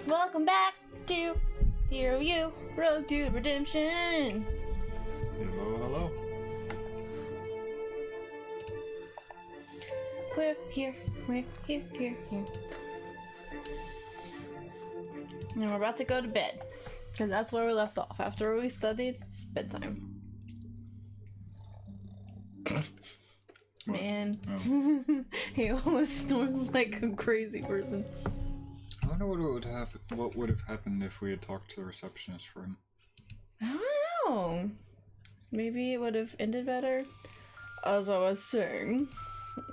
Welcome back to Hero U, Road to Redemption. Hello, hello. We're here. And we're about to go to bed. Because that's where we left off. After we studied, it's bedtime. Man. Oh. He always snores like a crazy person. I wonder what would have happened if we had talked to the receptionist for him. I don't know. Maybe it would have ended better. As I was saying,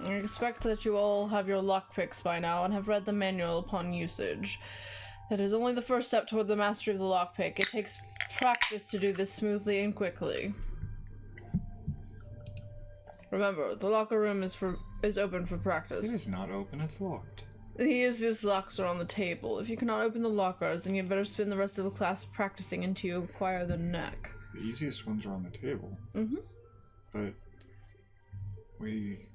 I expect that you all have your lockpicks by now and have read the manual upon usage. That is only the first step toward the mastery of the lockpick. It takes practice to do this smoothly and quickly. Remember, the locker room is open for practice. It is not open, it's locked. His locks are on the table. If you cannot open the lockers, then you better spend the rest of the class practicing until you acquire the knack. The easiest ones are on the table. Mm-hmm. But we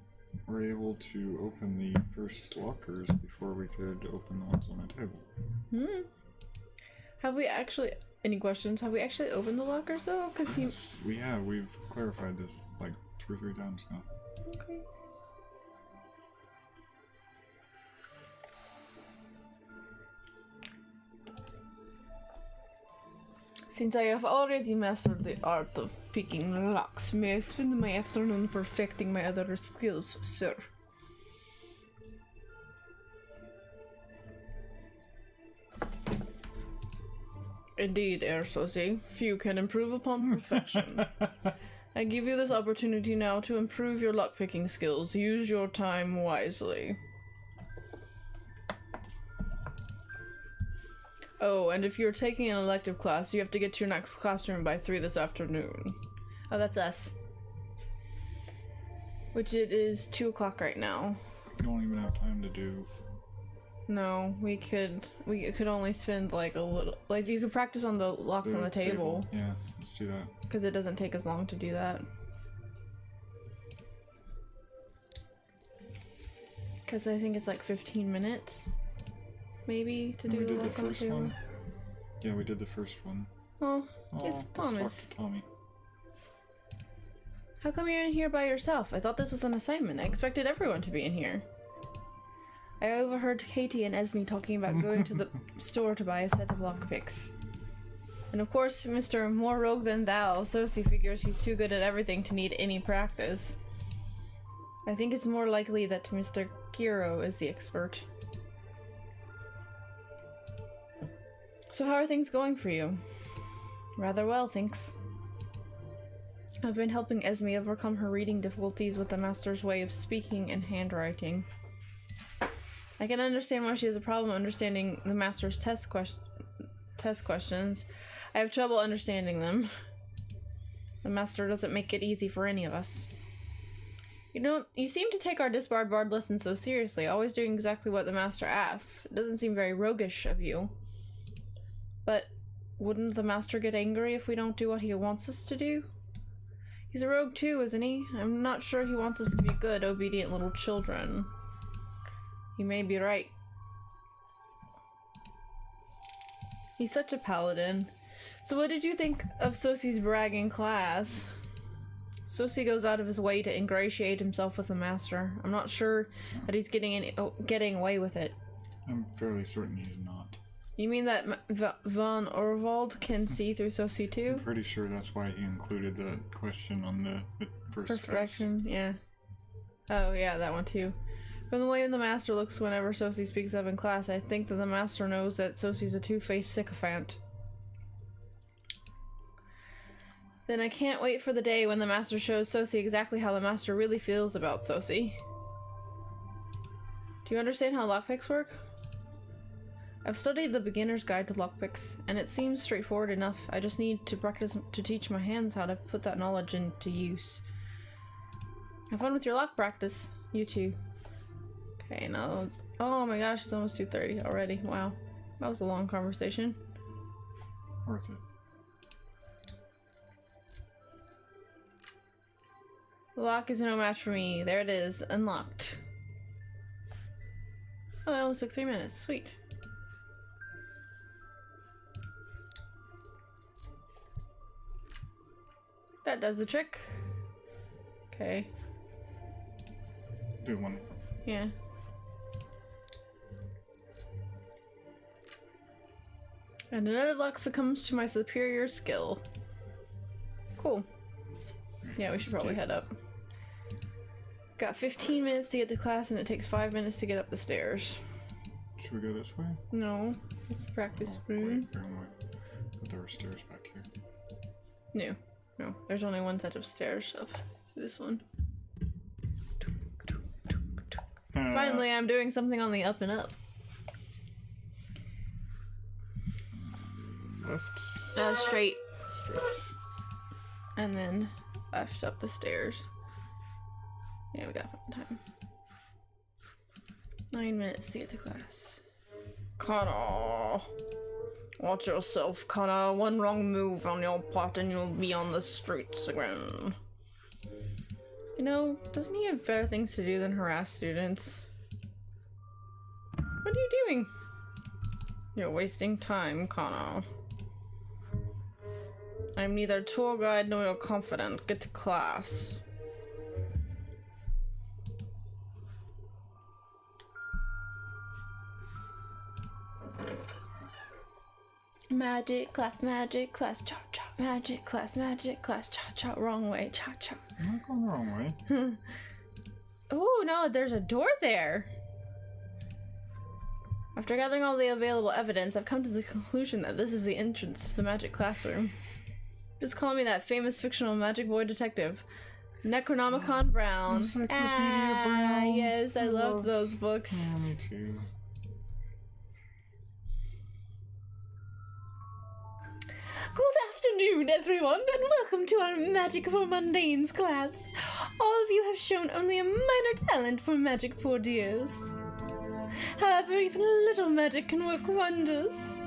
were able to open the first lockers before we could open the ones on the table. Hmm. Have we actually... Any questions? Have we actually opened the lockers though? Yes, we've clarified this like 2 or 3 times now. Okay. Since I have already mastered the art of picking locks, may I spend my afternoon perfecting my other skills, sir? Indeed, Herr Sosi. Few can improve upon perfection. I give you this opportunity now to improve your lockpicking skills. Use your time wisely. Oh, and if you're taking an elective class, you have to get to your next classroom by 3 this afternoon. Oh, that's us. Which it is 2 o'clock right now. We don't even have time to do... No, we could only spend like a little, like you could practice on the locks on the table. Yeah, let's do that. Because it doesn't take as long to do that. Because I think it's like 15 minutes, maybe, to do we a did lock the on the first table. one. Yeah, we did the first one. Oh, it's Let's Thomas. talk to Tommy. How come you're in here by yourself? I thought this was an assignment. I expected everyone to be in here. I overheard Katie and Esme talking about going to the store to buy a set of lockpicks. And of course, Mr. More Rogue Than Thou, Sosie figures he's too good at everything to need any practice. I think it's more likely that Mr. Kiro is the expert. So how are things going for you? Rather well, thanks. I've been helping Esme overcome her reading difficulties with the Master's way of speaking and handwriting. I can understand why she has a problem understanding the Master's test questions. I have trouble understanding them. The Master doesn't make it easy for any of us. You seem to take our disbarred bard lessons so seriously, always doing exactly what the Master asks. It doesn't seem very roguish of you. But wouldn't the Master get angry if we don't do what he wants us to do? He's a rogue too, isn't he? I'm not sure he wants us to be good, obedient little children. You may be right. He's such a paladin. So what did you think of Sosie's brag in class? Sosie goes out of his way to ingratiate himself with the Master. I'm not sure that he's getting away with it. I'm fairly certain he's not. You mean that Von Orvald can see through Sosie too? I'm pretty sure that's why he included the question on the first Perfection, test. yeah. Oh yeah, that one too. From the way the Master looks whenever Sosie speaks up in class, I think that the Master knows that Sosie's a two-faced sycophant. Then I can't wait for the day when the Master shows Sosie exactly how the Master really feels about Sosie. Do you understand how lockpicks work? I've studied the beginner's guide to lockpicks, and it seems straightforward enough. I just need to practice to teach my hands how to put that knowledge into use. Have fun with your lock practice. You too. Okay, now it's... Oh my gosh, it's almost 2:30 already. Wow. That was a long conversation. Worth it. The lock is no match for me. There it is. Unlocked. Oh, it only took 3 minutes. Sweet. That does the trick. Okay. Do one. Yeah. And another luck succumbs to my superior skill. Cool. Yeah, we should probably head up. Got 15 minutes to get to class and it takes 5 minutes to get up the stairs. Should we go this way? No. It's the practice room. Wait, wrong way. But there were stairs back here. No. There's only one set of stairs up this one. Finally, I'm doing something on the up and up. Left. Straight. Straight. And then left up the stairs. Yeah, we got time. 9 minutes to get to class. Connor! Watch yourself, Connor. One wrong move on your part and you'll be on the streets again. You know, doesn't he have better things to do than harass students? What are you doing? You're wasting time, Connor. I'm neither tour guide nor your confidant. Get to class. Magic class, cha-cha. Magic class, cha-cha. Wrong way, cha-cha. I'm not going the wrong way. Oh, no, there's a door there. After gathering all the available evidence, I've come to the conclusion that this is the entrance to the magic classroom. Just call me that famous fictional magic boy detective, Necronomicon Brown. Encyclopedia Brown. Yes, I loved those books. Yeah, me too. Good afternoon, everyone, and welcome to our Magic for Mundanes class. All of you have shown only a minor talent for magic, poor dears. However, even a little magic can work wonders.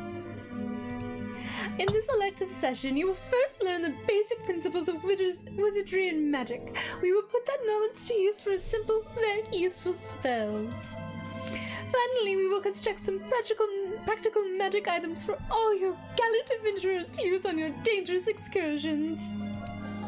In this elective session, you will first learn the basic principles of wizardry and magic. We will put that knowledge to use for simple, very useful spells. Finally, we will construct some practical magic items for all your gallant adventurers to use on your dangerous excursions.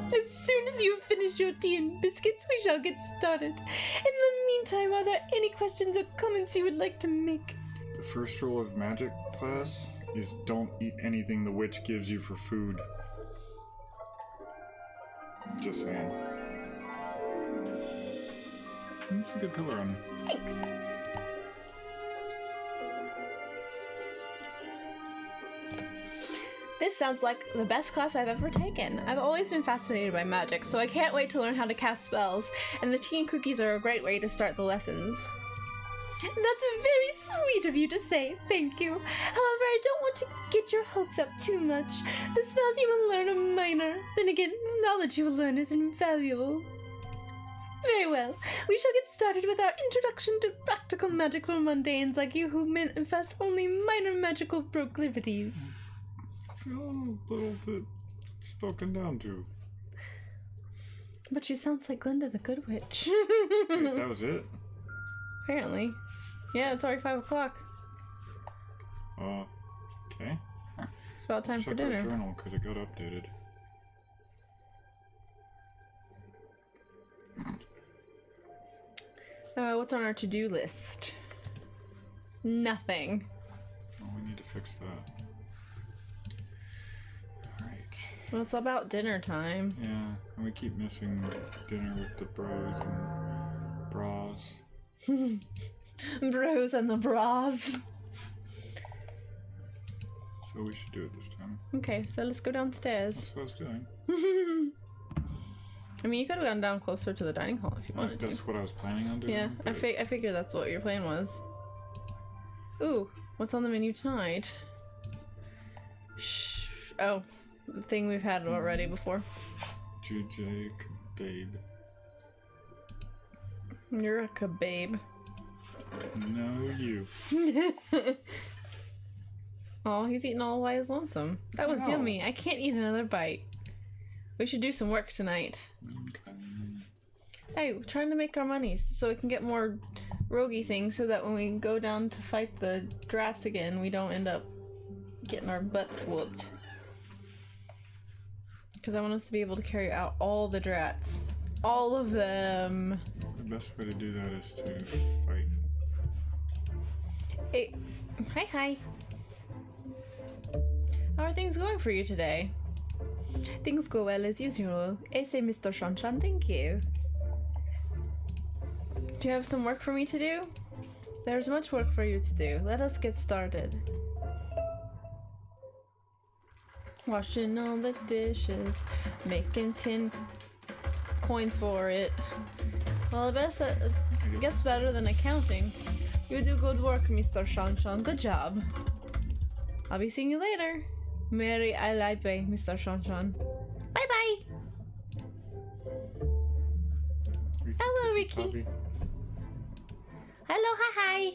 As soon as you have finished your tea and biscuits, we shall get started. In the meantime, are there any questions or comments you would like to make? The first rule of magic class is don't eat anything the witch gives you for food. Just saying. That's a good color on. Thanks. This sounds like the best class I've ever taken. I've always been fascinated by magic, so I can't wait to learn how to cast spells, and the tea and cookies are a great way to start the lessons. That's very sweet of you to say, thank you. However, I don't want to get your hopes up too much. The spells you will learn are minor. Then again, the knowledge you will learn is invaluable. Very well. We shall get started with our introduction to practical magic for mundanes like you who manifest only minor magical proclivities. I feel a little bit spoken down to. But she sounds like Glinda the Good Witch. Wait, that was it? Apparently. Yeah, it's already 5 o'clock. Okay. It's about time for dinner. Check our journal because it got updated. What's on our to-do list? Nothing. Oh, we need to fix that. Alright. Well, it's about dinner time. Yeah, and we keep missing dinner with the bros and bras. Bros and the bras. So we should do it this time. Okay, so let's go downstairs. That's what I was doing. I mean, you could have gone down closer to the dining hall if you wanted to. That's what I was planning on doing. Yeah, I figured that's what your plan was. Ooh, what's on the menu tonight? Shh. Oh, the thing we've had already before. JJ Babe. You're a kababe. No, you. Oh, he's eating all by his lonesome. That was yummy. I can't eat another bite. We should do some work tonight. Okay. Hey, we're trying to make our money so we can get more roguey things so that when we go down to fight the drats again, we don't end up getting our butts whooped. Because I want us to be able to carry out all the drats. All of them. The best way to do that is to fight. Hey. Hi. How are things going for you today? Things go well as usual. I say, Mr. Shanshan, thank you. Do you have some work for me to do? There's much work for you to do. Let us get started. Washing all the dishes, making tin coins for it. Well, I guess better than accounting. You do good work, Mr. Shanshan. Good job. I'll be seeing you later. Mary I like Mr. Shanshan. Bye bye. Hello, Ricky. Copy. Hello, hi.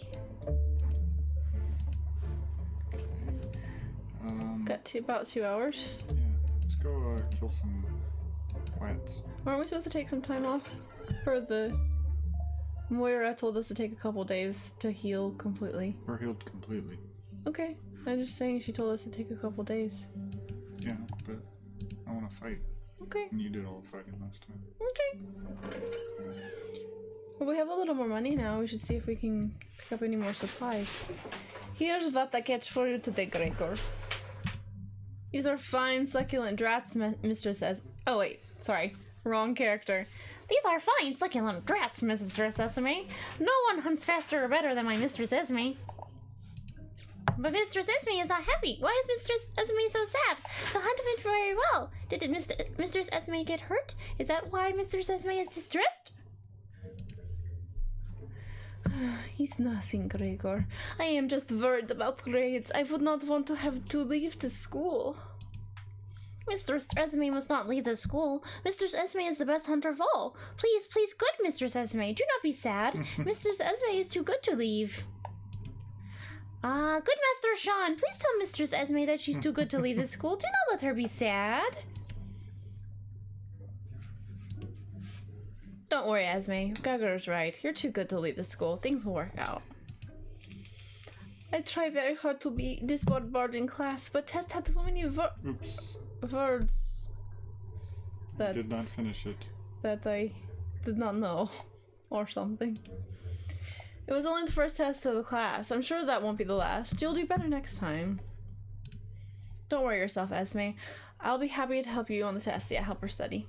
Got about 2 hours. Yeah, let's go kill some rats. Aren't we supposed to take some time off? For the... Moira told us to take a couple days to heal completely. We're healed completely. Okay, I'm just saying she told us to take a couple days. Yeah, but I want to fight. Okay. And you did all the fighting last time. Okay. Well, we have a little more money now. We should see if we can pick up any more supplies. Here's what I catch for you today, Gregor. These are fine, succulent drats, Mistress says. Oh, wait. Sorry. Wrong character. These are fine, succulent drats, Mistress Esme. No one hunts faster or better than my Mistress Esme. But Mistress Esme is not happy. Why is Mistress Esme so sad? The hunt went very well. Did Mistress Esme get hurt? Is that why Mistress Esme is distressed? He's nothing, Gregor. I am just worried about grades. I would not want to have to leave the school. Mistress Esme must not leave the school. Mistress Esme is the best hunter of all. Please, good Mistress Esme, do not be sad. Mistress Esme is too good to leave. Good Master Sean, please tell Mistress Esme that she's too good to leave the school. Do not let her be sad. Don't worry, Esme. Gregor's right. You're too good to leave the school. Things will work out. I try very hard to be this board in class, but test had so many words that Did not finish it. That I did not know, or something. It was only the first test of the class. I'm sure that won't be the last. You'll do better next time. Don't worry yourself, Esme. I'll be happy to help you on the test. Yeah, help her study.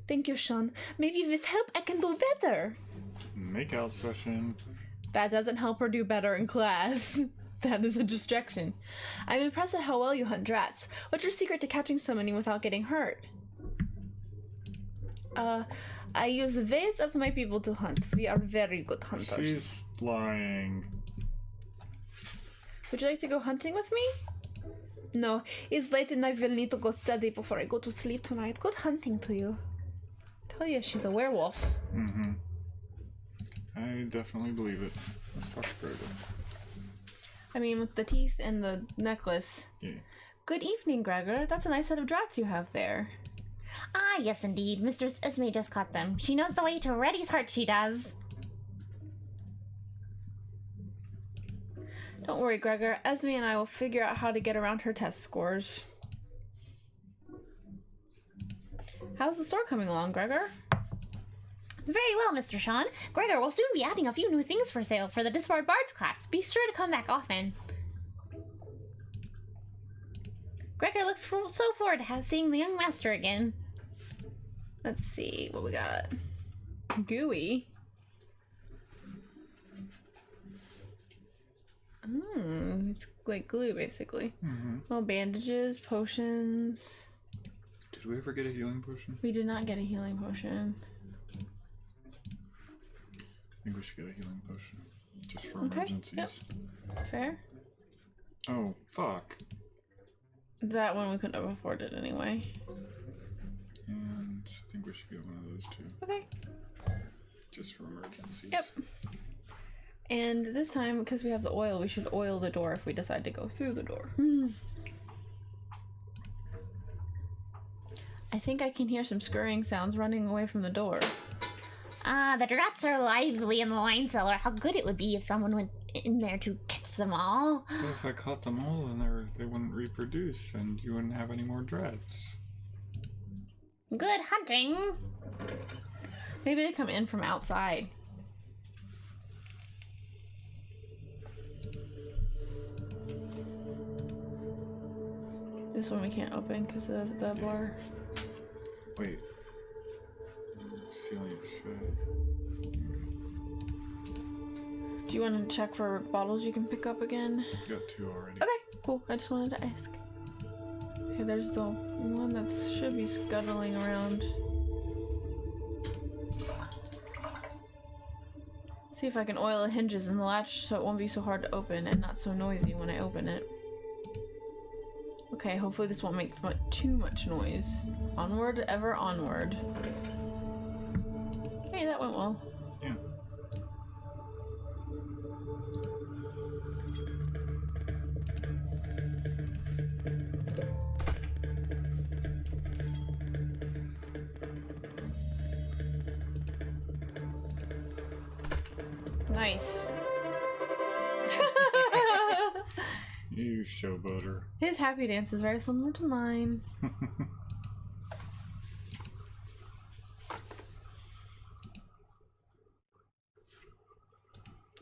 Thank you, Sean. Maybe with help I can do better. Makeout session. That doesn't help her do better in class. That is a distraction. I'm impressed at how well you hunt drats. What's your secret to catching so many without getting hurt? I use ways of my people to hunt. We are very good hunters. She's lying. Would you like to go hunting with me? No, it's late and I will need to go study before I go to sleep tonight. Good hunting to you. Tell you she's a werewolf. Mm-hmm. I definitely believe it. Let's talk to Gregor. I mean, with the teeth and the necklace. Yeah. Good evening, Gregor. That's a nice set of drats you have there. Ah, yes indeed. Mistress Esme just caught them. She knows the way to Reddy's heart, she does. Don't worry, Gregor. Esme and I will figure out how to get around her test scores. How's the store coming along, Gregor? Very well, Mr. Sean. Gregor will soon be adding a few new things for sale for the Disbarred Bards class. Be sure to come back often. Gregor looks so forward to seeing the young master again. Let's see what we got. Gooey. It's like glue, basically. Mm-hmm. Well, bandages, potions. Did we ever get a healing potion? We did not get a healing potion. I think we should get a healing potion. Just for emergencies. Yep. Fair. Oh, fuck. That one we couldn't have afforded anyway. And I think we should get one of those too. Okay. Just for emergencies. Yep. And this time, because we have the oil, we should oil the door if we decide to go through the door. I think I can hear some scurrying sounds running away from the door. The drats are lively in the wine cellar. How good it would be if someone went in there to catch them all. Well, if I caught them all, then they wouldn't reproduce, and you wouldn't have any more drats. Good hunting. Maybe they come in from outside. This one we can't open because of the blur. Wait. Ceiling shut. Do you want to check for bottles you can pick up again? Got 2 already. Okay, cool. I just wanted to ask. Okay, there's the one that should be scuttling around. See if I can oil the hinges in the latch so it won't be so hard to open and not so noisy when I open it. Okay, hopefully this won't make too much noise. Onward, ever onward. Okay, that went well. Yeah. Nice. You showboater. His happy dance is very similar to mine.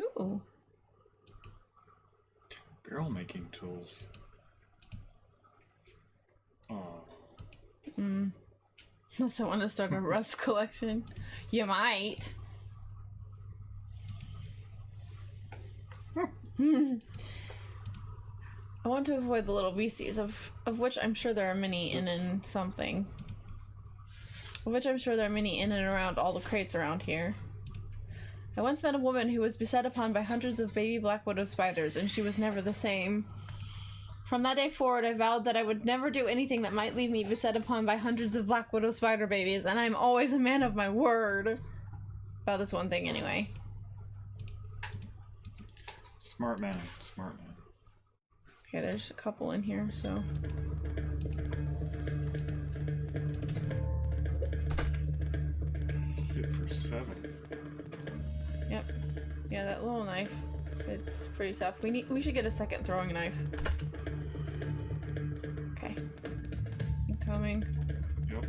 Ooh. Barrel making tools. Oh. Unless I want to start a rust collection. You might. I want to avoid the little beasties, of which I'm sure there are many in something. Of which I'm sure there are many in and around all the crates around here. I once met a woman who was beset upon by hundreds of baby black widow spiders, and she was never the same. From that day forward, I vowed that I would never do anything that might leave me beset upon by hundreds of black widow spider babies, and I'm always a man of my word. About this one thing, anyway. Smart man. Smart man. Okay, there's a couple in here, so... Hit for 7. Yep. Yeah, that little knife. It's pretty tough. We should get a second throwing knife. Okay. Incoming. Yep.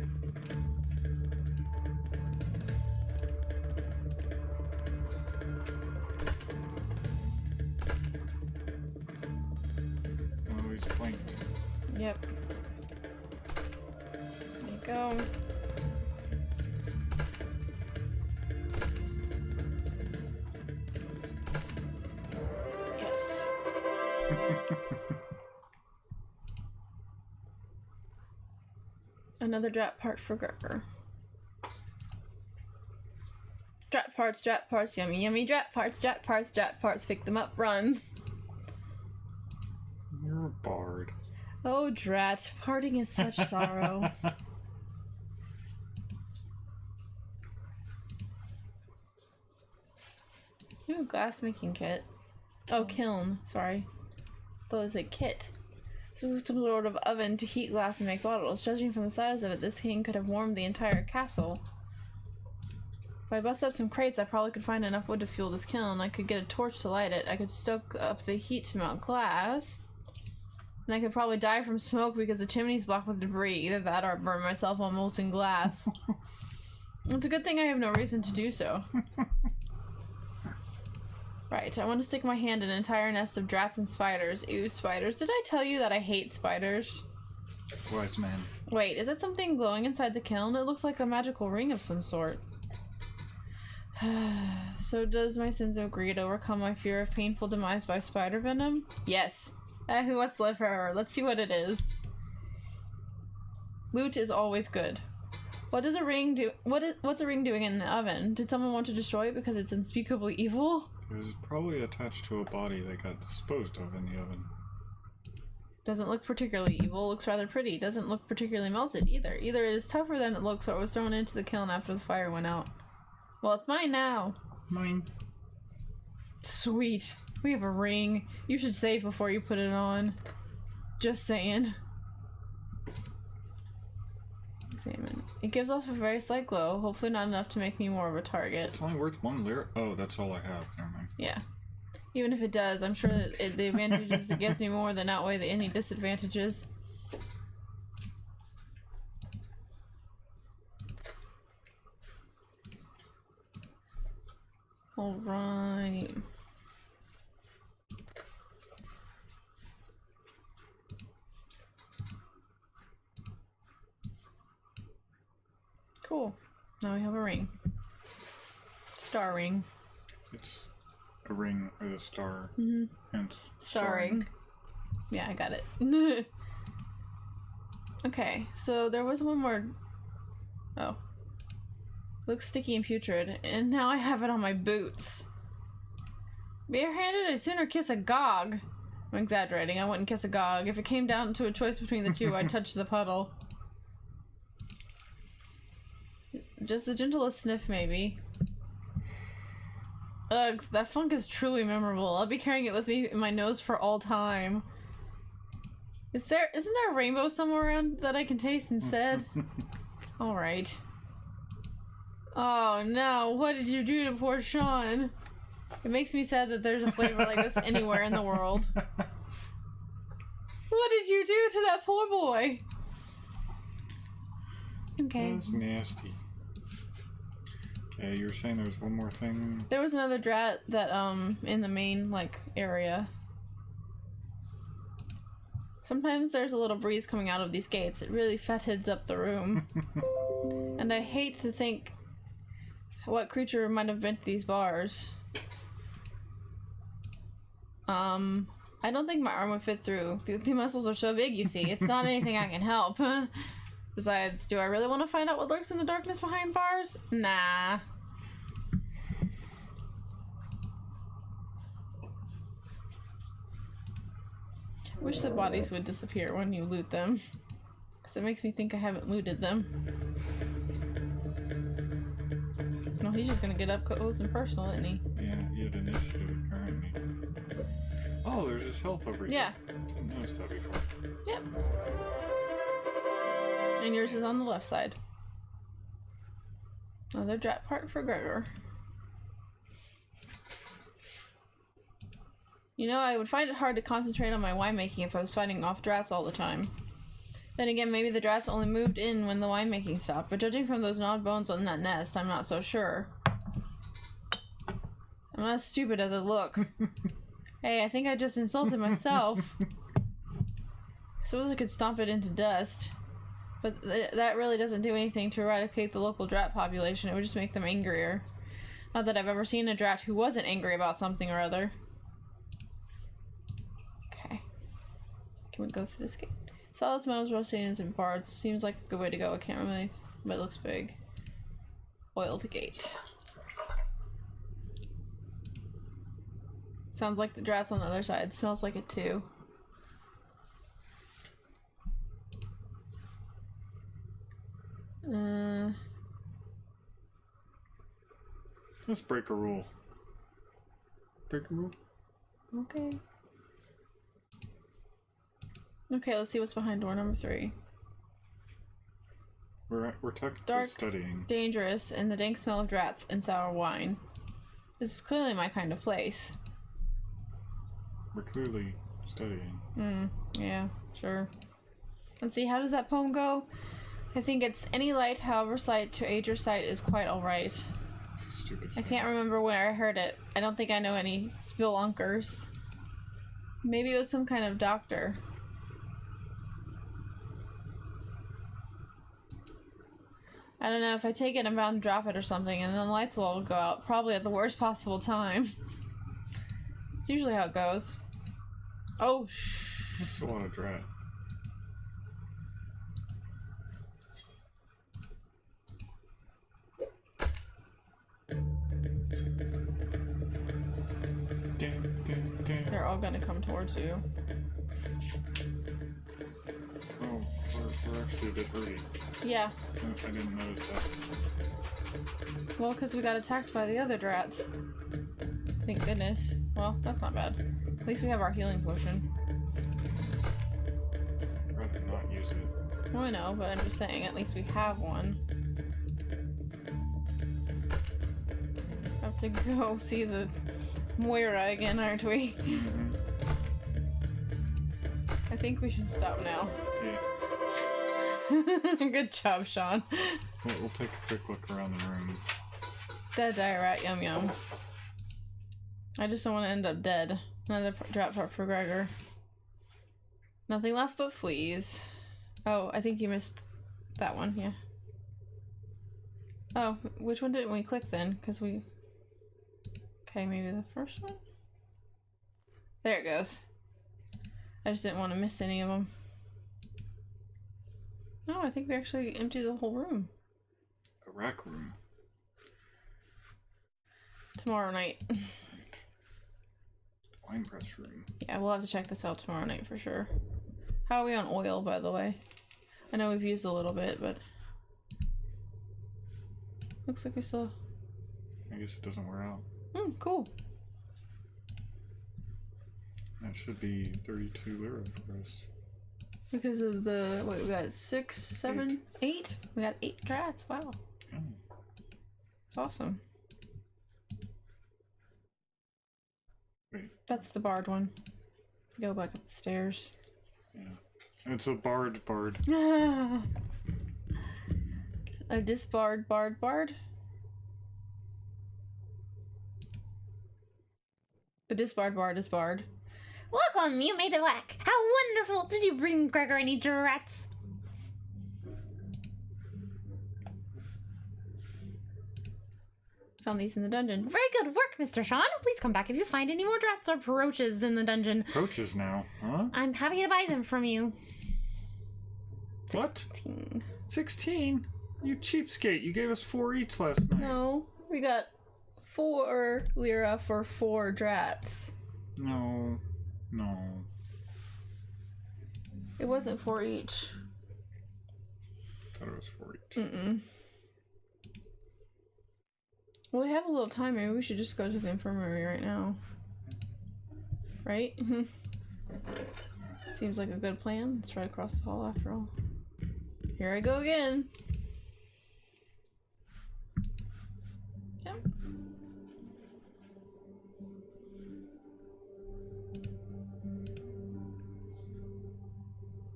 Oh, he's flanked. Yep. There you go. Yes. Another drat part for Gregor. Drat parts, yummy, yummy, drat parts, pick them up, run. You're a bard. Oh, drat, parting is such sorrow. Ooh, glass making kit. Oh, kiln, sorry. That was a kit. This was some sort of oven to heat glass and make bottles. Judging from the size of it, this king could have warmed the entire castle. If I bust up some crates, I probably could find enough wood to fuel this kiln. I could get a torch to light it. I could stoke up the heat to melt glass. And I could probably die from smoke because the chimney's blocked with debris. Either that or burn myself on molten glass. It's a good thing I have no reason to do so. Right, I want to stick my hand in an entire nest of drats and spiders. Ew, spiders. Did I tell you that I hate spiders? Wise man. Wait, is that something glowing inside the kiln? It looks like a magical ring of some sort. So does my sins of greed overcome my fear of painful demise by spider venom? Yes. Who wants to live forever? Let's see what it is. Loot is always good. What does a ring do? What's a ring doing in the oven? Did someone want to destroy it because it's unspeakably evil? It was probably attached to a body that got disposed of in the oven. Doesn't look particularly evil. Looks rather pretty. Doesn't look particularly melted either. Either it is tougher than it looks or it was thrown into the kiln after the fire went out. Well, it's mine now. Mine. Sweet. We have a ring. You should save before you put it on. Just saying. Examine. It gives off a very slight glow. Hopefully not enough to make me more of a target. It's only worth 1 lyric. Oh, that's all I have. Never mind. Yeah. Even if it does, I'm sure that the advantages it gives me more than outweigh any disadvantages. Alright. Cool. Now we have a ring. Star ring. It's a ring with a star. Hence Starring. Yeah, I got it. Okay, so there was one more. Oh. Looks sticky and putrid, and now I have it on my boots. Barehanded, I'd sooner kiss a gog. I'm exaggerating, I wouldn't kiss a gog. If it came down to a choice between the two, I'd touch the puddle. Just the gentlest sniff, maybe. Ugh, that funk is truly memorable. I'll be carrying it with me in my nose for all time. Isn't there a rainbow somewhere around that I can taste instead? Alright. Oh no, what did you do to poor Sean? It makes me sad that there's a flavor like this anywhere in the world. What did you do to that poor boy? Okay. That's nasty. Okay, you were saying there was one more thing? There was another drat that, in the main, like, area. Sometimes there's a little breeze coming out of these gates. It really fatheads up the room. And I hate to think what creature might have been to these bars. I don't think my arm would fit through. The muscles are so big, you see. It's not anything I can help. Besides, do I really want to find out what lurks in the darkness behind bars? Nah. I wish the bodies would disappear when you loot them. Because it makes me think I haven't looted them. No, he's just gonna get up close and personal, isn't he? Yeah, he had initiative apparently. Oh, there's his health over here. Yeah. Didn't notice that before. Yep. And yours is on the left side. Another drat part for Gregor. You know, I would find it hard to concentrate on my winemaking if I was fighting off drats all the time. Then again, maybe the drats only moved in when the winemaking stopped, but judging from those gnawed bones on that nest, I'm not so sure. I'm not as stupid as I look. Hey, I think I just insulted myself. I suppose I could stomp it into dust. But that really doesn't do anything to eradicate the local drat population. It would just make them angrier. Not that I've ever seen a drat who wasn't angry about something or other. Okay. Can we go through this gate? Solid smells, roasting and parts. Seems like a good way to go. I can't really, but it looks big. Oil to gate. Sounds like the drats on the other side. Smells like it too. Let's break a rule. Break a rule? Okay. Okay, let's see what's behind door number 3. We're technically Dark, studying. dangerous, and the dank smell of drats and sour wine. This is clearly my kind of place. We're clearly studying. Yeah, sure. Let's see, how does that poem go? I think it's any light, however slight, to age or sight is quite alright. It's a stupid I saying. can't remember where I heard it. I don't think I know any spelunkers. Maybe it was some kind of doctor. I don't know, if I take it, I'm bound to drop it or something, and then the lights will all go out, probably at the worst possible time. It's usually how it goes. Oh, shh. That's a lot of drat. They're all gonna come towards you. Oh, we're actually a bit hurry. Yeah. I didn't notice that. Well, because we got attacked by the other drats. Thank goodness. Well, that's not bad. At least we have our healing potion. I'd rather not use it. Well, I know, but I'm just saying, at least we have one. Have to go see the Moira again, aren't we? Mm-hmm. I think we should stop now. Yeah. Good job, Sean. We'll take a quick look around the room. Dead dire rat, yum yum. I just don't want to end up dead. Another drop part for Gregor. Nothing left but fleas. Oh, I think you missed that one, yeah. Oh, which one didn't we click then? Because we... Okay, maybe the first one? There it goes. I just didn't want to miss any of them. No, I think we actually emptied the whole room. The rack room. Tomorrow night. Right. Wine press room. Yeah, we'll have to check this out tomorrow night for sure. How are we on oil, by the way? I know we've used a little bit, but... Looks like we still... I guess it doesn't wear out. Cool. That should be 32 lira for us. Because of the... Wait, we got 6, 7, 8? We got 8 drats, wow. Yeah. It's awesome. Wait. That's the barred one. Go back up the stairs. Yeah. It's a barred. A disbarred barred. The disbarred bard is barred. Welcome, you made it back. How wonderful. Did you bring Gregor any drats? Found these in the dungeon. Very good work, Mr. Sean. Please come back if you find any more drats or brooches in the dungeon. Brooches now, huh? I'm happy to buy them from you. What? 16. 16? You cheapskate. You gave us 4 each last night. No, we got 4 lira for 4 drats. No. It wasn't 4 each. I thought it was 4 each. Well, we have a little time. Maybe we should just go to the infirmary right now. Right? Seems like a good plan. It's right across the hall after all. Here I go again. Yep.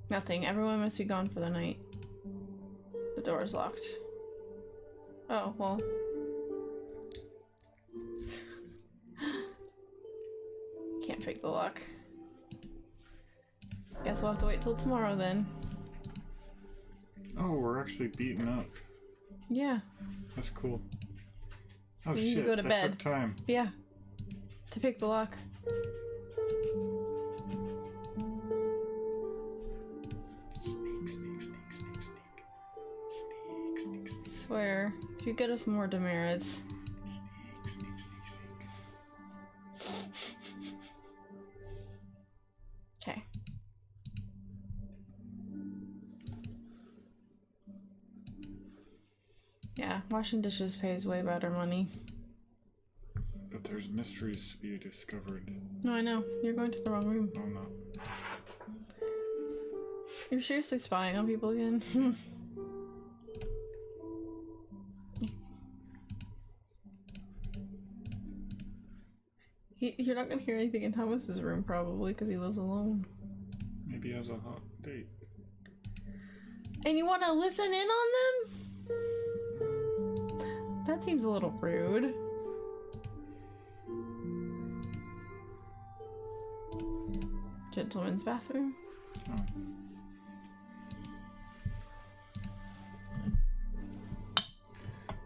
Nothing. Everyone must be gone for the night. The door is locked. Oh, well. Can't pick the lock. Guess we'll have to wait till tomorrow then. Oh, we're actually beaten up. Yeah. That's cool. Oh We need shit, to go to that bed. took time. Yeah. To pick the lock. Sneak. Swear, if you get us more demerits. Sneak. Okay. Yeah, washing dishes pays way better money. But there's mysteries to be discovered. No, I know. You're going to the wrong room. Oh no. You're seriously spying on people again? You're not gonna hear anything in Thomas's room, probably, because he lives alone. Maybe he has a hot date. And you want to listen in on them? That seems a little rude. Gentleman's bathroom. Oh.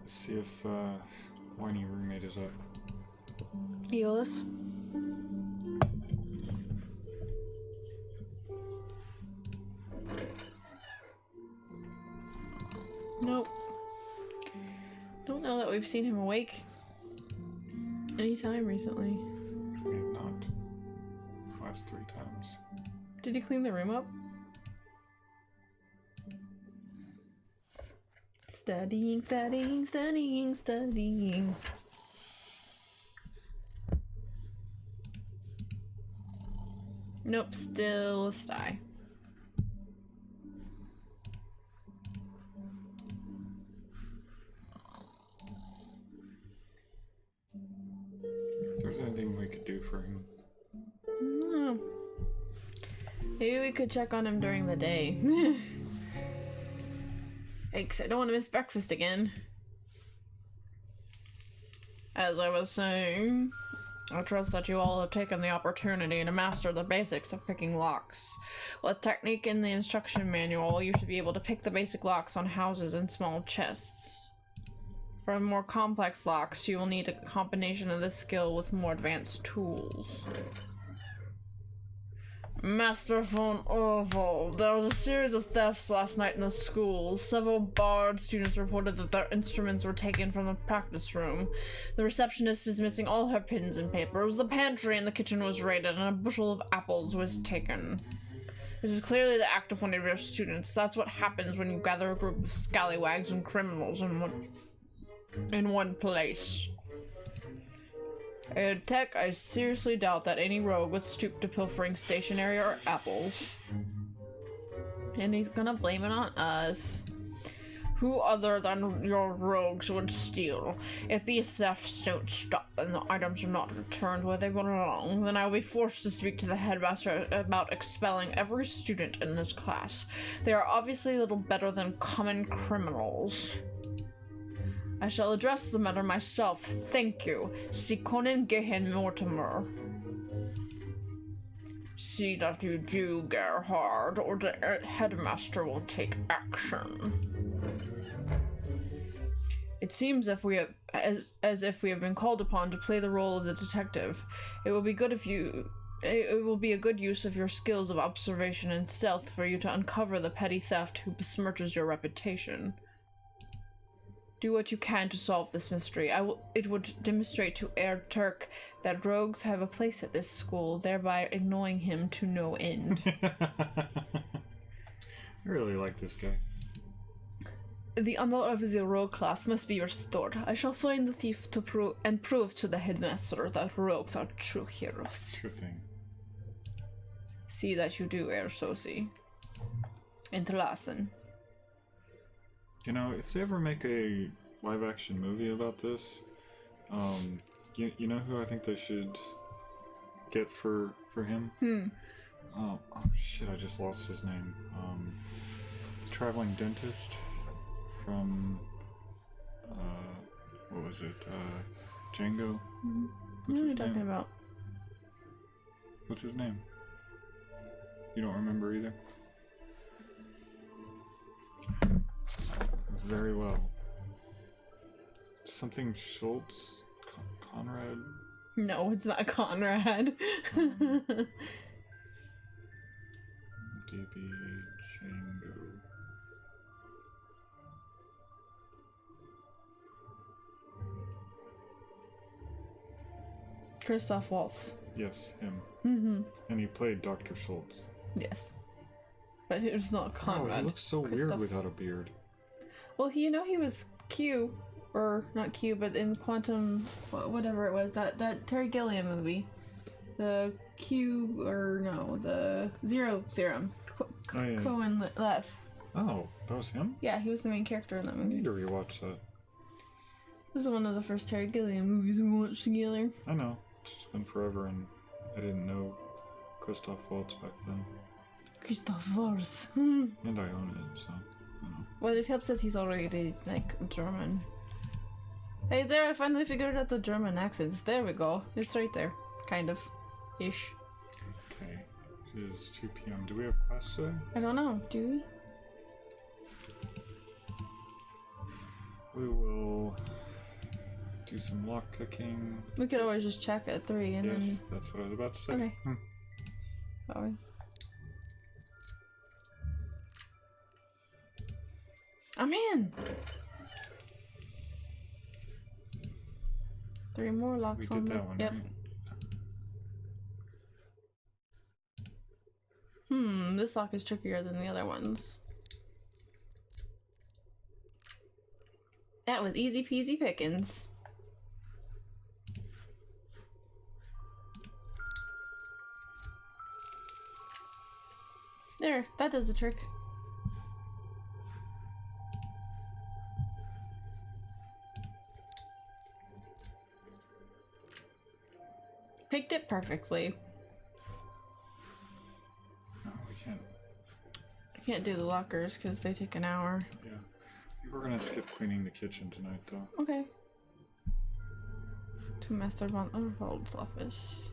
Let's see if whiny roommate is up. Eolus. Nope. Don't know that we've seen him awake anytime recently. We have not. Last 3 times. Did you clean the room up? Studying. Nope, still a sty. If there's anything we could do for him. No. Maybe we could check on him during the day. Thanks, I don't want to miss breakfast again. As I was saying, I trust that you all have taken the opportunity to master the basics of picking locks. With technique in the instruction manual, you should be able to pick the basic locks on houses and small chests. For more complex locks, you will need a combination of this skill with more advanced tools. Master von Orville, there was a series of thefts last night in the school. Several Bard students reported that their instruments were taken from the practice room. The receptionist is missing all her pins and papers. The pantry in the kitchen was raided, and a bushel of apples was taken. This is clearly the act of one of your students. That's what happens when you gather a group of scallywags and criminals in one place. Tech, I seriously doubt that any rogue would stoop to pilfering stationery or apples. And he's gonna blame it on us. Who other than your rogues would steal? If these thefts don't stop and the items are not returned where they belong, then I will be forced to speak to the headmaster about expelling every student in this class. They are obviously little better than common criminals. I shall address the matter myself. Thank you. Sikonen Gehen Mortimer. See that you do, Gerhard, or the headmaster will take action. It seems as if we have been called upon to play the role of the detective. It will be a good use of your skills of observation and stealth for you to uncover the petty theft who besmirches your reputation. Do what you can to solve this mystery. It would demonstrate to Herr Turk that rogues have a place at this school, thereby annoying him to no end. I really like this guy. The honor of the rogue class must be restored. I shall find the thief to prove to the headmaster that rogues are true heroes. Sure thing. See that you do, Herr Sosi. Interlassen. You know, if they ever make a live-action movie about this, you know who I think they should get for him? Oh shit, I just lost his name. Traveling dentist from, what was it, Django? What are you talking about? What's his name? You don't remember either? Very well. Something Schultz? Conrad? No, it's not Conrad. DB Django. Christoph Waltz. Yes, him. Mm-hmm. And he played Dr. Schultz. Yes. But it's not Conrad. Oh, he looks so weird without a beard. Well, he was Q, or not Q, but in Quantum, whatever it was, that Terry Gilliam movie, the Q, or no, the Zero Theorem, Cohen Leth. Oh, that was him? Yeah, he was the main character in that I movie. need to rewatch that. This is one of the first Terry Gilliam movies we watched together. I know, it's just been forever, and I didn't know Christoph Waltz back then. Christoph Waltz. And I own it, so. Well, it helps that he's already, like, German. Hey, there, I finally figured out the German accents. There we go. It's right there. Kind of. Ish. Okay. It is 2 p.m. Do we have class today? I don't know. Do we? We will do some lock picking. We could always just check at 3 and then... Yes, that's what I was about to say. Okay. Sorry. I'm in! 3 more locks We on did the... that one, Yep. right? This lock is trickier than the other ones. That was easy peasy pickings. There, that does the trick. Picked it perfectly. No, we can't. I can't do the lockers because they take an hour. Yeah. We're gonna skip cleaning the kitchen tonight, though. Okay. to Master von Overwald's office.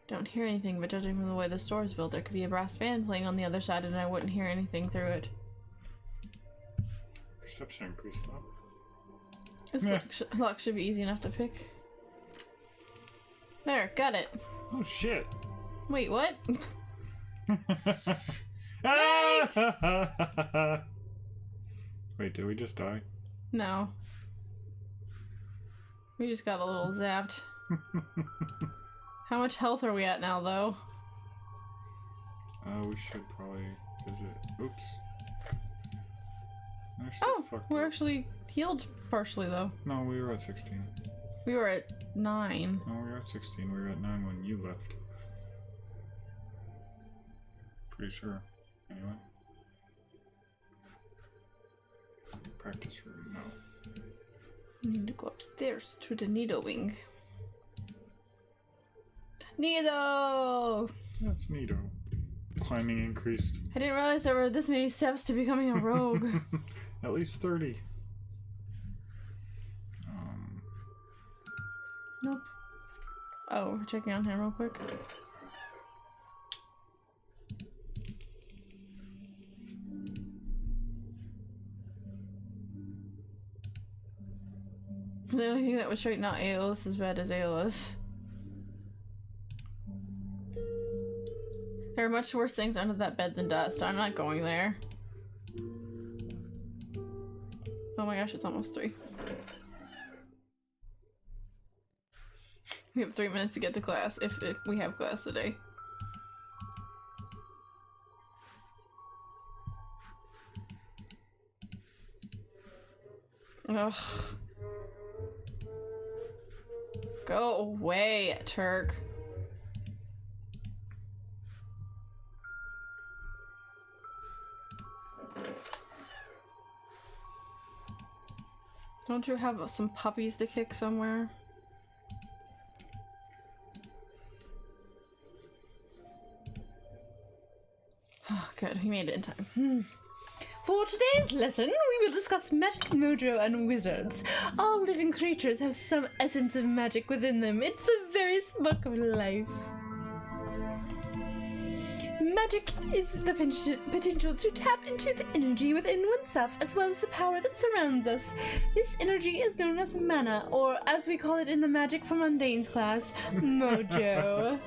Don't hear anything, but judging from the way the store is built, there could be a brass band playing on the other side and I wouldn't hear anything through it. Perception increased though. This lock should be easy enough to pick. There, got it. Oh shit. Wait, what? Wait, did we just die? No. We just got a little zapped. How much health are we at now, though? We should probably visit. Oops. Oh, we're actually healed partially, though. No, we were at 16. We were at 9. No, we were at 16. We were at 9 when you left. Pretty sure. Anyway. Practice room, no. We need to go upstairs to the Nido wing. Nido! That's neato. Climbing increased. I didn't realize there were this many steps to becoming a rogue. At least 30. Nope. Oh, we're checking on him real quick. The only thing that would straighten out Aeolus as bad as Aeolus. There are much worse things under that bed than dust. I'm not going there. Oh my gosh, it's almost 3. We have 3 minutes to get to class, if we have class today. Ugh. Go away, Turk. Don't you have some puppies to kick somewhere? Oh, good. We made it in time. For today's lesson, we will discuss magic, mojo, and wizards. All living creatures have some essence of magic within them. It's the very spark of life. Magic is the potential to tap into the energy within oneself as well as the power that surrounds us. This energy is known as mana, or as we call it in the Magic for Mundanes class, mojo.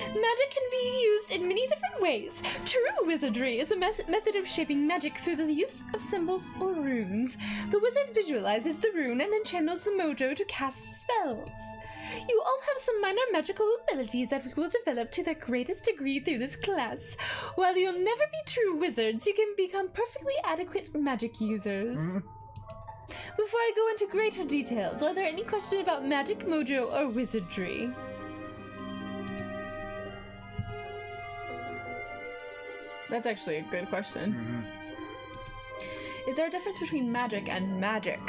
Magic can be used in many different ways. True wizardry is a method of shaping magic through the use of symbols or runes. The wizard visualizes the rune and then channels the mojo to cast spells. You all have some minor magical abilities that we will develop to their greatest degree through this class. While you'll never be true wizards, you can become perfectly adequate magic users. Before I go into greater details, are there any questions about magic, mojo, or wizardry? That's actually a good question. Is there a difference between magic and magic?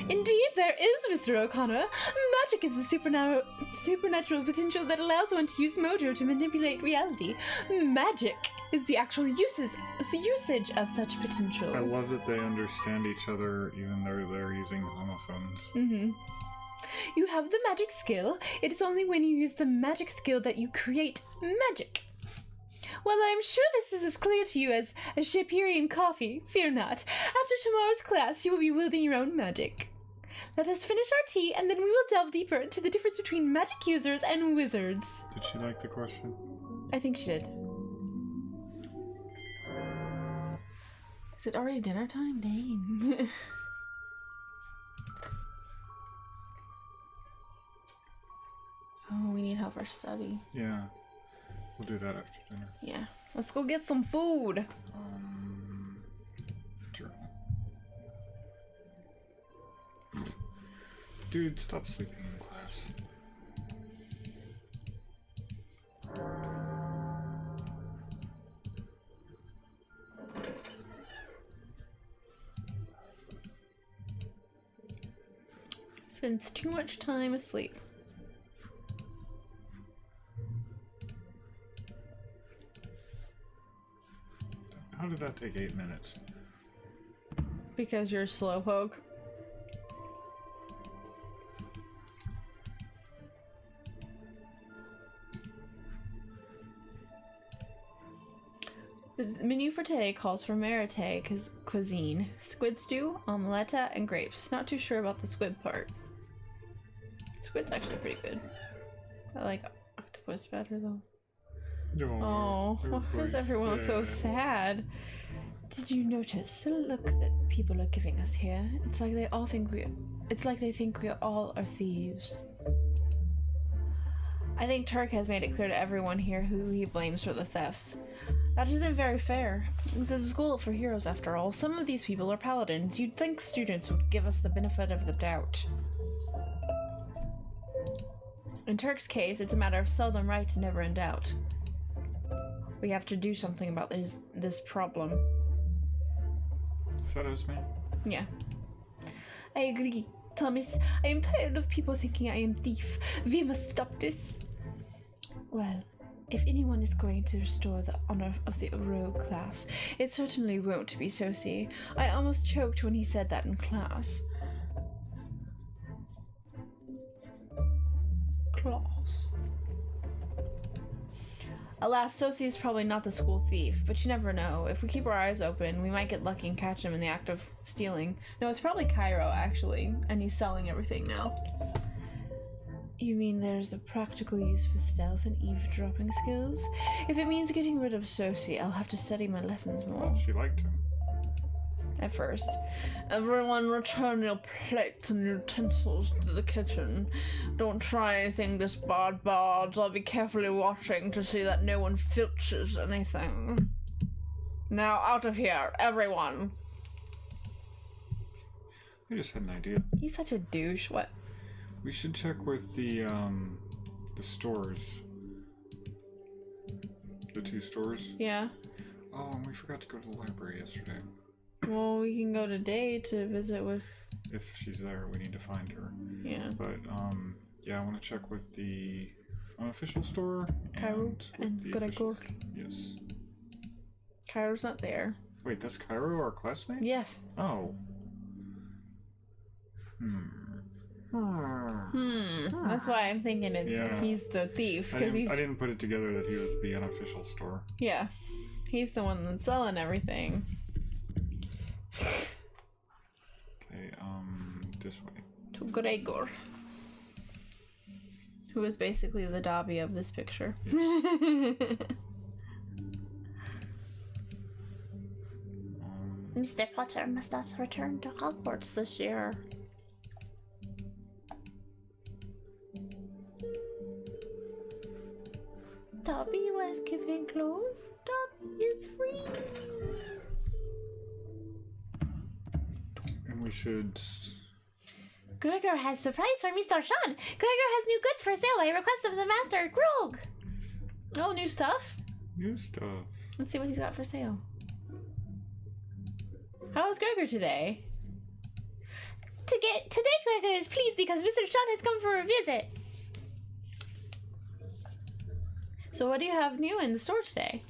Indeed, there is, Mr. O'Connor. Magic is the supernatural potential that allows one to use mojo to manipulate reality. Magic is the actual usage of such potential. I love that they understand each other even though they're using homophones. You have the magic skill. It is only when you use the magic skill that you create magic. While I am sure this is as clear to you as a Shapirian coffee, fear not. After tomorrow's class, you will be wielding your own magic. Let us finish our tea, and then we will delve deeper into the difference between magic users and wizards. Did she like the question? I think she did. Is it already dinner time? Dang. Oh, we need help our study. Yeah. We'll do that after dinner. Yeah. Let's go get some food. Journal. Dude, stop sleeping in class. Spends too much time asleep. How did that take 8 minutes? Because you're a slowpoke. The menu for today calls for Merite cuisine. Squid stew, omeletta, and grapes. Not too sure about the squid part. Squid's actually pretty good. I like octopus better though. Oh, why does everyone look so sad? Did you notice the look that people are giving us here? It's like they think we all are thieves. I think Turk has made it clear to everyone here who he blames for the thefts. That isn't very fair. This is a school for heroes after all. Some of these people are paladins. You'd think students would give us the benefit of the doubt. In Turk's case, it's a matter of seldom right, never in doubt. We have to do something about this problem. Is that Esme? Yeah. I agree. Thomas, I am tired of people thinking I am thief. We must stop this. Well, if anyone is going to restore the honor of the rogue class, it certainly won't be Sosie. I almost choked when he said that in class. Alas, Sosie is probably not the school thief, but you never know. If we keep our eyes open, we might get lucky and catch him in the act of stealing. No, it's probably Cairo, actually, and he's selling everything now. You mean there's a practical use for stealth and eavesdropping skills? If it means getting rid of Sosie, I'll have to study my lessons more. Well, she liked him. At first. Everyone return your plates and utensils to the kitchen. Don't try anything this bards. I'll be carefully watching to see that no one filches anything. Now out of here, everyone! I just had an idea. He's such a douche. What? We should check with the stores. The two stores. Yeah. Oh, and we forgot to go to the library yesterday. Well, we can go today to visit with... If she's there, we need to find her. Yeah. But, yeah, I want to check with the unofficial store. Cairo and Gregor. Yes. Cairo's not there. Wait, that's Cairo, our classmate? Yes. Oh. That's why I'm thinking he's the thief. I didn't put it together that he was the unofficial store. Yeah. He's the one that's selling everything. Okay, this way. To Gregor. Who is basically the Dobby of this picture. Mr. Potter must not return to Hogwarts this year. Dobby was given clothes. Dobby is free. And we should... Gregor has surprise for Mr. Sean. Gregor has new goods for sale by request of the Master Grog. Oh, new stuff? New stuff. Let's see what he's got for sale. How was Gregor today? Today Gregor is pleased because Mr. Sean has come for a visit. So what do you have new in the store today?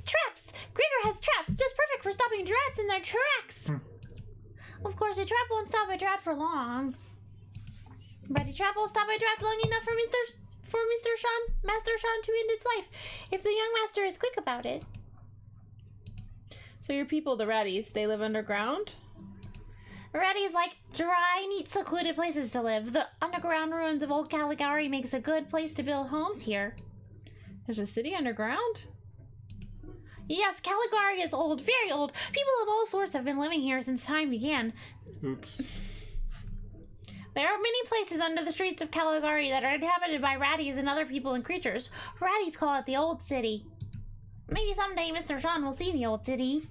Traps! Gregor has traps just perfect for stopping drats in their tracks. Of course, a trap won't stop a drat for long. But a trap will stop a drat long enough for Master Sean to end its life, if the young master is quick about it. So your people, the ratties, they live underground? Ratties like dry, neat, secluded places to live. The underground ruins of old Caligari makes a good place to build homes here. There's a city underground? Yes, Caligari is old, very old. People of all sorts have been living here since time began. Oops. There are many places under the streets of Caligari that are inhabited by ratties and other people and creatures. Ratties call it the Old City. Maybe someday Mr. Sean will see the Old City.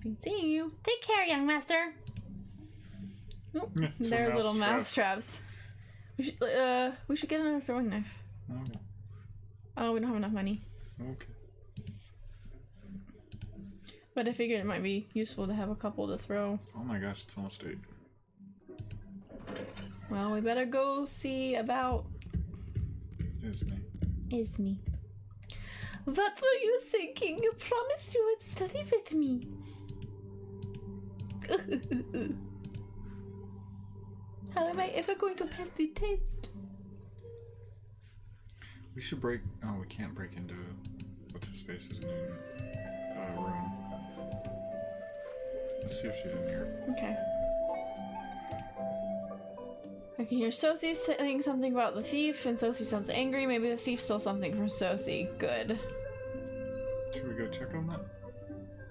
Good seeing you. Take care, young master. Oh, there's little mouse traps. We should get another throwing knife. Okay. Oh, we don't have enough money. Okay. But I figured it might be useful to have a couple to throw. Oh my gosh, it's almost 8. Well, we better go see about... It's me. What were you thinking? You promised you would study with me. How am I ever going to pass the test? We should break... Oh, we can't break into what's his face is in room. Let's see if she's in here. Okay. I can hear Sosie saying something about the thief, and Sosie sounds angry. Maybe the thief stole something from Sosie. Good. Should we go check on that?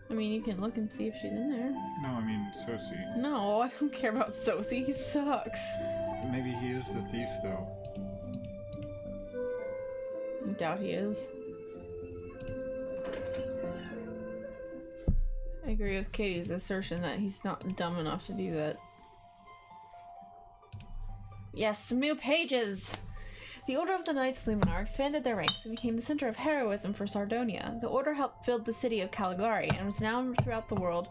I mean, you can look and see if she's in there. No, I mean Sosie. No, I don't care about Sosie. He sucks. Maybe he is the thief, though. I doubt he is. I agree with Katie's assertion that he's not dumb enough to do that. Yes, some new pages! The Order of the Knights Luminar expanded their ranks and became the center of heroism for Sardonia. The Order helped build the city of Caligari and was known throughout the world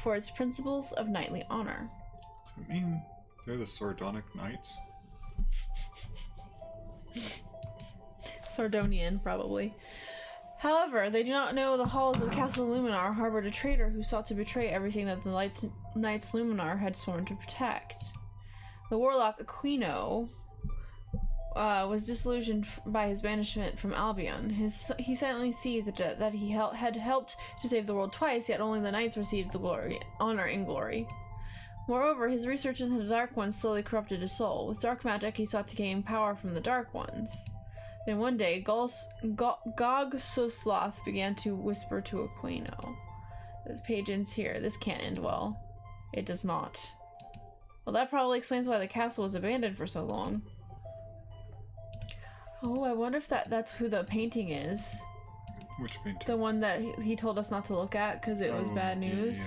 for its principles of knightly honor. Does that mean they're the Sardonic Knights? Sardonian, probably. However, they do not know the halls of Castle Luminar harbored a traitor who sought to betray everything that the Knights Luminar had sworn to protect. The warlock Aquino was disillusioned by his banishment from Albion. He silently seized that he had helped to save the world twice, yet only the knights received the honor and glory. Moreover, his research into the Dark Ones slowly corrupted his soul. With dark magic, he sought to gain power from the Dark Ones. Then one day, Gog Sosloth began to whisper to Aquino. The page ends here. This can't end well. It does not. Well, that probably explains why the castle was abandoned for so long. Oh, I wonder if that's who the painting is. Which painting? The one that he told us not to look at because it was bad news. Yeah.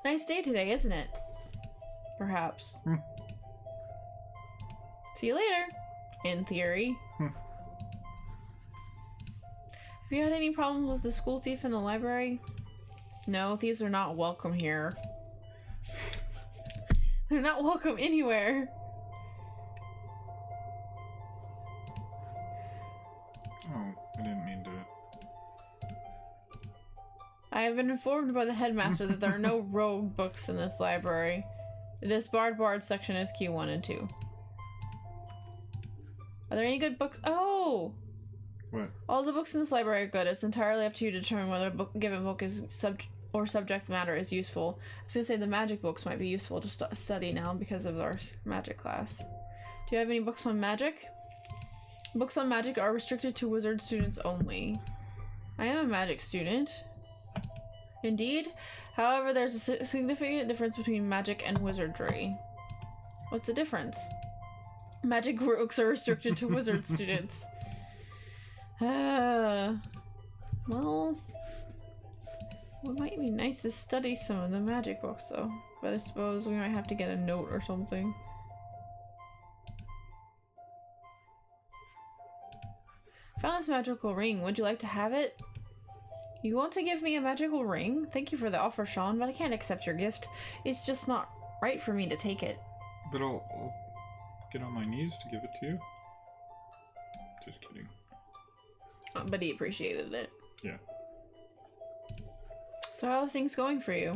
Nice day today, isn't it? Perhaps. See you later. In theory. Have you had any problems with the school thief in the library? No, thieves are not welcome here. They're not welcome anywhere. Oh, I didn't mean to. I have been informed by the headmaster that there are no rogue books in this library. The disbarred section is Q1 and 2. Are there any good books? Oh! What? All the books in this library are good. It's entirely up to you to determine whether a given book is subject matter is useful. I was gonna say the magic books might be useful to study now because of our magic class. Do you have any books on magic? Books on magic are restricted to wizard students only. I am a magic student. Indeed. However, there's a significant difference between magic and wizardry. What's the difference? Magic books are restricted to wizard students. Well, it might be nice to study some of the magic books though, but I suppose we might have to get a note or something. Found this magical ring. Would you like to have it? You want to give me a magical ring? Thank you for the offer, Sean, but I can't accept your gift. It's just not right for me to take it. But I'll get on my knees to give it to you. Just kidding. But he appreciated it. Yeah. So how are things going for you?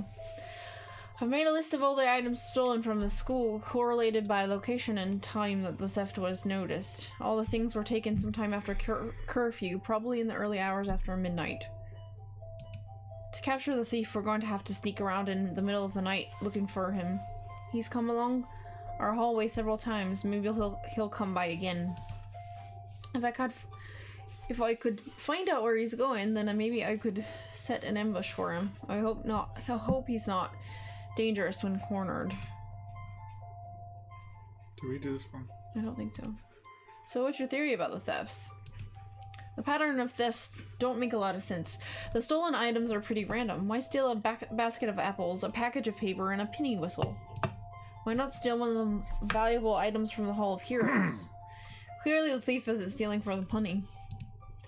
I've made a list of all the items stolen from the school, correlated by location and time that the theft was noticed. All the things were taken sometime after curfew, probably in the early hours after midnight. To capture the thief, we're going to have to sneak around in the middle of the night looking for him. He's come along our hallway several times. Maybe he'll come by again. If I could find out where he's going, then maybe I could set an ambush for him. I hope not. I hope he's not dangerous when cornered. Do we do this one? I don't think so. So what's your theory about the thefts? The pattern of thefts don't make a lot of sense. The stolen items are pretty random. Why steal a basket of apples, a package of paper, and a penny whistle? Why not steal one of the valuable items from the Hall of Heroes? Clearly the thief isn't stealing for the money.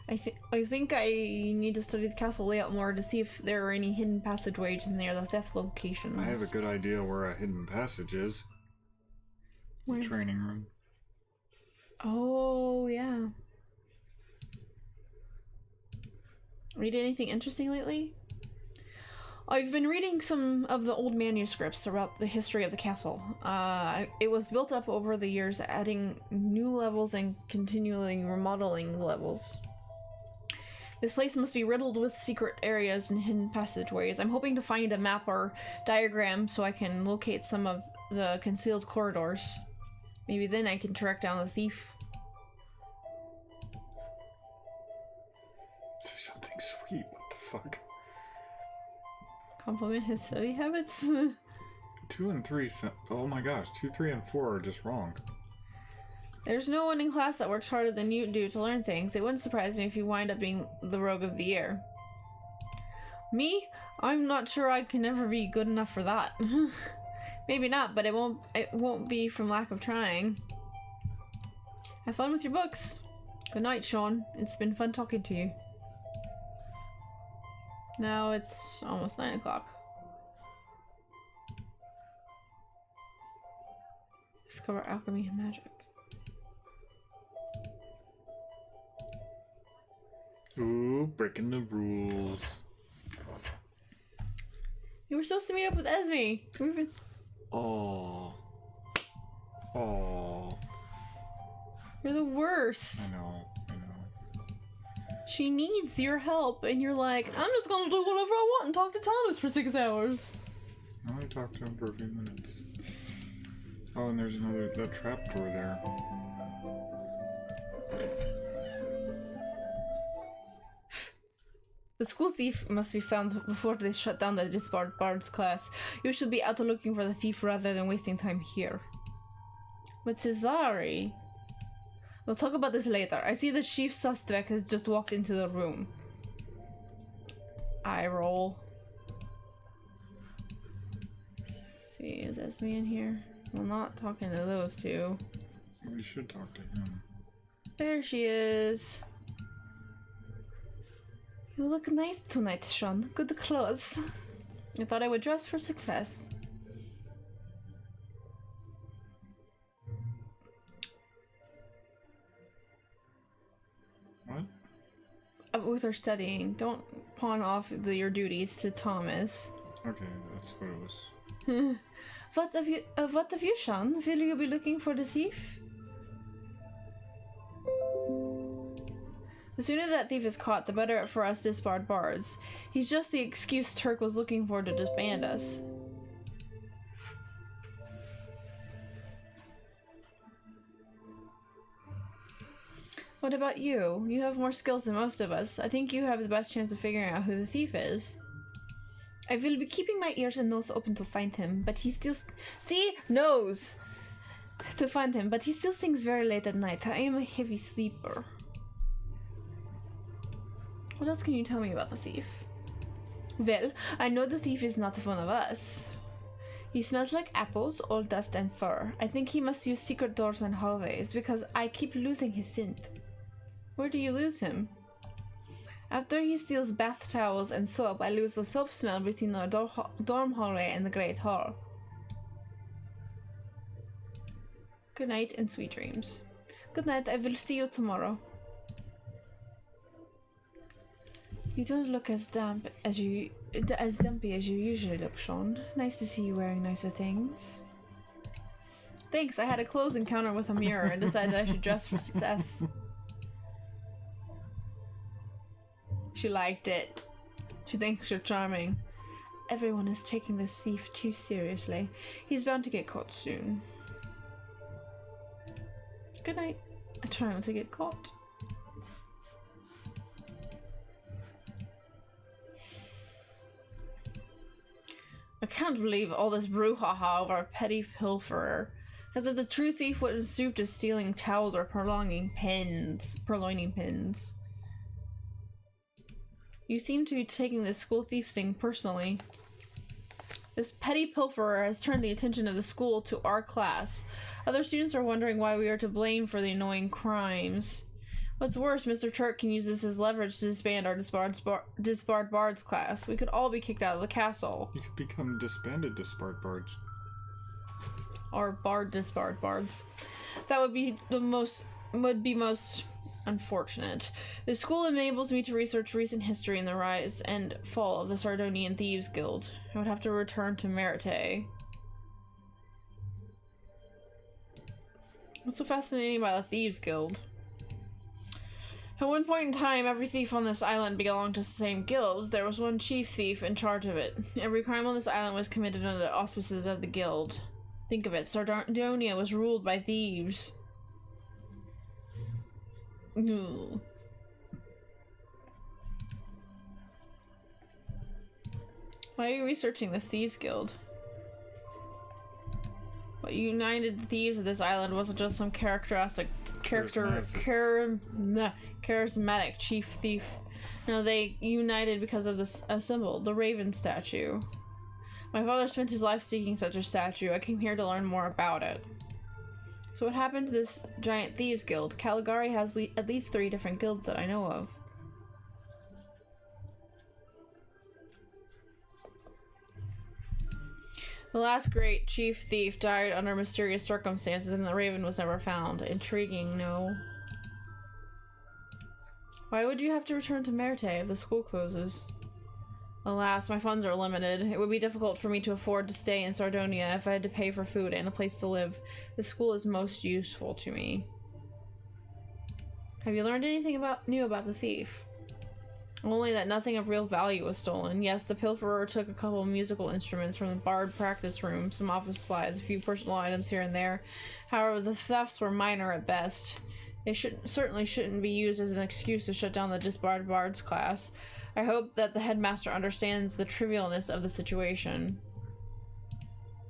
I think I need to study the castle layout more to see if there are any hidden passageways near the theft locations. I have a good idea where a hidden passage is. Where? The training room. Oh, yeah. Read anything interesting lately? I've been reading some of the old manuscripts about the history of the castle. It was built up over the years, adding new levels and continually remodeling levels. This place must be riddled with secret areas and hidden passageways. I'm hoping to find a map or diagram so I can locate some of the concealed corridors. Maybe then I can track down the thief. Say something sweet. What the fuck? Compliment his study habits. 2 and 3. Oh my gosh, 2, 3, and 4 are just wrong. There's no one in class that works harder than you do to learn things. It wouldn't surprise me if you wind up being the rogue of the year. Me? I'm not sure I can ever be good enough for that. Maybe not, but it won't be from lack of trying. Have fun with your books. Good night, Sean. It's been fun talking to you. Now it's almost 9 o'clock. Discover alchemy and magic. Ooh, breaking the rules. You were supposed to meet up with Esme. We've been... Oh. You're the worst. I know. She needs your help, and you're like, I'm just gonna do whatever I want and talk to Thomas for 6 hours. I only talked to him for a few minutes. Oh, and there's that trap door there. The school thief must be found before they shut down the disbarred bards class. You should be out looking for the thief rather than wasting time here. But Cesare... We'll talk about this later. I see the chief suspect has just walked into the room. Eye roll. Let's see, is Esme in here? Well, not talking to those two. We should talk to him. There she is. You look nice tonight, Sean. Good clothes. I thought I would dress for success. What? With her studying. Don't pawn off your duties to Thomas. Okay, that's what it was. What of you, Sean? Will you be looking for the thief? The sooner that thief is caught, the better for us disbarred bards. He's just the excuse Turk was looking for to disband us. What about you? You have more skills than most of us. I think you have the best chance of figuring out who the thief is. I will be keeping my ears and nose open to find him, but he still... See? Nose! To find him, but he still sings very late at night. I am a heavy sleeper. What else can you tell me about the thief? Well, I know the thief is not one of us. He smells like apples, old dust, and fur. I think he must use secret doors and hallways, because I keep losing his scent. Where do you lose him? After he steals bath towels and soap, I lose the soap smell between the dorm hallway and the Great Hall. Good night and sweet dreams. Good night, I will see you tomorrow. You don't look as dumpy as you usually look, Sean. Nice to see you wearing nicer things. Thanks, I had a close encounter with a mirror and decided I should dress for success. She liked it. She thinks you're charming. Everyone is taking this thief too seriously. He's bound to get caught soon. Good night. I try not to get caught. I can't believe all this brouhaha over a petty pilferer. As if the true thief wouldn't stoop to stealing towels or purloining pins. You seem to be taking this school thief thing personally. This petty pilferer has turned the attention of the school to our class. Other students are wondering why we are to blame for the annoying crimes. What's worse, Mr. Turk can use this as leverage to disband our disbarred bards class. We could all be kicked out of the castle. You could become disbanded disbarred bards. Or disbarred bards. That would be most Unfortunate. The school enables me to research recent history and the rise and fall of the Sardonian Thieves Guild. I would have to return to Merite. What's so fascinating about a Thieves Guild? At one point in time, every thief on this island belonged to the same guild. There was one chief thief in charge of it. Every crime on this island was committed under the auspices of the guild. Think of it, Sardonia was ruled by thieves. Ooh. Why are you researching the Thieves Guild? What united the thieves of this island wasn't just some charismatic chief thief. No, they united because of this symbol, the raven statue. My father spent his life seeking such a statue. I came here to learn more about it. So what happened to this giant thieves guild? Caligari has at least 3 different guilds that I know of. The last great chief thief died under mysterious circumstances and the raven was never found. Intriguing, no? Why would you have to return to Merite if the school closes? Alas, my funds are limited. It would be difficult for me to afford to stay in Sardonia if I had to pay for food and a place to live. The school is most useful to me. Have you learned anything new about the thief? Only that nothing of real value was stolen. Yes, the pilferer took a couple of musical instruments from the bard practice room, some office supplies, a few personal items here and there. However, the thefts were minor at best. They certainly shouldn't be used as an excuse to shut down the disbarred bards class. I hope that the headmaster understands the trivialness of the situation.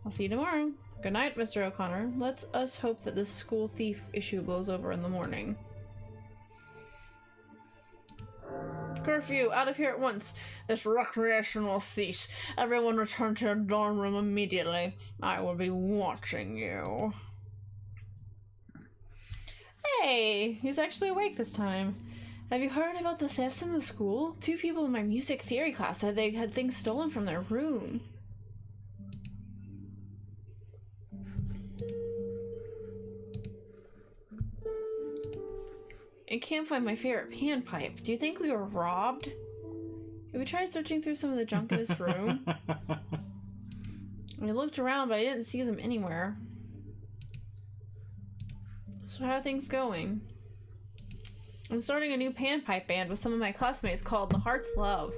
I'll see you tomorrow. Good night, Mr. O'Connor. Let's us hope that this school thief issue blows over in the morning. Curfew! Out of here at once! This recreation will cease. Everyone return to your dorm room immediately. I will be watching you. Hey! He's actually awake this time. Have you heard about the thefts in the school? 2 people in my music theory class said they had things stolen from their room. I can't find my favorite panpipe. Do you think we were robbed? Have we tried searching through some of the junk in his room? I looked around, but I didn't see them anywhere. So how are things going? I'm starting a new panpipe band with some of my classmates called The Heart's Love.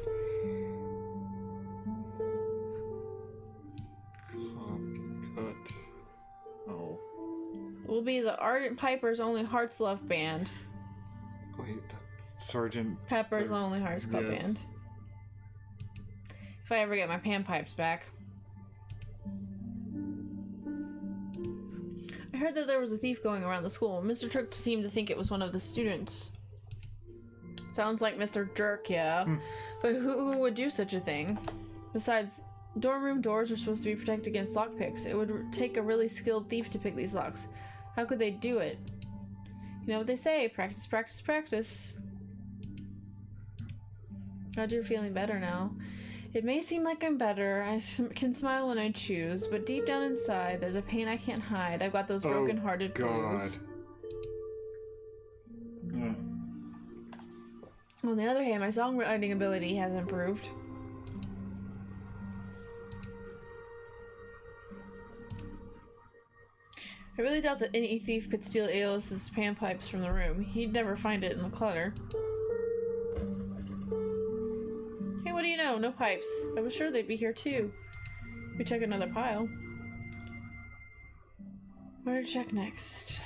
Cut. Oh. We'll be the Ardent Piper's Only Heart's Love band. Wait, that's Sergeant Pepper's Only Hearts Club band. If I ever get my panpipes back. I heard that there was a thief going around the school. Mr. Turk seemed to think it was one of the students. Sounds like Mr. Jerk, yeah. But who would do such a thing? Besides, dorm room doors are supposed to be protected against lockpicks. It would take a really skilled thief to pick these locks. How could they do it? You know what they say, practice, practice, practice. Glad you're feeling better now. It may seem like I'm better. I can smile when I choose, but deep down inside, there's a pain I can't hide. I've got those broken-hearted blues. Yeah. On the other hand, my songwriting ability has improved. I really doubt that any thief could steal Aeolus's panpipes from the room. He'd never find it in the clutter. Hey, what do you know? No pipes. I was sure they'd be here too. We check another pile. Where to check next?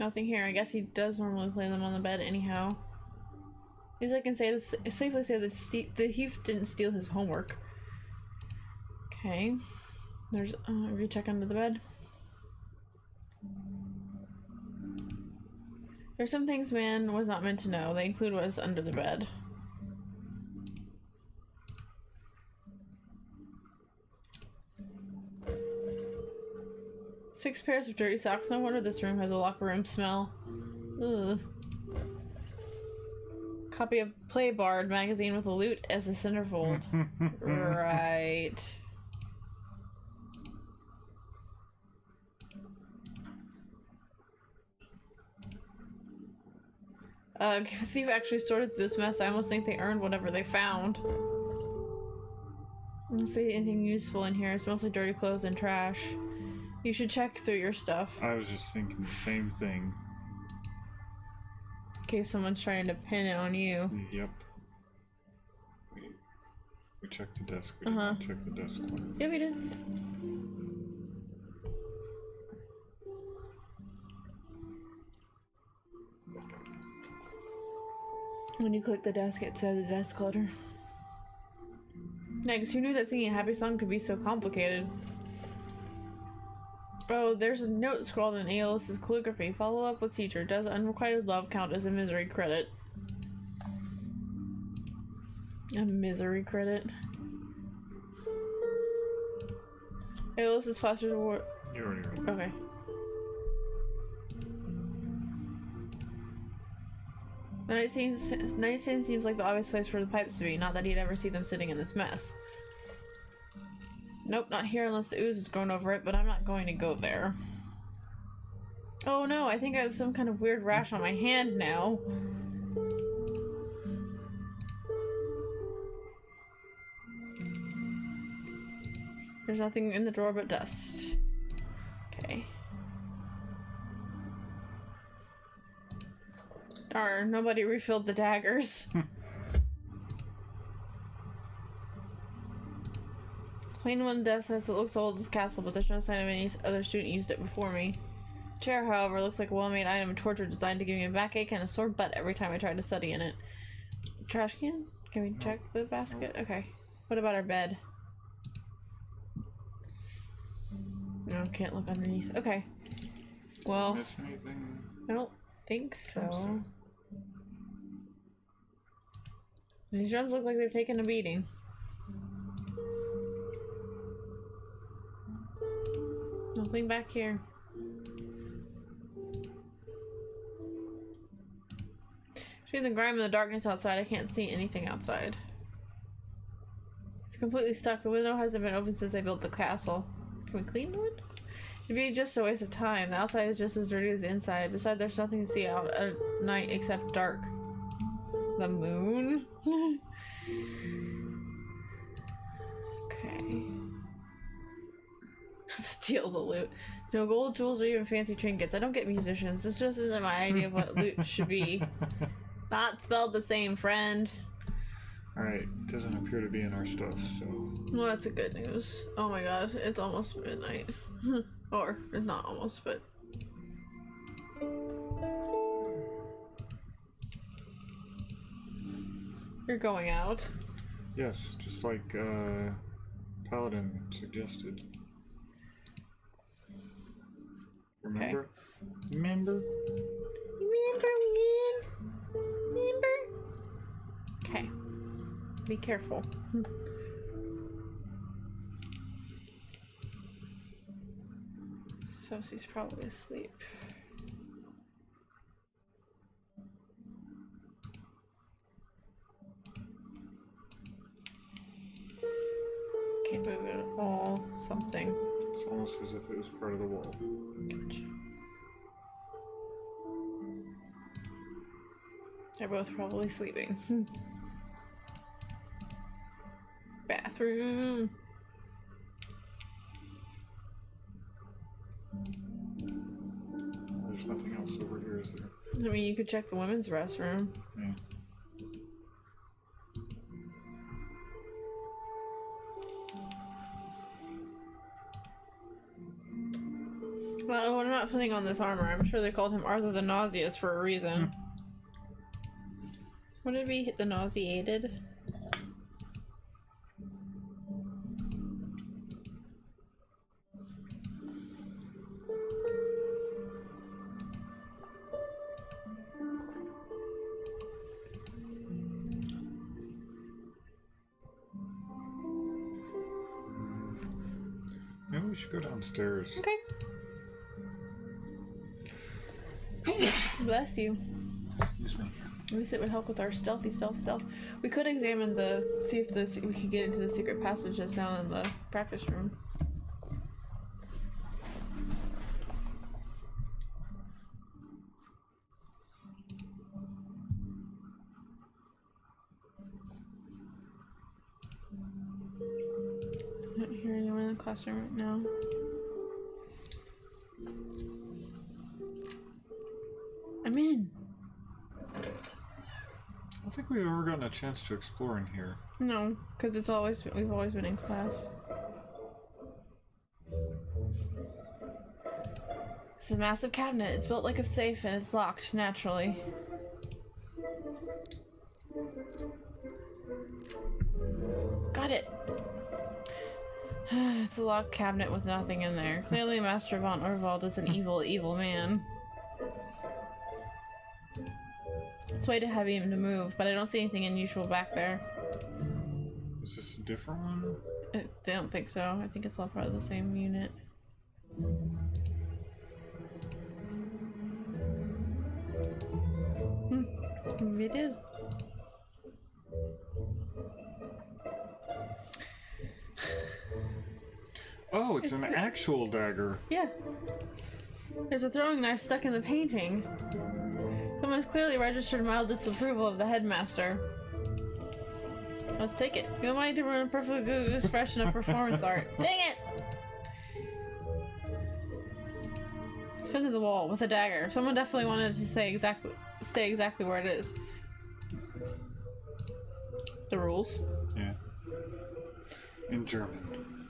Nothing here. I guess he does normally play them on the bed anyhow. At least I can say this, safely say that the thief didn't steal his homework. Okay. There's recheck under the bed. There's some things man was not meant to know. They include what is under the bed. Six pairs of dirty socks. No wonder this room has a locker room smell. Ugh. Copy of Playbard magazine with a lute as the centerfold. Right. Thief actually sorted through this mess. I almost think they earned whatever they found. I don't see anything useful in here. It's mostly dirty clothes and trash. You should check through your stuff. I was just thinking the same thing. In case someone's trying to pin it on you. Yep. We checked the desk. We did not check the desk. Yeah, we did. When you click the desk, it said the desk clutter. Next, who knew that singing a happy song could be so complicated? Oh, there's a note scrawled in ALS's calligraphy. Follow up with teacher. Does unrequited love count as a misery credit? A misery credit? ALS's Foster's award. You already read that. Okay. The nightstand seems like the obvious place for the pipes to be, not that he'd ever see them sitting in this mess. Nope, not here unless the ooze has grown over it, but I'm not going to go there. Oh no, I think I have some kind of weird rash on my hand now. There's nothing in the drawer but dust. Okay. Darn, nobody refilled the daggers. It's plain one desk as it looks old as a castle, but there's no sign of any other student used it before me. The chair, however, looks like a well-made item of torture designed to give me a backache and a sore butt every time I try to study in it. Trash can? Can we check the basket? Okay. What about our bed? No, can't look underneath. Okay. Well, Miss anything? I don't think so. These drums look like they've taken a beating. Nothing back here. Between the grime and the darkness outside, I can't see anything outside. It's completely stuck. The window hasn't been opened since I built the castle. Can we clean the window? It'd be just a waste of time. The outside is just as dirty as the inside. Besides, there's nothing to see out at night except dark. The moon? Okay. Steal the loot. No gold, jewels, or even fancy trinkets. I don't get musicians. This just isn't my idea of what loot should be. Not spelled the same, friend. Alright, doesn't appear to be in our stuff, so... Well, that's a good news. Oh my god, it's almost midnight. Or, it's not almost, but... You're going out. Yes, just like, Paladin suggested. Remember? Okay. Remember? Remember? Okay. Be careful. Sosie's probably asleep. Can't move it at all. Something. It's almost as if it was part of the wall. They're both probably sleeping. Bathroom. There's nothing else over here, is there? I mean, you could check the women's restroom. Yeah. Well, we're not putting on this armor. I'm sure they called him Arthur the Nauseous for a reason. What did we hit the nauseated? Maybe we should go downstairs. Okay. Bless you. Excuse me. At least it would help with our stealth. We could examine see if we could get into the secret passage that's down in the practice room. I don't hear anyone in the classroom right now. I'm in. I don't think we've ever gotten a chance to explore in here. No, because we've always been in class. This is a massive cabinet. It's built like a safe and it's locked naturally. Got it. It's a locked cabinet with nothing in there. Clearly Master von Orvald is an evil, evil man. It's way too heavy him to move, but I don't see anything unusual back there. Is this a different one? I don't think so. I think it's all part of the same unit. Maybe it is. Oh, it's an actual dagger. Yeah. There's a throwing knife stuck in the painting. Someone's clearly registered mild disapproval of the headmaster. Let's take it. Who am I to ruin a perfectly good expression of performance art? Dang it! It's pinned to the wall with a dagger. Someone definitely wanted to stay exactly where it is. The rules. Yeah. In German.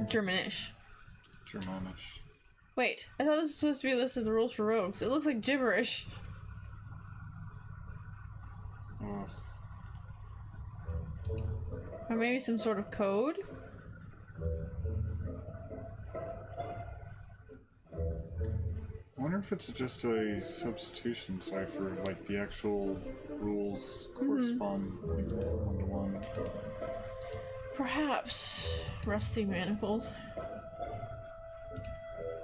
Germanish. Germanish. Wait, I thought this was supposed to be a list of the rules for rogues. It looks like gibberish. Oh. Or maybe some sort of code? I wonder if it's just a substitution cipher, like the actual rules correspond like, one-to-one. Perhaps. Rusty manacles.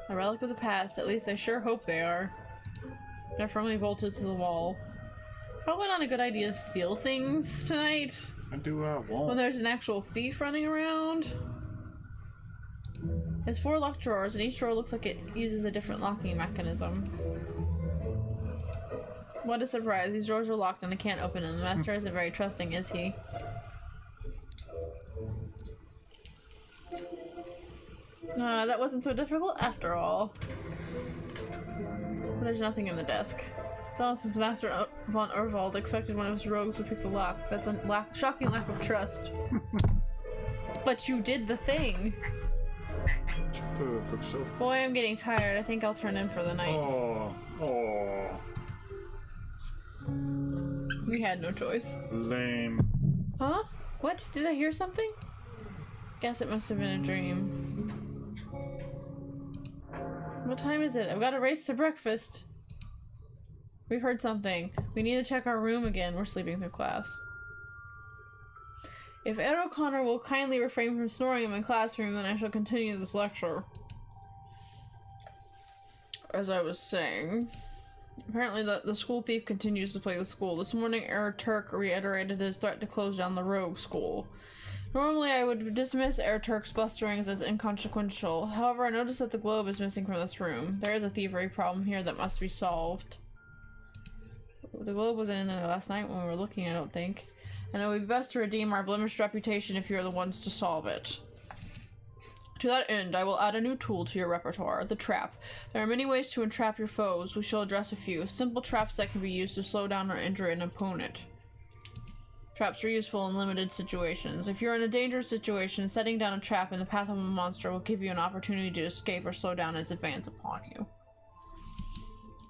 A relic of the past, at least I sure hope they are. They're firmly bolted to the wall. Probably not a good idea to steal things tonight. I do what I want. When there's an actual thief running around. There's 4 locked drawers, and each drawer looks like it uses a different locking mechanism. What a surprise. These drawers are locked and I can't open them. The master isn't very trusting, is he? That wasn't so difficult after all. But there's nothing in the desk. It's almost as Master von Orvald expected one of his rogues would pick the lock. That's a shocking lack of trust. But you did the thing! Check the bookshelf. Boy, I'm getting tired. I think I'll turn in for the night. Oh. Oh. We had no choice. Lame. Huh? What? Did I hear something? Guess it must have been a dream. What time is it? I've got to race to breakfast. We heard something. We need to check our room again. We're sleeping through class. If Ed O'Connor will kindly refrain from snoring in my classroom, then I shall continue this lecture. As I was saying, apparently the school thief continues to play the school. This morning, Herr Turk reiterated his threat to close down the rogue school. Normally, I would dismiss Herr Turk's blusterings as inconsequential. However, I noticed that the globe is missing from this room. There is a thievery problem here that must be solved. The globe wasn't in there last night when we were looking, I don't think. And it would be best to redeem our blemished reputation if you're the ones to solve it. To that end, I will add a new tool to your repertoire, the trap. There are many ways to entrap your foes. We shall address a few. Simple traps that can be used to slow down or injure an opponent. Traps are useful in limited situations. If you're in a dangerous situation, setting down a trap in the path of a monster will give you an opportunity to escape or slow down its advance upon you.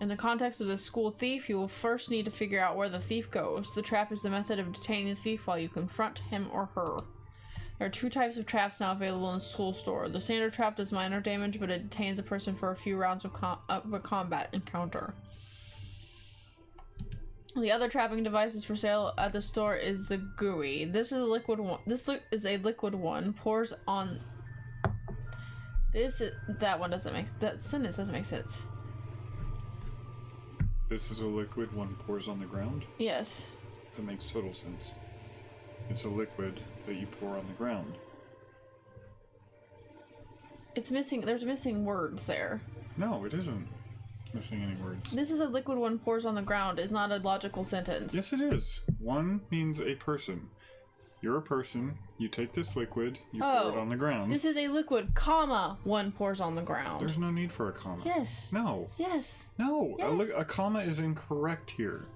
In the context of this school thief, you will first need to figure out where the thief goes. The trap is the method of detaining the thief while you confront him or her. There are 2 types of traps now available in the school store. The standard trap does minor damage, but it detains a person for a few rounds of a combat encounter. The other trapping devices for sale at the store is the GUI. This is a liquid one. Pours on. That sentence doesn't make sense. this is a liquid one pours on the ground? Yes. That makes total sense. It's a liquid that you pour on the ground. It's missing, there's missing words there. No, it isn't missing any words. This is a liquid one pours on the ground is not a logical sentence. Yes, it is. One means a person. You're a person, you take this liquid, you pour it on the ground. This is a liquid, comma, one pours on the ground. There's no need for a comma. Yes. No. Yes. No. Yes. A comma is incorrect here.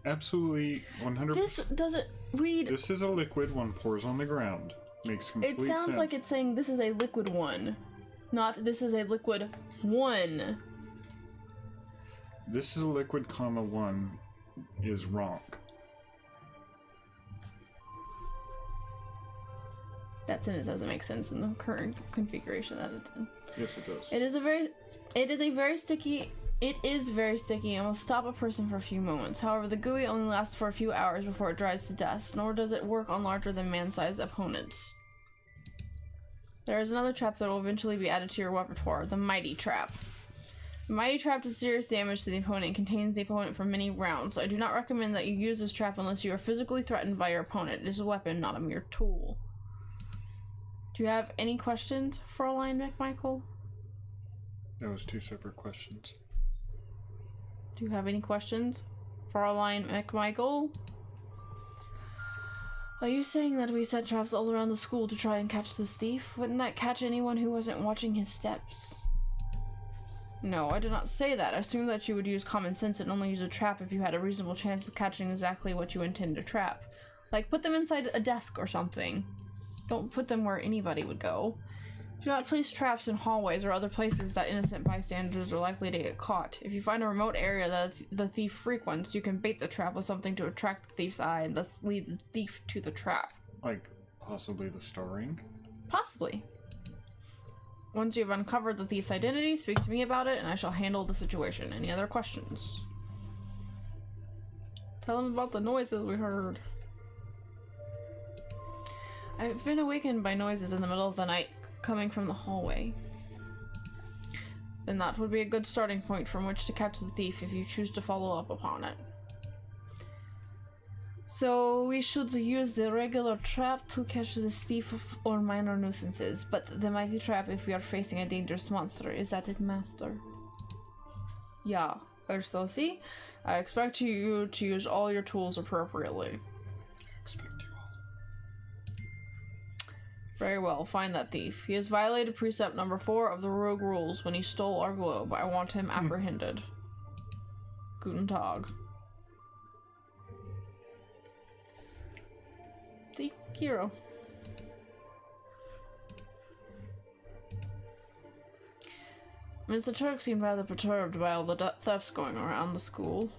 Absolutely 100%. This doesn't read... This is a liquid one pours on the ground. Makes complete sense. It sounds like it's saying this is a liquid one, not this is a liquid one. This is a liquid, comma, one is wrong. That sentence doesn't make sense in the current configuration that it's in. Yes, it does. It is very sticky and will stop a person for a few moments. However, the gooey only lasts for a few hours before it dries to dust, nor does it work on larger than man-sized opponents. There is another trap that will eventually be added to your repertoire, the Mighty Trap. The Mighty Trap does serious damage to the opponent and contains the opponent for many rounds. I do not recommend that you use this trap unless you are physically threatened by your opponent. It is a weapon, not a mere tool. Do you have any questions, Fraulein McMichael? That was two separate questions. Do you have any questions, Fraulein McMichael? Are you saying that we set traps all around the school to try and catch this thief? Wouldn't that catch anyone who wasn't watching his steps? No, I did not say that. I assumed that you would use common sense and only use a trap if you had a reasonable chance of catching exactly what you intend to trap. Like, put them inside a desk or something. Don't put them where anybody would go. Do not place traps in hallways or other places that innocent bystanders are likely to get caught. If you find a remote area that the thief frequents, you can bait the trap with something to attract the thief's eye and thus lead the thief to the trap. Like, possibly the star ring? Possibly. Once you have uncovered the thief's identity, speak to me about it and I shall handle the situation. Any other questions? Tell them about the noises we heard. I've been awakened by noises in the middle of the night coming from the hallway. Then that would be a good starting point from which to catch the thief if you choose to follow up upon it. So we should use the regular trap to catch this thief or minor nuisances, but the mighty trap if we are facing a dangerous monster. Is that it, master? Yeah, so see? I expect you to use all your tools appropriately. Expect you all. Very well, find that thief. He has violated precept number 4 of the rogue rules when he stole our globe. I want him apprehended. Guten Tag. The hero. Mr. Turk seemed rather perturbed by all the thefts going around the school.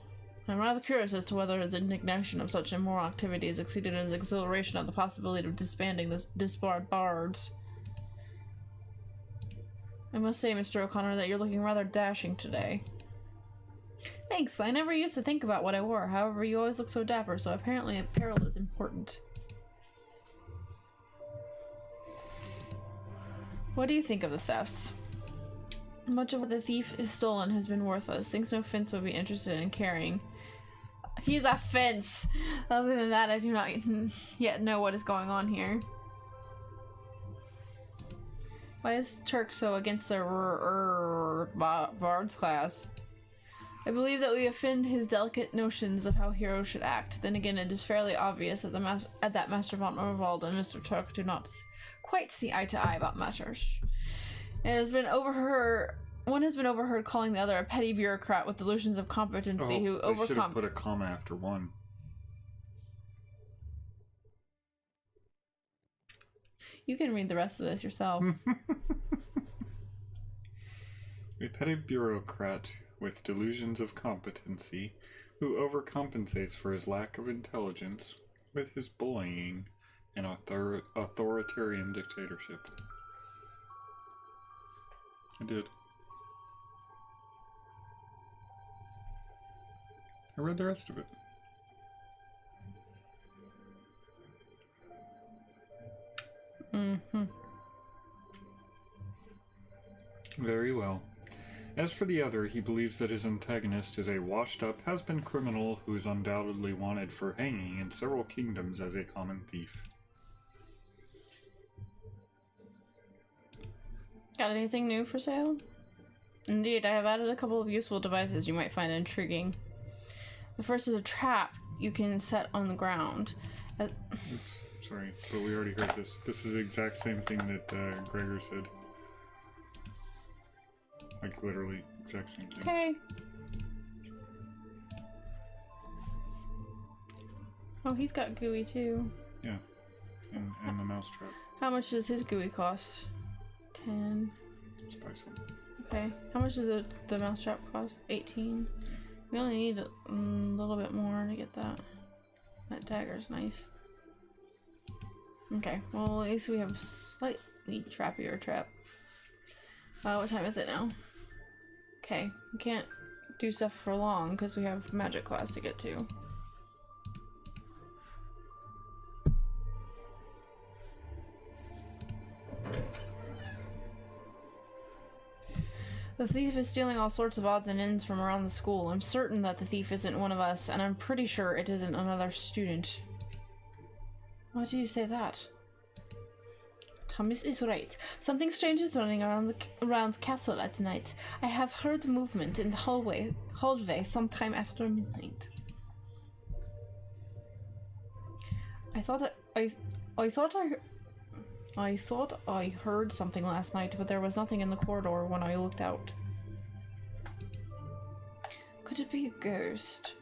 I'm rather curious as to whether his indignation of such immoral activities exceeded his exhilaration of the possibility of disbanding the disbarred bards. I must say, Mr. O'Connor, that you're looking rather dashing today. Thanks, I never used to think about what I wore. However, you always look so dapper, so apparently apparel is important. What do you think of the thefts? Much of what the thief has stolen has been worthless. Things no fence would be interested in carrying. He's a fence! Other than that, I do not yet know what is going on here. Why is Turk so against the Bard's class? I believe that we offend his delicate notions of how heroes should act. Then again, it is fairly obvious that that Master von Orvald and Mr. Turk do not quite see eye to eye about matters. One has been overheard calling the other a petty bureaucrat with delusions of competency who They should have put a comma after one. You can read the rest of this yourself. A petty bureaucrat with delusions of competency who overcompensates for his lack of intelligence with his bullying and authoritarian dictatorship. I did. I read the rest of it. Mm-hmm. Very well. As for the other, he believes that his antagonist is a washed-up, has-been criminal who is undoubtedly wanted for hanging in several kingdoms as a common thief. Got anything new for sale? Indeed, I have added a couple of useful devices you might find intriguing. The first is a trap you can set on the ground. Oops, sorry, but we already heard this. This is the exact same thing that Gregor said. Like, literally, exact same thing. Okay. Oh, he's got gooey too. Yeah, and the mousetrap. How much does his gooey cost? 10. Let's buy some. Okay. How much does the mousetrap cost? 18. We only need a little bit more to get that. That dagger's nice. Okay. Well, at least we have slightly trappier trap. What time is it now? Okay. We can't do stuff for long because we have magic class to get to. The thief is stealing all sorts of odds and ends from around the school. I'm certain that the thief isn't one of us, and I'm pretty sure it isn't another student. Why do you say that? Thomas is right. Something strange is running around the castle at night. I have heard movement in the hallway sometime after midnight. I thought I heard something last night, but there was nothing in the corridor when I looked out. Could it be a ghost?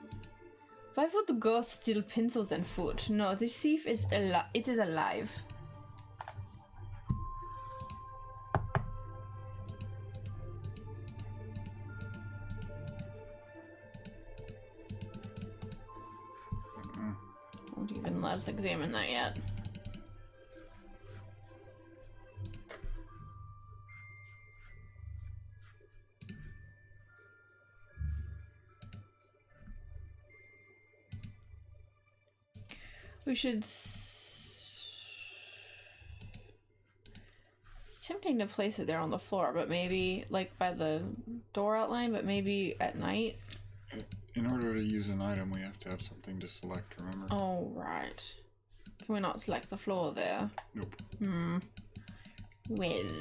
Why would the ghost steal pencils and food? No, the thief is alive. Won't even let us examine that yet. We should... It's tempting to place it there on the floor, but maybe, like, by the door outline, but maybe at night. In order to use an item, we have to have something to select, remember? Oh, right. Can we not select the floor there? Nope. Well.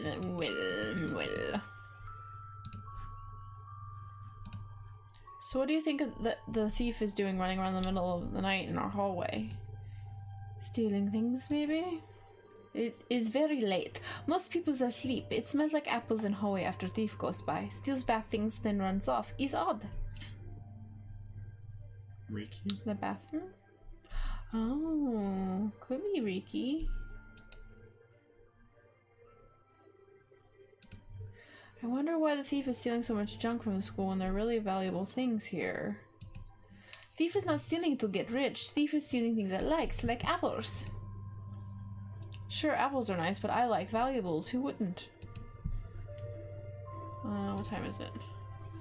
So what do you think of the thief is doing running around the middle of the night in our hallway? Stealing things, maybe? It is very late. Most people are asleep. It smells like apples in hallway after thief goes by. Steals bad things, then runs off. Is odd. Riki? The bathroom? Oh, could be Riki. I wonder why the thief is stealing so much junk from the school when there are really valuable things here. Thief is not stealing to get rich. Thief is stealing things it likes, like apples. Sure, apples are nice, but I like valuables. Who wouldn't? What time is it?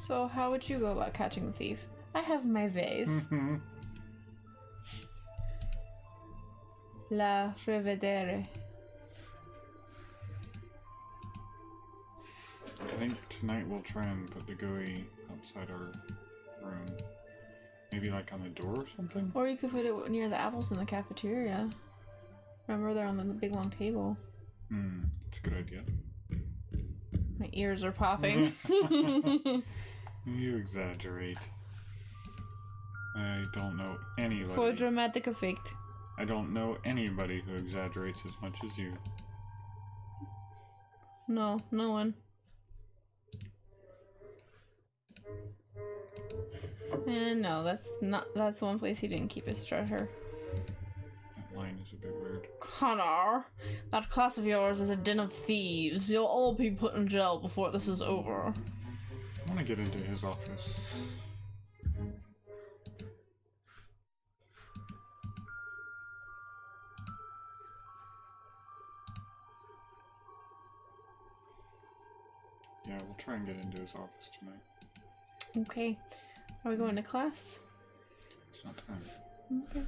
So how would you go about catching the thief? I have my ways. La rivedere. I think tonight we'll try and put the GUI outside our room. Maybe like on the door or something? Or you could put it near the apples in the cafeteria. Remember, they're on the big long table. That's a good idea. My ears are popping. You exaggerate. I don't know anybody. For dramatic effect. I don't know anybody who exaggerates as much as you. No, no one. And no, that's the one place he didn't keep his treasure. That line is a bit weird. Connor, that class of yours is a den of thieves. You'll all be put in jail before this is over. I want to get into his office. Yeah, we'll try and get into his office tonight. Okay. Are we going to class? It's not time. Okay.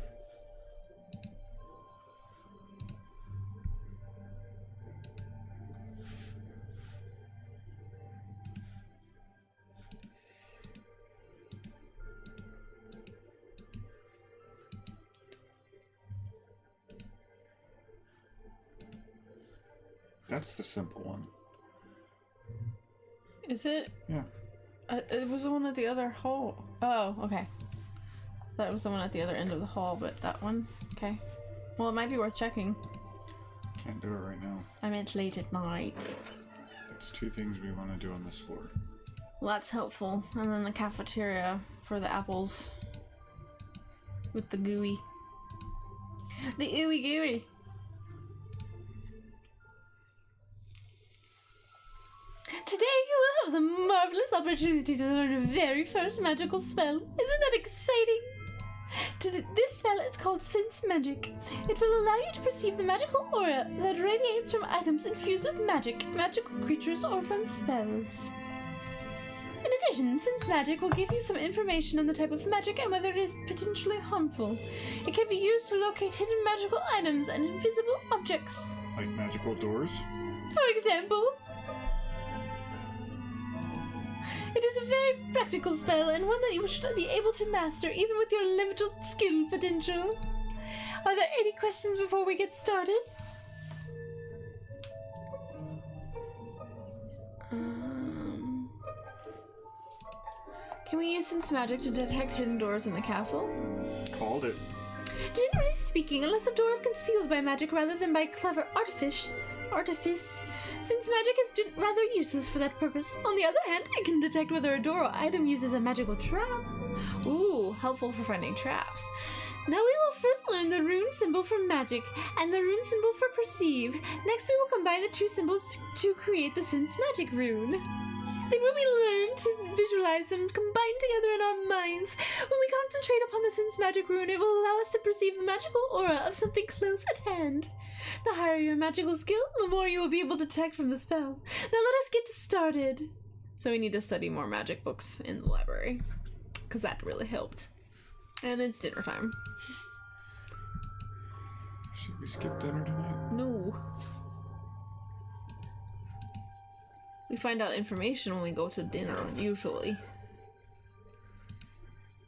That's the simple one. Is it? Yeah. It was the one at the other hall. Oh, okay. That was the one at the other end of the hall, but that one? Okay. Well, it might be worth checking. Can't do it right now. I meant late at night. That's 2 things we want to do on this floor. Well, that's helpful. And then the cafeteria for the apples. With the gooey. The ooey gooey! Today you will have the marvelous opportunity to learn your very first magical spell. Isn't that exciting? This spell is called Sense Magic. It will allow you to perceive the magical aura that radiates from items infused with magic, magical creatures, or from spells. In addition, Sense Magic will give you some information on the type of magic and whether it is potentially harmful. It can be used to locate hidden magical items and invisible objects. Like magical doors? For example. It is a very practical spell and one that you should be able to master even with your limited skill potential. Are there any questions before we get started? Can we use Sense Magic to detect hidden doors in the castle? Called it. Generally speaking, unless a door is concealed by magic rather than by clever artifice, Sense Magic is rather useless for that purpose. On the other hand, it can detect whether a door or item uses a magical trap. Ooh, helpful for finding traps. Now we will first learn the rune symbol for magic and the rune symbol for perceive. Next we will combine the 2 symbols to create the Sense Magic rune. Then when we learn to visualize them combined together in our minds, when we concentrate upon the Sense Magic rune, it will allow us to perceive the magical aura of something close at hand. The higher your magical skill, the more you will be able to detect from the spell. Now let us get started. So we need to study more magic books in the library, because that really helped. And it's dinner time. Should we skip dinner tonight? No. We find out information when we go to dinner, usually.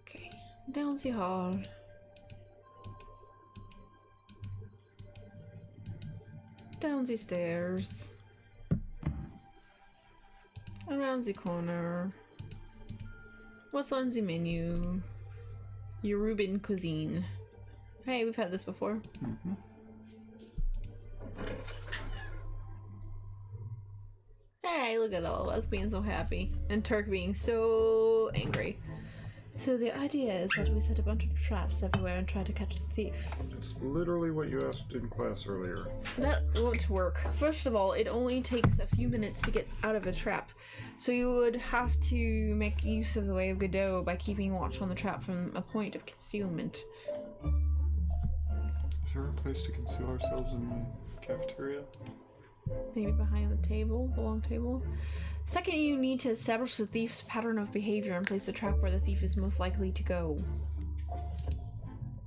Okay, down the hall. Down the stairs. Around the corner. What's on the menu? Yoruban cuisine. Hey, we've had this before. Mm-hmm. Hey, look at all of us being so happy. And Turk being so angry. So the idea is that we set a bunch of traps everywhere and try to catch the thief. That's literally what you asked in class earlier. That won't work. First of all, it only takes a few minutes to get out of a trap. So you would have to make use of the Way of Godot by keeping watch on the trap from a point of concealment. Is there a place to conceal ourselves in the cafeteria? Maybe behind the table, the long table. Second, you need to establish the thief's pattern of behavior and place the trap where the thief is most likely to go.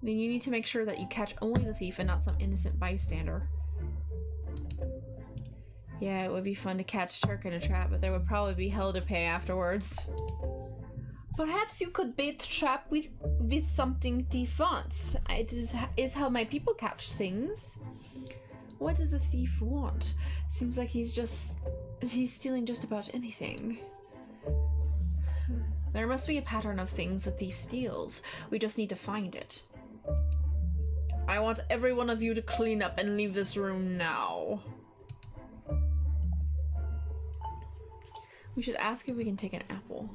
Then you need to make sure that you catch only the thief and not some innocent bystander. Yeah, it would be fun to catch Turk in a trap, but there would probably be hell to pay afterwards. Perhaps you could bait the trap with something thief wants. It is how my people catch things. What does the thief want? Seems like he's stealing just about anything. There must be a pattern of things the thief steals. We just need to find it. I want every one of you to clean up and leave this room now. We should ask if we can take an apple.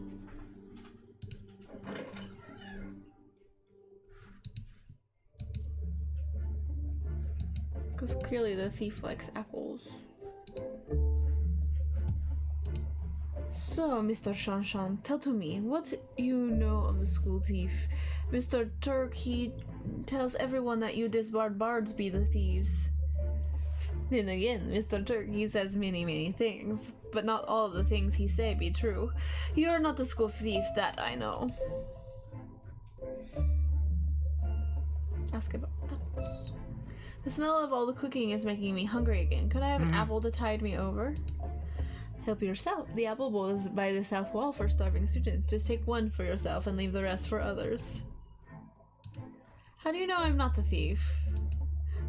Because clearly the thief likes apples. So, Mr. Shanshan, tell to me, what you know of the school thief? Mr. Turk, he tells everyone that you disbarred bards be the thieves. Then again, Mr. Turk, he says many things, but not all the things he say be true. You're not the school thief, that I know. Ask about apples. The smell of all the cooking is making me hungry again. Could I have an apple to tide me over? Help yourself. The apple bowl is by the south wall for starving students. Just take one for yourself and leave the rest for others. How do you know I'm not the thief?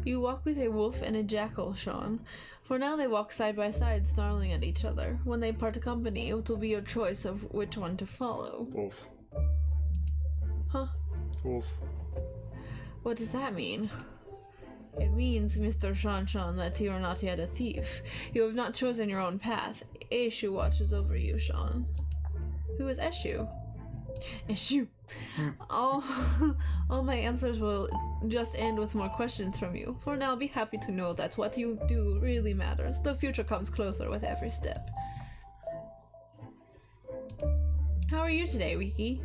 You walk with a wolf and a jackal, Sean. For now they walk side by side, snarling at each other. When they part company, it will be your choice of which one to follow. Wolf. Huh? Wolf. What does that mean? It means, Mr. Shanshan, that you are not yet a thief. You have not chosen your own path. Eshu watches over you, Sean. Who is Eshu? Eshu. All my answers will just end with more questions from you. For now, be happy to know that what you do really matters. The future comes closer with every step. How are you today, Riki?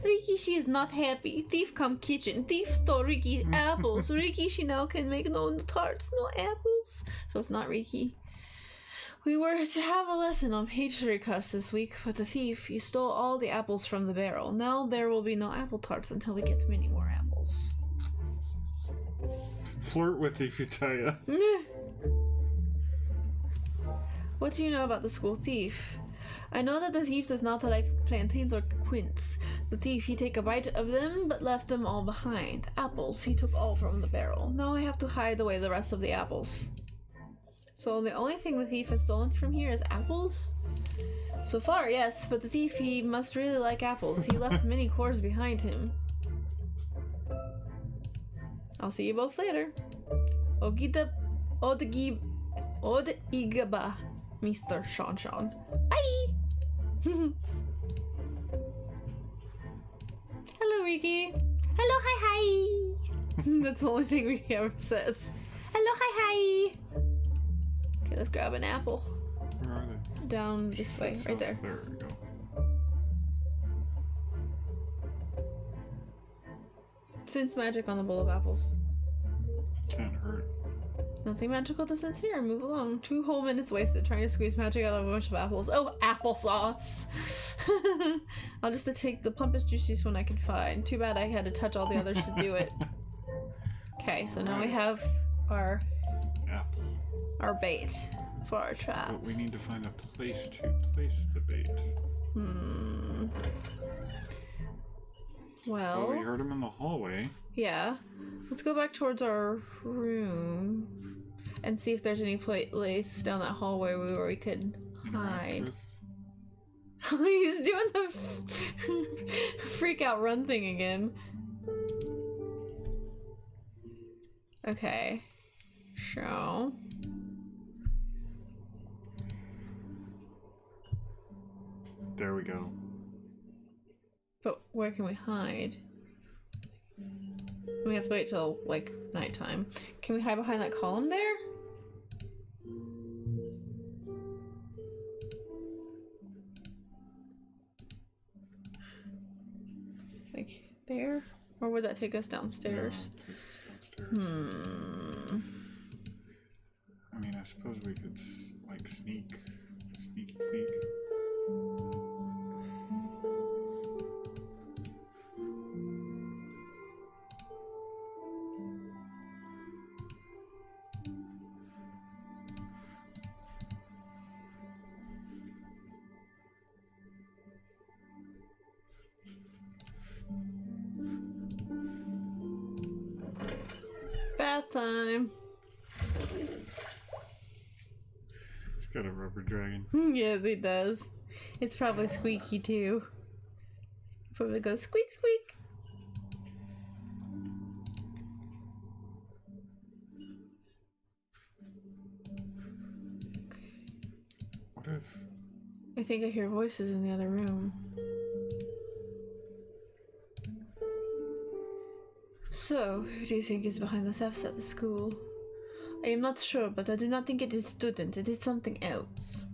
Riki, she is not happy. Thief come kitchen. Thief stole Riki apples. Riki, she now can make no tarts, no apples. So it's not Riki. We were to have a lesson on patriarchus this week, but the thief, he stole all the apples from the barrel. Now there will be no apple tarts until we get many more apples. Flirt with Ifutaya. What do you know about the school thief? I know that the thief does not like plantains or quince. The thief, he take a bite of them, but left them all behind. Apples, he took all from the barrel. Now I have to hide away the rest of the apples. So the only thing the thief has stolen from here is apples? So far, yes, but the thief, he must really like apples. He left many cores behind him. I'll see you both later. Ogida Odgib Odigaba, Mr. Shanshan. Bye! Hello, Riki. Hello, hi, hi. That's the only thing Riki ever says. Hello, hi, hi. Okay, let's grab an apple. Where are they? Down this way, right there. There we go. Sense magic on the bowl of apples. Can't hurt. Nothing magical to sense here. Move along. 2 whole minutes wasted trying to squeeze magic out of a bunch of apples. Oh, applesauce! I'll just take the plumpest, juiciest one I can find. Too bad I had to touch all the others to do it. Okay, so now we have our bait for our trap. But we need to find a place to place the bait. Well, we heard him in the hallway. Yeah. Let's go back towards our room and see if there's any place down that hallway where we could hide. He's doing the freak out run thing again. Okay. So. There we go. But where can we hide? We have to wait till, like, nighttime. Can we hide behind that column there? Like, there? Or would that take us downstairs? Yeah, takes us downstairs. I mean, I suppose we could, like, sneak. Sneaky sneak. Bath time. He's got a rubber dragon. Yes, he does. It's probably squeaky too. Probably goes squeak squeak. What if? I think I hear voices in the other room. So, who do you think is behind the thefts at the school? I am not sure, but I do not think it is student. It is something else.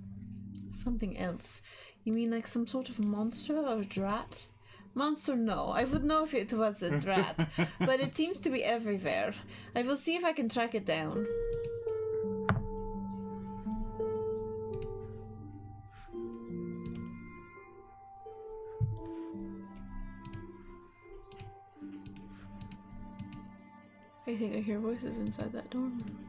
Something else. You mean like some sort of monster or drat? Monster, no. I would know if it was a drat, but it seems to be everywhere. I will see if I can track it down. I think I hear voices inside that dorm room.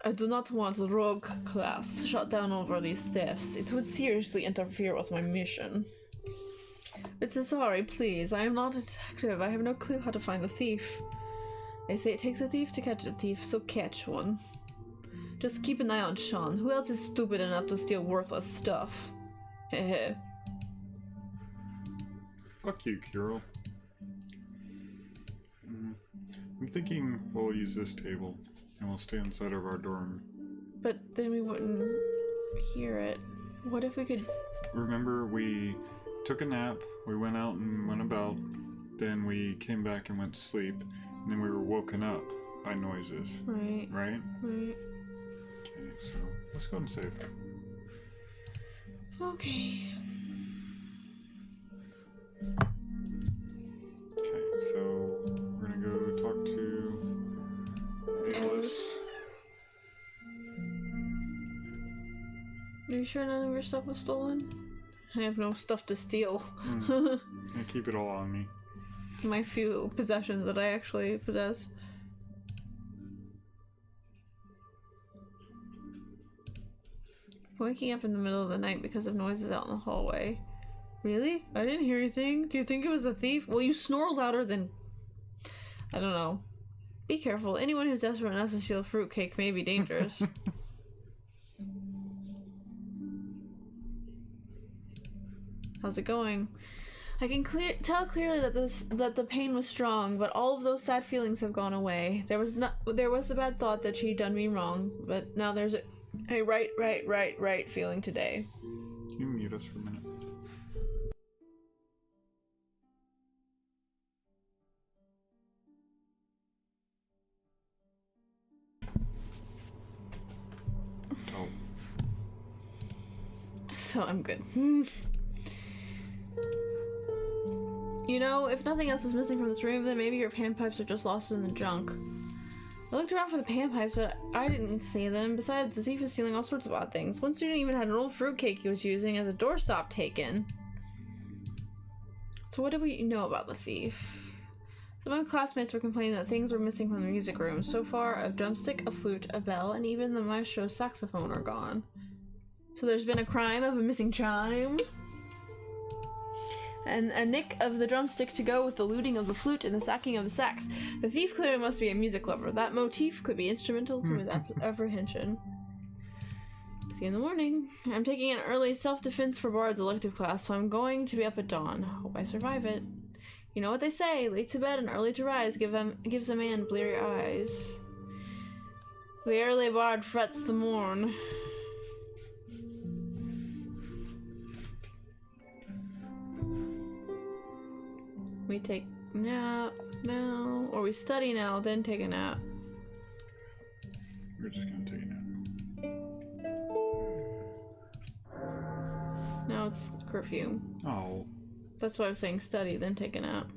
I do not want the rogue class shut down over these thefts. It would seriously interfere with my mission. It's a sorry, please. I am not a detective. I have no clue how to find the thief. They say it takes a thief to catch a thief, so catch one. Just keep an eye on Sean. Who else is stupid enough to steal worthless stuff? Heh. Fuck you, Kirill. I'm thinking we'll use this table, and we'll stay inside of our dorm. But then we wouldn't hear it. What if we could... Remember, we took a nap, we went out and went about, then we came back and went to sleep, and then we were woken up by noises. Right. Right? Right. Okay, so let's go and save. Okay. Okay, so we're gonna go talk to Nicholas. Are you sure none of your stuff was stolen? I have no stuff to steal. I keep it all on me. My few possessions that I actually possess. Waking up in the middle of the night because of noises out in the hallway. Really? I didn't hear anything. Do you think it was a thief? Well, you snore louder than... I don't know. Be careful. Anyone who's desperate enough to steal a fruitcake may be dangerous. How's it going? I can tell clearly that the pain was strong, but all of those sad feelings have gone away. There was a bad thought that she'd done me wrong, but now there's a right feeling today. Can you mute us for a minute? Oh. So I'm good. You know, if nothing else is missing from this room, then maybe your panpipes are just lost in the junk. I looked around for the panpipes, but I didn't see them. Besides, the thief is stealing all sorts of odd things. One student even had an old fruitcake he was using as a doorstop taken. So what do we know about the thief? Some of my classmates were complaining that things were missing from the music room. So far, a drumstick, a flute, a bell, and even the maestro's saxophone are gone. So there's been a crime of a missing chime. And a nick of the drumstick to go with the looting of the flute and the sacking of the sax. The thief clearly must be a music lover. That motif could be instrumental to his apprehension. See you in the morning. I'm taking an early self-defense for bards elective class, so I'm going to be up at dawn. Hope I survive it. You know what they say, late to bed and early to rise gives a man bleary eyes. The early bard frets the morn. We take nap now, or we study now, then take a nap. We're just gonna take a nap. Now it's curfew. Oh. That's why I was saying study, then take a nap.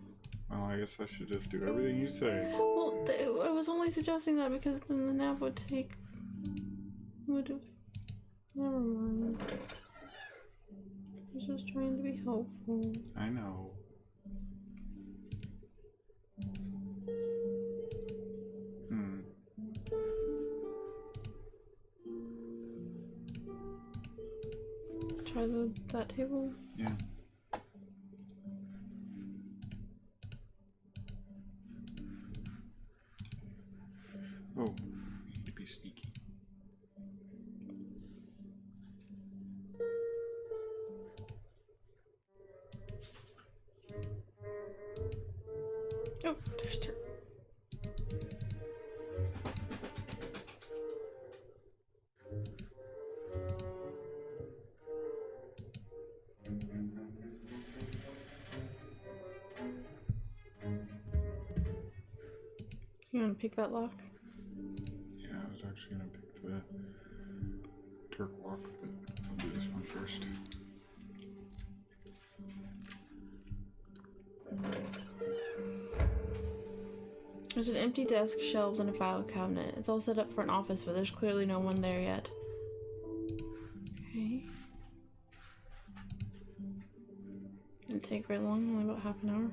Well, I guess I should just do everything you say. Well, I was only suggesting that because then the nap would have... Never mind. I was just trying to be helpful. I know. Try that table? Yeah. Oh, we need to be sneaky. Oh, there's dirt. You want to pick that lock? Yeah, I was actually gonna pick the Turk lock, but I'll do this one first. There's an empty desk, shelves, and a file cabinet. It's all set up for an office, but there's clearly no one there yet. Okay. Didn't take very long, only about half an hour.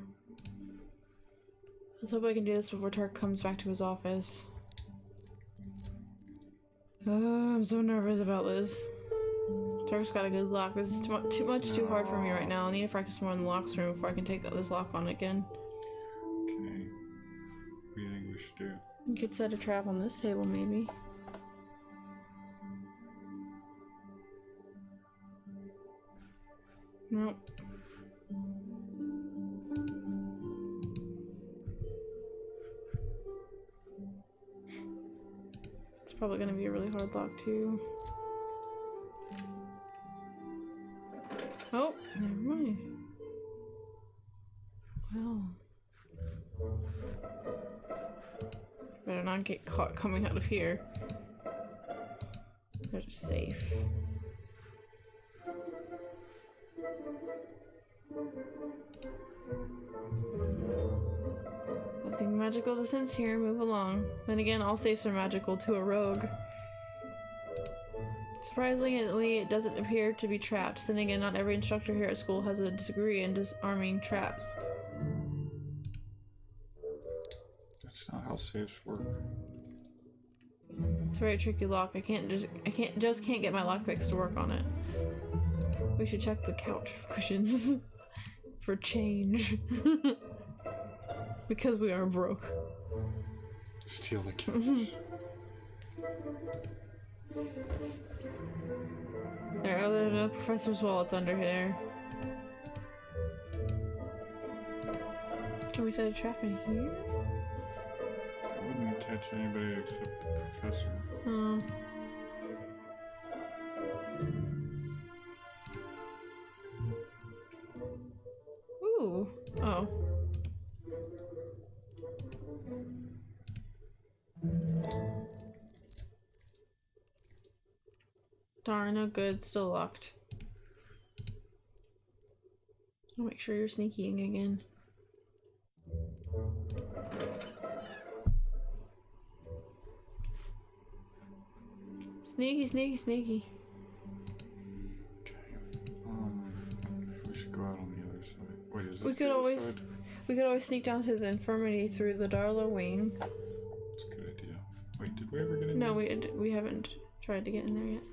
Let's hope I can do this before Tark comes back to his office. I'm so nervous about this. Do Turk's got a good lock. This is too hard for me right now. I need to practice more in the locks room before I can take this lock on again. Okay. What do you think we should do? You could set a trap on this table, maybe. Nope. It's probably gonna be a really hard lock, too. Oh, never mind. Well. Better not get caught coming out of here. They're just safe. Nothing magical to sense here. Move along. Then again, all safes are magical to a rogue. Surprisingly, it doesn't appear to be trapped. Then again, not every instructor here at school has a degree in disarming traps. That's not how safes work. It's a very tricky lock. I can't get my lockpicks to work on it. We should check the couch cushions for change. Because we are broke. Steal the couch. There are no professor's wallets under here. Can we set a trap in here? I wouldn't catch anybody except the professor. Ooh. Oh. Darn, no good. Still locked. I'll make sure you're sneaking again. Sneaky, sneaky, sneaky. Okay. We should go out on the other side. Wait, is this We could always sneak down to the infirmary through the Darla wing. That's a good idea. Wait, did we ever get in No, there? we haven't tried to get in there yet.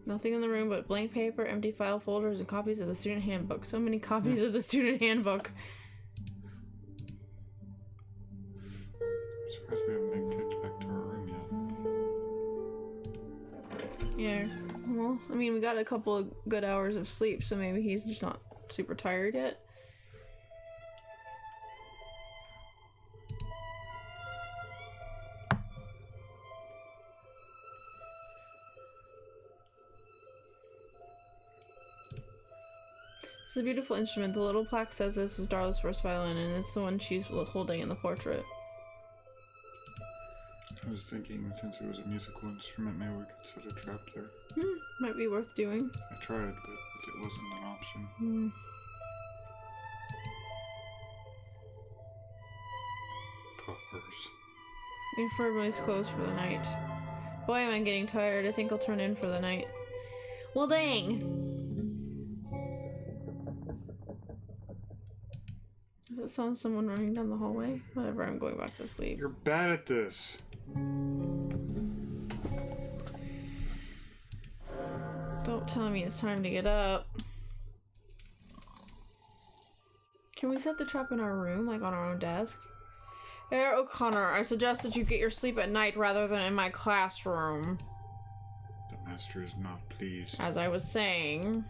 Nothing in the room but blank paper, empty file folders, and copies of the student handbook. So many copies of the student handbook. I'm surprised we haven't been kicked back to our room yet. Yeah. Well, I mean, we got a couple of good hours of sleep, so maybe he's just not super tired yet. It's a beautiful instrument. The little plaque says this was Darla's first violin, and it's the one she's holding in the portrait. I was thinking, since it was a musical instrument, maybe we could set a trap there. Might be worth doing. I tried, but it wasn't an option. Poppers. The infirmary's closed for the night. Boy, am I getting tired. I think I'll turn in for the night. Well, dang! Does that sound someone running down the hallway? Whatever, I'm going back to sleep. You're bad at this. Don't tell me it's time to get up. Can we set the trap in our room, like on our own desk? Herr O'Connor, I suggest that you get your sleep at night rather than in my classroom. The master is not pleased. As I was saying,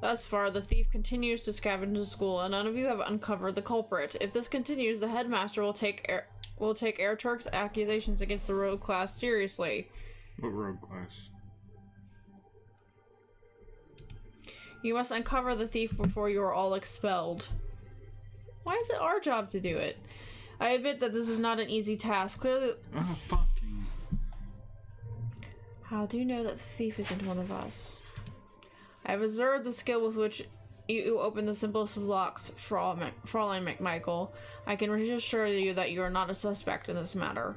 thus far the thief continues to scavenge the school, and none of you have uncovered the culprit. If this continues, the headmaster will take Air Turk's accusations against the rogue class seriously. What rogue class? You must uncover the thief before you are all expelled. Why is it our job to do it? I admit that this is not an easy task. Clearly. Oh, fucking. How do you know that the thief isn't one of us? I have observed the skill with which you open the simplest of locks, Fräulein McMichael. I can reassure you that you are not a suspect in this matter.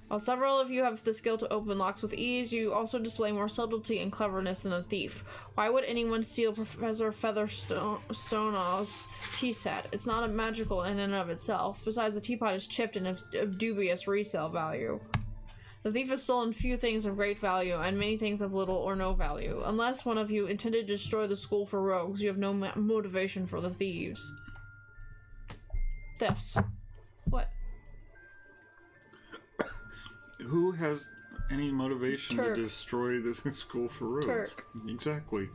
While several of you have the skill to open locks with ease, you also display more subtlety and cleverness than a thief. Why would anyone steal Professor Featherstone's tea set? It's not magical in and of itself. Besides, the teapot is chipped and of dubious resale value. The thief has stolen few things of great value, and many things of little or no value. Unless one of you intended to destroy the school for rogues, you have no motivation for the thieves. Thefts. What? Who has any motivation Turk. to destroy this school for rogues? Turk. Exactly.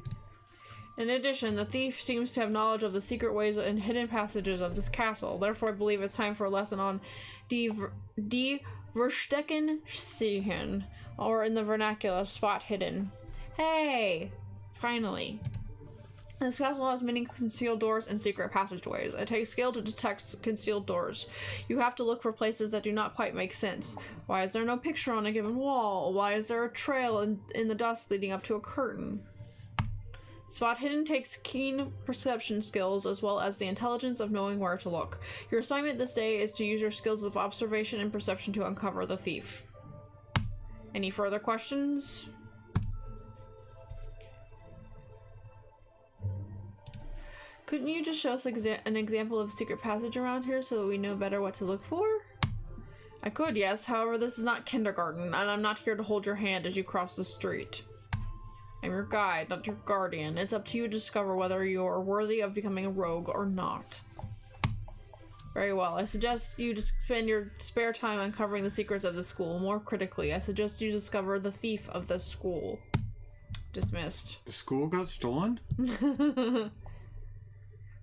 In addition, the thief seems to have knowledge of the secret ways and hidden passages of this castle. Therefore, I believe it's time for a lesson on Die Verstecken sehen, or in the vernacular, spot hidden. Hey! Finally. This castle has many concealed doors and secret passageways. It takes skill to detect concealed doors. You have to look for places that do not quite make sense. Why is there no picture on a given wall? Why is there a trail in the dust leading up to a curtain? Spot hidden takes keen perception skills as well as the intelligence of knowing where to look. Your assignment this day is to use your skills of observation and perception to uncover the thief. Any further questions? Couldn't you just show us an example of secret passage around here so that we know better what to look for? I could, yes. However, this is not kindergarten, and I'm not here to hold your hand as you cross the street. I'm your guide, not your guardian. It's up to you to discover whether you are worthy of becoming a rogue or not. Very well. I suggest you spend your spare time uncovering the secrets of the school. More critically, I suggest you discover the thief of the school. Dismissed. The school got stolen?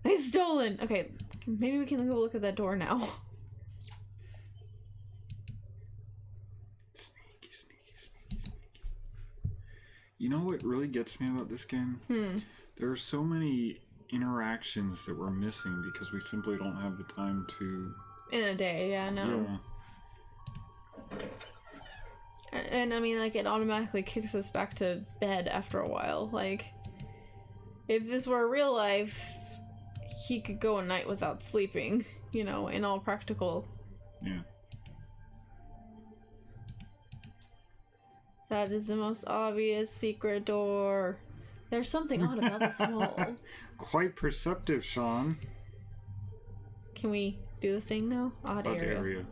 They stolen! Okay, maybe we can go look at that door now. Sneaky, sneaky, sneaky, sneaky. You know what really gets me about this game? There are so many interactions that we're missing because we simply don't have the time to... In a day, yeah, no. Yeah. And I mean, like, it automatically kicks us back to bed after a while. Like, if this were real life, he could go a night without sleeping, you know, in all practical. Yeah. That is the most obvious secret door. There's something odd about this wall. Quite perceptive, Sean. Can we do the thing now? Odd area.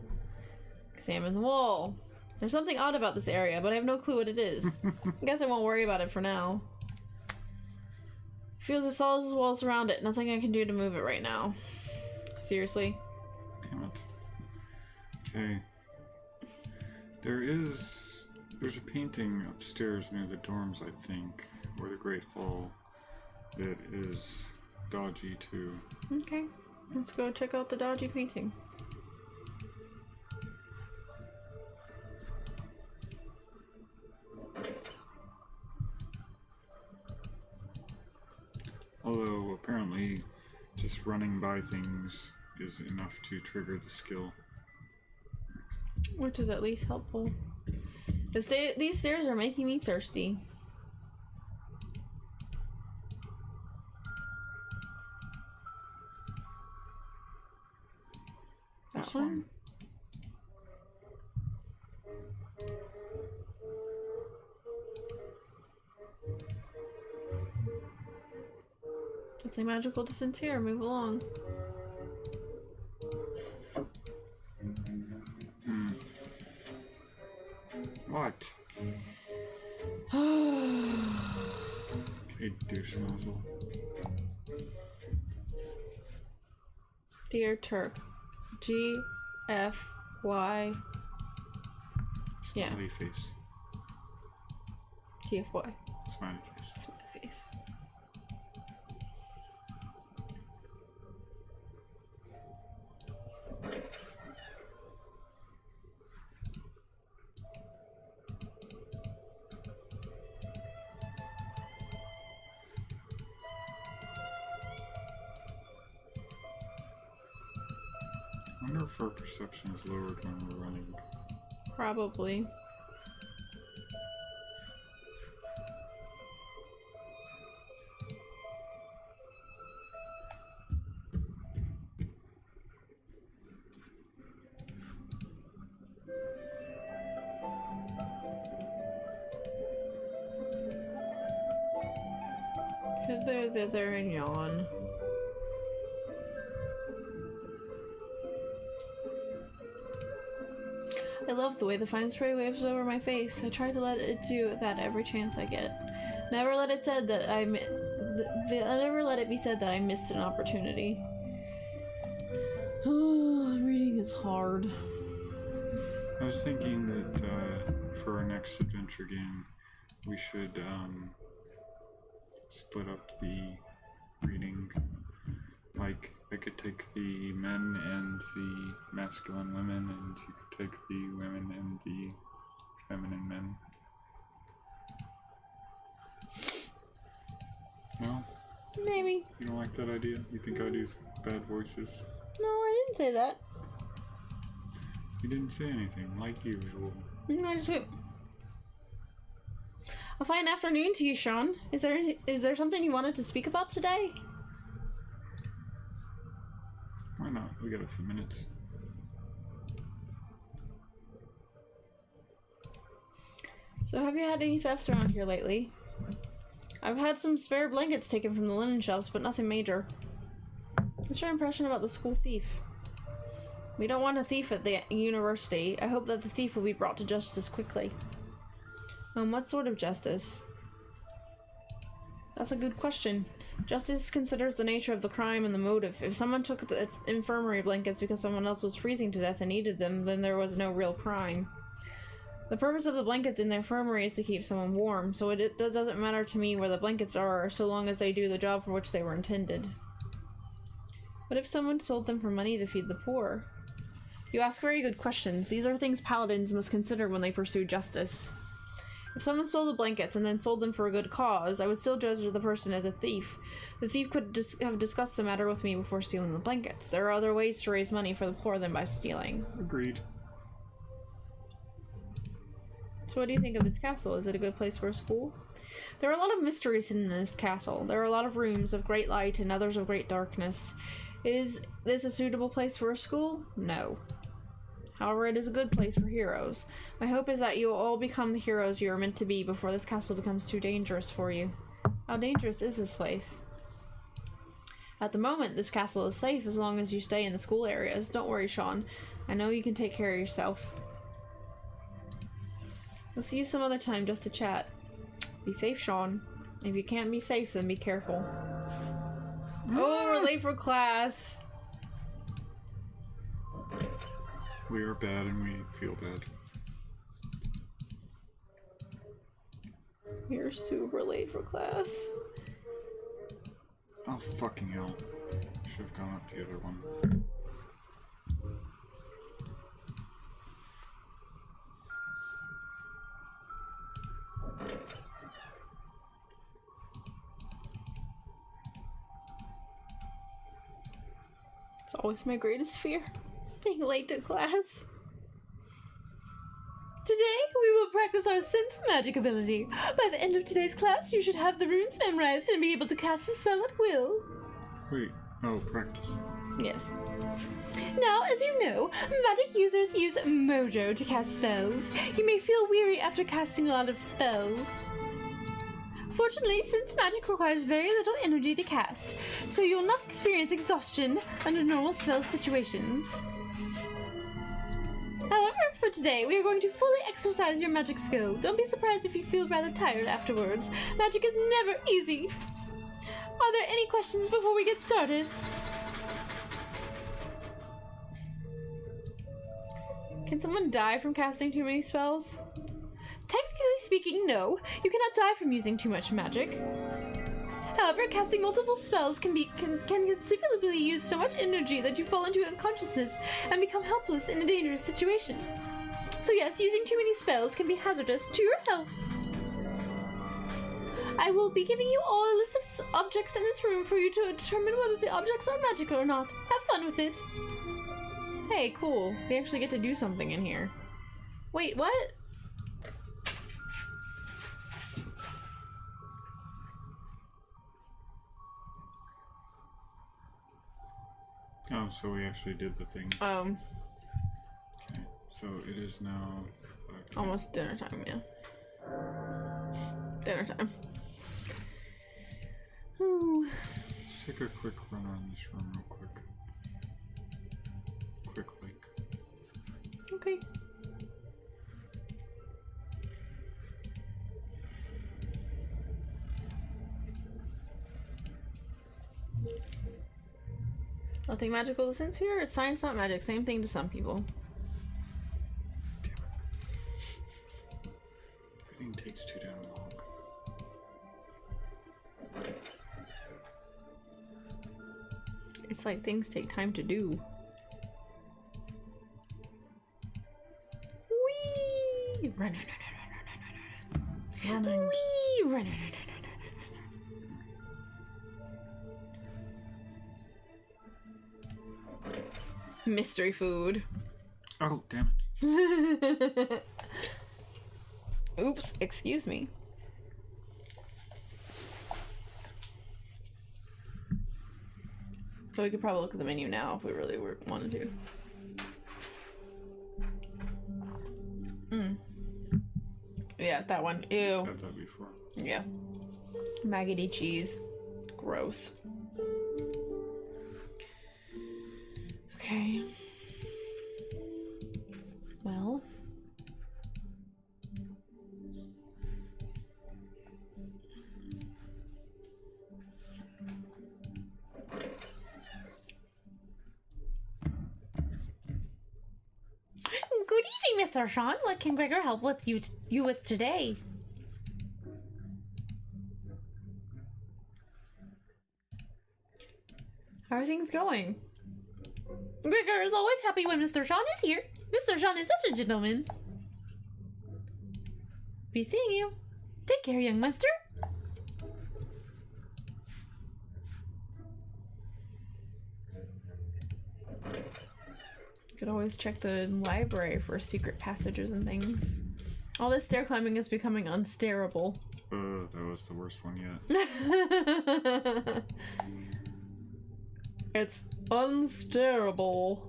Examine the wall. There's something odd about this area, but I have no clue what it is. I guess I won't worry about it for now. Feels as solid as the walls around it. Nothing I can do to move it right now. Seriously? Damn it. Okay. There's a painting upstairs near the dorms, I think, or the Great Hall, that is dodgy too. Okay. Let's go check out the dodgy painting. Although, apparently, just running by things is enough to trigger the skill. Which is at least helpful. These stairs are making me thirsty. That This one? It's a magical distance here. Move along. What? Okay, douche nozzle. Dear Turk. G-F-Y. Yeah. Smiley face. G-F-Y. Smiley face. Smiley face. I wonder if our perception is lowered when we're running. Probably. thither and yawn. I love the way the fine spray waves over my face. I try to let it do that every chance I get. Never let it said that never let it be said that I missed an opportunity. Reading is hard. I was thinking that for our next adventure game, we should split up the reading. Like, I could take the men and the masculine women, and you could take the women and the feminine men. No? Maybe. You don't like that idea? You think I do bad voices? No, I didn't say that. You didn't say anything, like usual. No, I just went. A fine afternoon to you, Sean. Is there something you wanted to speak about today? Why not? We got a few minutes. So have you had any thefts around here lately? I've had some spare blankets taken from the linen shelves, but nothing major. What's your impression about the school thief? We don't want a thief at the university. I hope that the thief will be brought to justice quickly. What sort of justice? That's a good question. Justice considers the nature of the crime and the motive. If someone took the infirmary blankets because someone else was freezing to death and needed them, then there was no real crime. The purpose of the blankets in the infirmary is to keep someone warm, so it doesn't matter to me where the blankets are, so long as they do the job for which they were intended. What if someone sold them for money to feed the poor? You ask very good questions. These are things paladins must consider when they pursue justice. If someone stole the blankets and then sold them for a good cause, I would still judge the person as a thief. The thief could have discussed the matter with me before stealing the blankets. There are other ways to raise money for the poor than by stealing. Agreed. So what do you think of this castle? Is it a good place for a school? There are a lot of mysteries hidden in this castle. There are a lot of rooms of great light and others of great darkness. Is this a suitable place for a school? No. However, it is a good place for heroes. My hope is that you will all become the heroes you are meant to be before this castle becomes too dangerous for you. How dangerous is this place? At the moment, this castle is safe as long as you stay in the school areas. Don't worry, Sean. I know you can take care of yourself. We'll see you some other time just to chat. Be safe, Sean. If you can't be safe, then be careful. Oh, we're late for class! We are bad and we feel bad. You're super late for class. Oh, fucking hell. Should have gone up the other one. It's always my greatest fear. Being late to class. Today, we will practice our sense magic ability. By the end of today's class, you should have the runes memorized and be able to cast the spell at will. Wait, oh, practice. Yes. Now, as you know, magic users use mojo to cast spells. You may feel weary after casting a lot of spells. Fortunately, since magic requires very little energy to cast, so you will not experience exhaustion under normal spell situations. However, for today, we are going to fully exercise your magic skill. Don't be surprised if you feel rather tired afterwards. Magic is never easy. Are there any questions before we get started? Can someone die from casting too many spells? Technically speaking, no. You cannot die from using too much magic. However, casting multiple spells can conceivably use so much energy that you fall into unconsciousness and become helpless in a dangerous situation. So yes, using too many spells can be hazardous to your health. I will be giving you all a list of objects in this room for you to determine whether the objects are magical or not. Have fun with it. Hey, cool. We actually get to do something in here. Wait, what? Oh, so we actually did the thing. Okay, so it is now... Almost dinner time, yeah. Dinner time. Woo! Let's take a quick run around this room real quick. Quick link. Okay. Nothing magical to sense here. It's science, not magic. Same thing to some people. Damn it. Everything takes too damn long. It's like things take time to do. Whee! Run, run, run, run, run, run, run. Whee! Run, run, run, run, run, run. Mystery food. Oh, damn it. Oops, excuse me. So we could probably look at the menu now if we really wanted to. Yeah, that one. Ew. I've had that before. Yeah. Maggoty cheese. Gross. Okay. Well. Good evening, Mr. Sean. What can Gregor help with you with today? How are things going? Gregor is always happy when Mr. Sean is here. Mr. Sean is such a gentleman. Be seeing you. Take care, young master. You could always check the library for secret passages and things. All this stair climbing is becoming unstairable. That was the worst one yet. It's unstairable.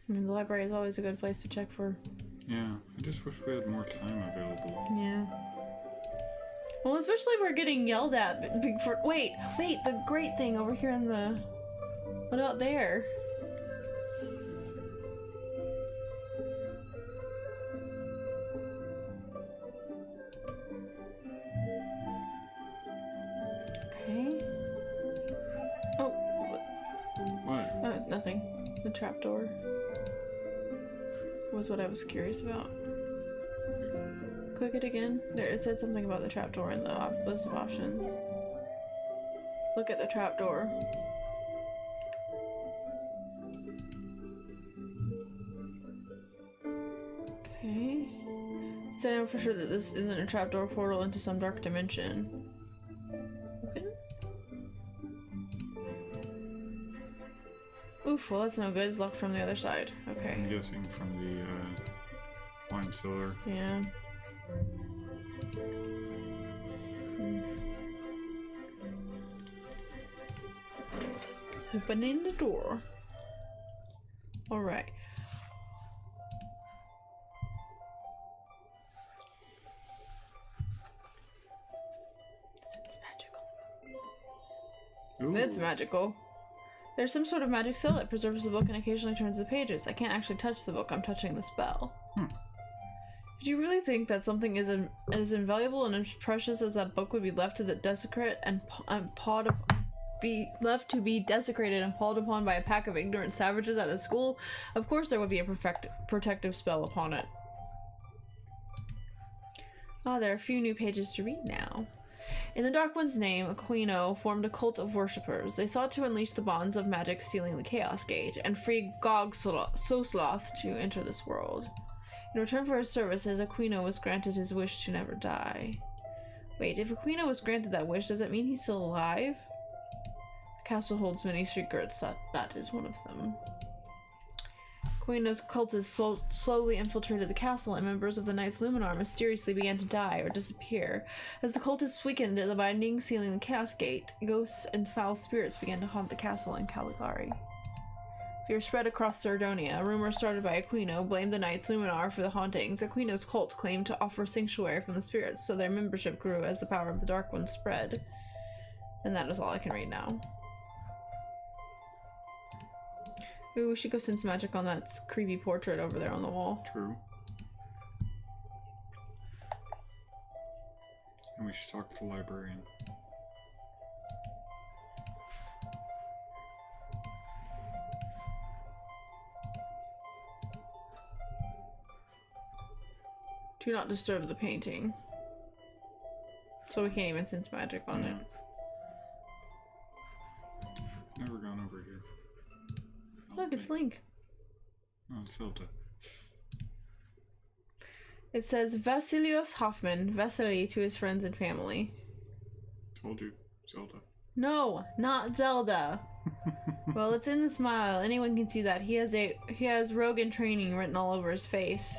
I mean, the library is always a good place to check for. Yeah, I just wish we had more time available. Yeah. Well, especially if we're getting yelled at for. Wait, the great thing over here in the. What about there? Okay. Oh. What? Nothing. The trapdoor was what I was curious about. Click it again. There, it said something about the trapdoor in the list of options. Look at the trapdoor. Okay. So I know for sure that this isn't a trapdoor portal into some dark dimension. Open? Oof, well that's no good. It's locked from the other side. Okay. I'm guessing from the wine cellar. Yeah. Opening the door. Alright. It's magical. Ooh. It's magical. There's some sort of magic spell that preserves the book and occasionally turns the pages. I can't actually touch the book, I'm touching the spell. Did you really think that something as invaluable and as precious as that book would be left to the desecrate and be left to be desecrated and pawed upon by a pack of ignorant savages at the school? Of course there would be a protective spell upon it. Ah, there are a few new pages to read now. In the Dark One's name, Aquino formed a cult of worshippers. They sought to unleash the bonds of magic sealing the Chaos Gate and free Gog Sosloth to enter this world. In return for his services, Aquino was granted his wish to never die. Wait, if Aquino was granted that wish, does that mean he's still alive? The castle holds many secrets, that is one of them. Aquino's cultists slowly infiltrated the castle, and members of the Knights Luminar mysteriously began to die or disappear. As the cultists weakened the binding sealing the Chaos Gate, ghosts and foul spirits began to haunt the castle in Caligari. Fear spread across Sardonia. A rumor started by Aquino blamed the Knights Luminar for the hauntings. Aquino's cult claimed to offer sanctuary from the spirits, so their membership grew as the power of the Dark One spread. And that is all I can read now. Ooh, we should go sense magic on that creepy portrait over there on the wall. True. And we should talk to the librarian. Do not disturb the painting. So we can't even sense magic on it. Never gone over here. Look, it's Link. Oh, it's Zelda. It says Vasilios Hoffman, Vasily to his friends and family. Told you, Zelda. No, not Zelda. Well, it's in the smile. Anyone can see that. He has Rogan training written all over his face.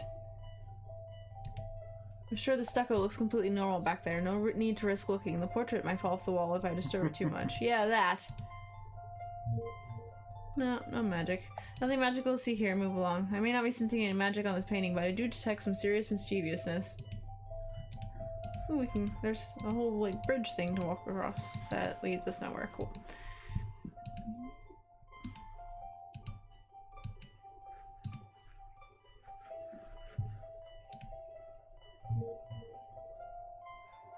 I'm sure the stucco looks completely normal back there. No need to risk looking. The portrait might fall off the wall if I disturb it too much. Yeah, that. No magic. Nothing magical to see here. Move along. I may not be sensing any magic on this painting, but I do detect some serious mischievousness. Ooh, there's a whole, like, bridge thing to walk across that leads us nowhere. Cool.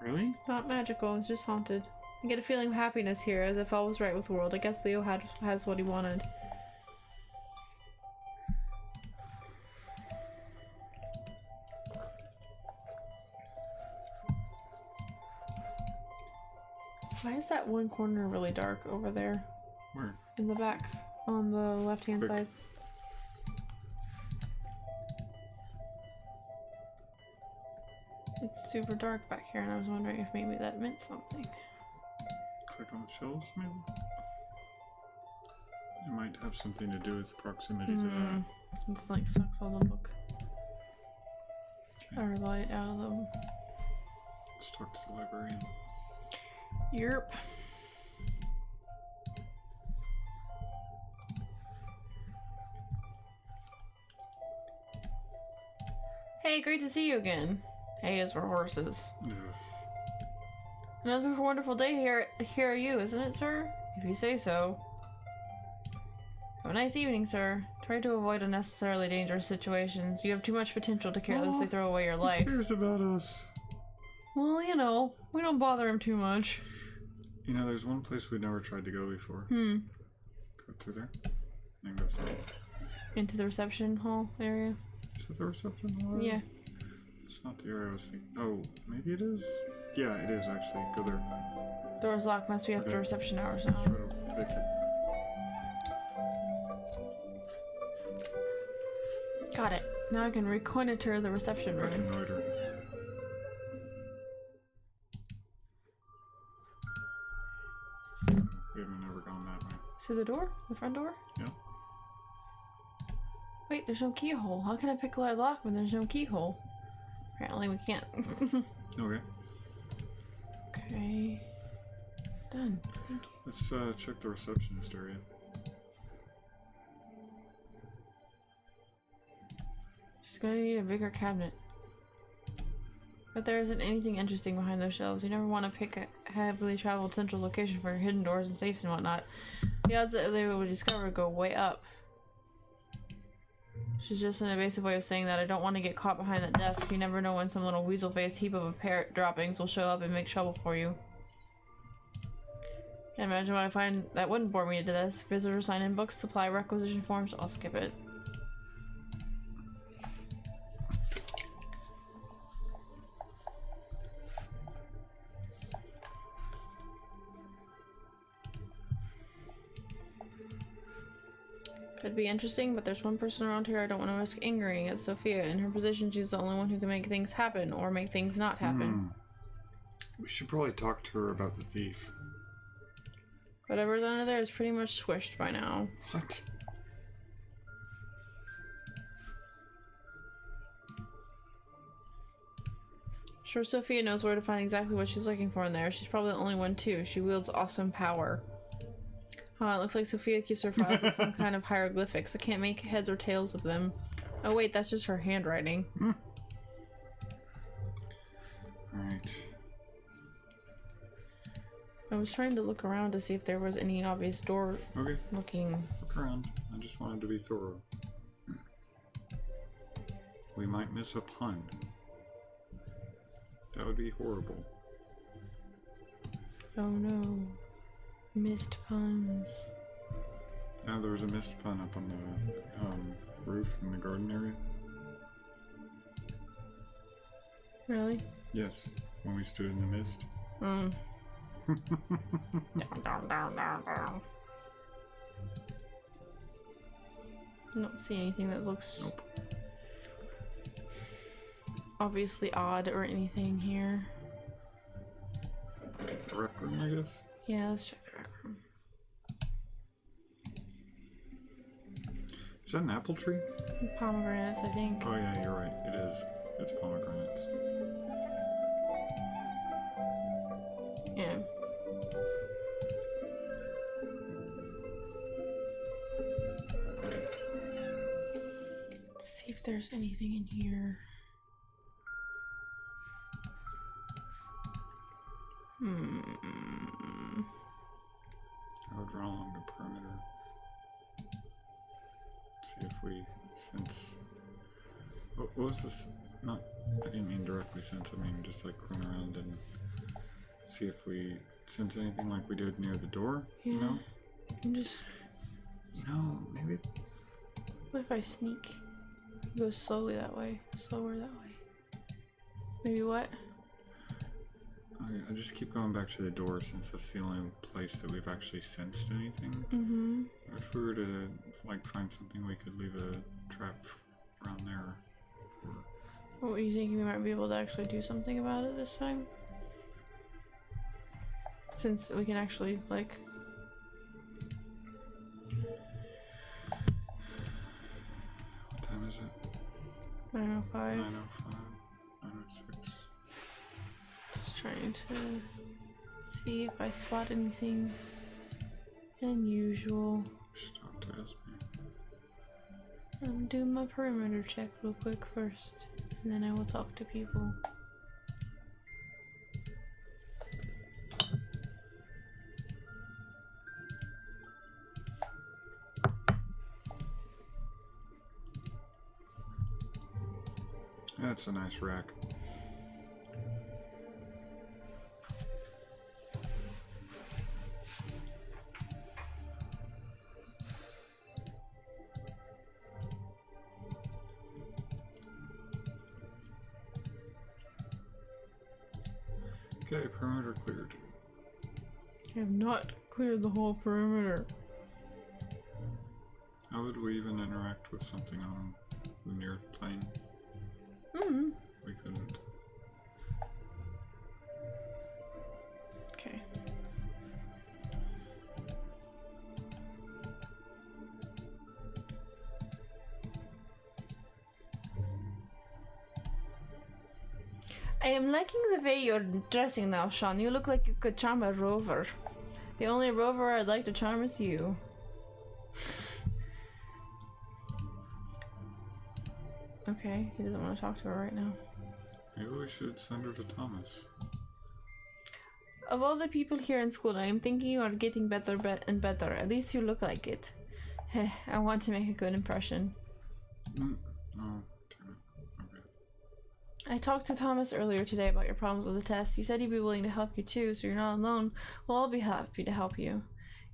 Really? Not magical, it's just haunted. I get a feeling of happiness here, as if all was right with the world. I guess Leo has what he wanted. Why is that one corner really dark over there? Where? In the back, on the left-hand side. It's super dark back here, and I was wondering if maybe that meant something. Click on the shelves, maybe? It might have something to do with proximity to that. It's like sucks all the book. Or light out of them. Let's talk to the librarian. Yerp. Hey, great to see you again. Hey is for horses. Ugh. Another wonderful day here are you, isn't it, sir? If you say so. Have a nice evening, sir. Try to avoid unnecessarily dangerous situations. You have too much potential to carelessly throw away your life. Who cares about us? Well, you know, we don't bother him too much. You know, there's one place we've never tried to go before. Go through there. And go south. Into the reception hall area? Is that the reception hall? Yeah. It's not the area I was thinking. Oh, maybe it is? Yeah, it is actually. Go there. Door's locked. Must be after reception hours now. Let's try to pick it. Got it. Now I can reconnoiter the reception room. Reconnoiter. We haven't never gone that way. See the door? The front door? Yeah. Wait, there's no keyhole. How can I pick a lock when there's no keyhole? Apparently we can't. Okay. Okay. Done. Thank you. Let's check the receptionist area. She's gonna need a bigger cabinet. But there isn't anything interesting behind those shelves. You never want to pick a heavily traveled central location for your hidden doors and safes and whatnot. The odds that they would discover go way up. She's just an evasive way of saying that I don't want to get caught behind that desk. You never know when some little weasel-faced heap of parrot droppings will show up and make trouble for you. Can't imagine what I find that wouldn't bore me to this. Visitor sign-in books, supply requisition forms, I'll skip it. Could be interesting, but there's one person around here I don't want to risk angering. It's Sophia. In her position, she's the only one who can make things happen, or make things not happen. We should probably talk to her about the thief. Whatever's under there is pretty much squished by now. What? Sure, Sophia knows where to find exactly what she's looking for in there. She's probably the only one too. She wields awesome power. It looks like Sophia keeps her files with some kind of hieroglyphics. I can't make heads or tails of them. Oh wait, that's just her handwriting. Alright. I was trying to look around to see if there was any obvious door looking. Look around. I just wanted to be thorough. We might miss a pun. That would be horrible. Oh no. Missed puns. Now there was a missed pun up on the roof in the garden area. Really? Yes, when we stood in the mist. Down. I don't see anything that looks obviously odd or anything here. The rec room, I guess? Yeah, let's check the rec room. Is that an apple tree? Pomegranates, I think. Oh yeah, you're right. It is. It's pomegranates. Yeah. Let's see if there's anything in here. I would run along the perimeter. See if we sense. What was this? Not. I didn't mean directly sense. I mean just like run around and see if we sense anything like we did near the door. Yeah. You know? I'm just. You know, maybe. What if I sneak? Go slowly that way. Slower that way. Maybe what? I just keep going back to the door since that's the only place that we've actually sensed anything. Mm-hmm. If we were to like find something, we could leave a trap around there. What were you thinking? We might be able to actually do something about it this time? Since we can actually, like... What time is it? 9:05. 9:05. 9:06. Just trying to see if I spot anything unusual. Stop to ask me. I'm doing my perimeter check real quick first, and then I will talk to people. That's a nice rack. Okay, perimeter cleared. I have not cleared the whole perimeter. How would we even interact with something on the near plane? We couldn't. Okay. I am liking the way you're dressing now, Sean. You look like you could charm a rover. The only rover I'd like to charm is you. Okay, he doesn't want to talk to her right now. Maybe we should send her to Thomas. Of all the people here in school, I am thinking you are getting better and better. At least you look like it. I want to make a good impression. Oh, damn it. Okay. I talked to Thomas earlier today about your problems with the test. He said he'd be willing to help you too, so you're not alone. Well, I'll be happy to help you.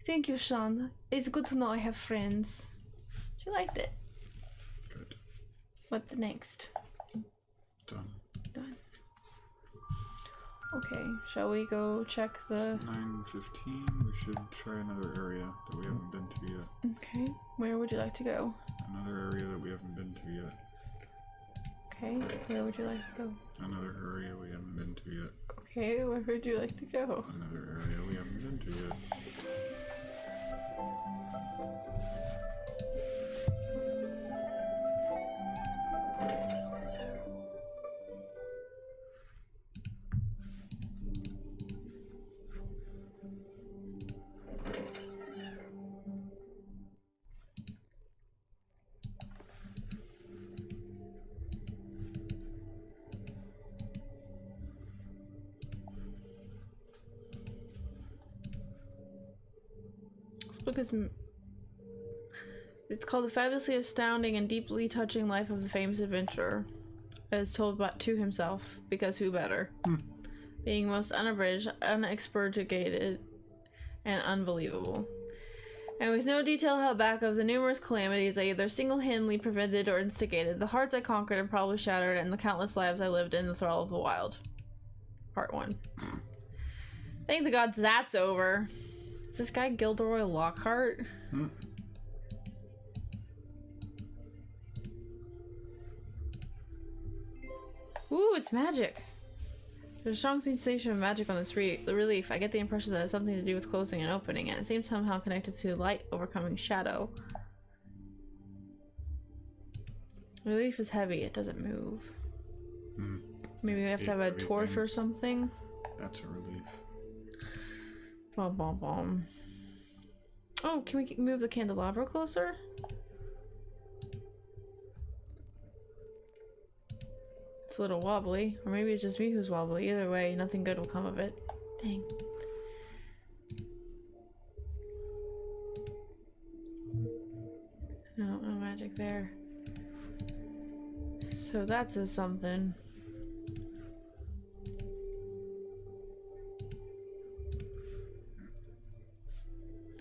Thank you, Sean. It's good to know I have friends. She liked it. Good. What next? Done. Done. Okay, shall we go check the... 9:15. We should try another area that we haven't been to yet. Okay, where would you like to go? Another area that we haven't been to yet. Okay, where would you like to go? Another area we haven't been to yet. Okay, where would you like to go? Another area we haven't been to yet. book is... It's called The Fabulously Astounding and Deeply Touching Life of the Famous Adventurer, as told to himself, because who better? Being most unabridged, unexpurgated, and unbelievable. And with no detail held back of the numerous calamities I either single-handedly prevented or instigated, the hearts I conquered and probably shattered, and the countless lives I lived in the thrall of the wild. Part 1. Thank the gods that's over. Is this guy Gilderoy Lockhart? Ooh, it's magic. There's a strong sensation of magic on this relief. I get the impression that it's something to do with closing and opening, and it seems somehow connected to light overcoming shadow. The relief is heavy. It doesn't move. Maybe we have to have a torch or something. That's a relief. Bom bom bom. Oh, can we move the candelabra closer? It's a little wobbly. Or maybe it's just me who's wobbly. Either way, nothing good will come of it. Dang. No magic there. So that says something.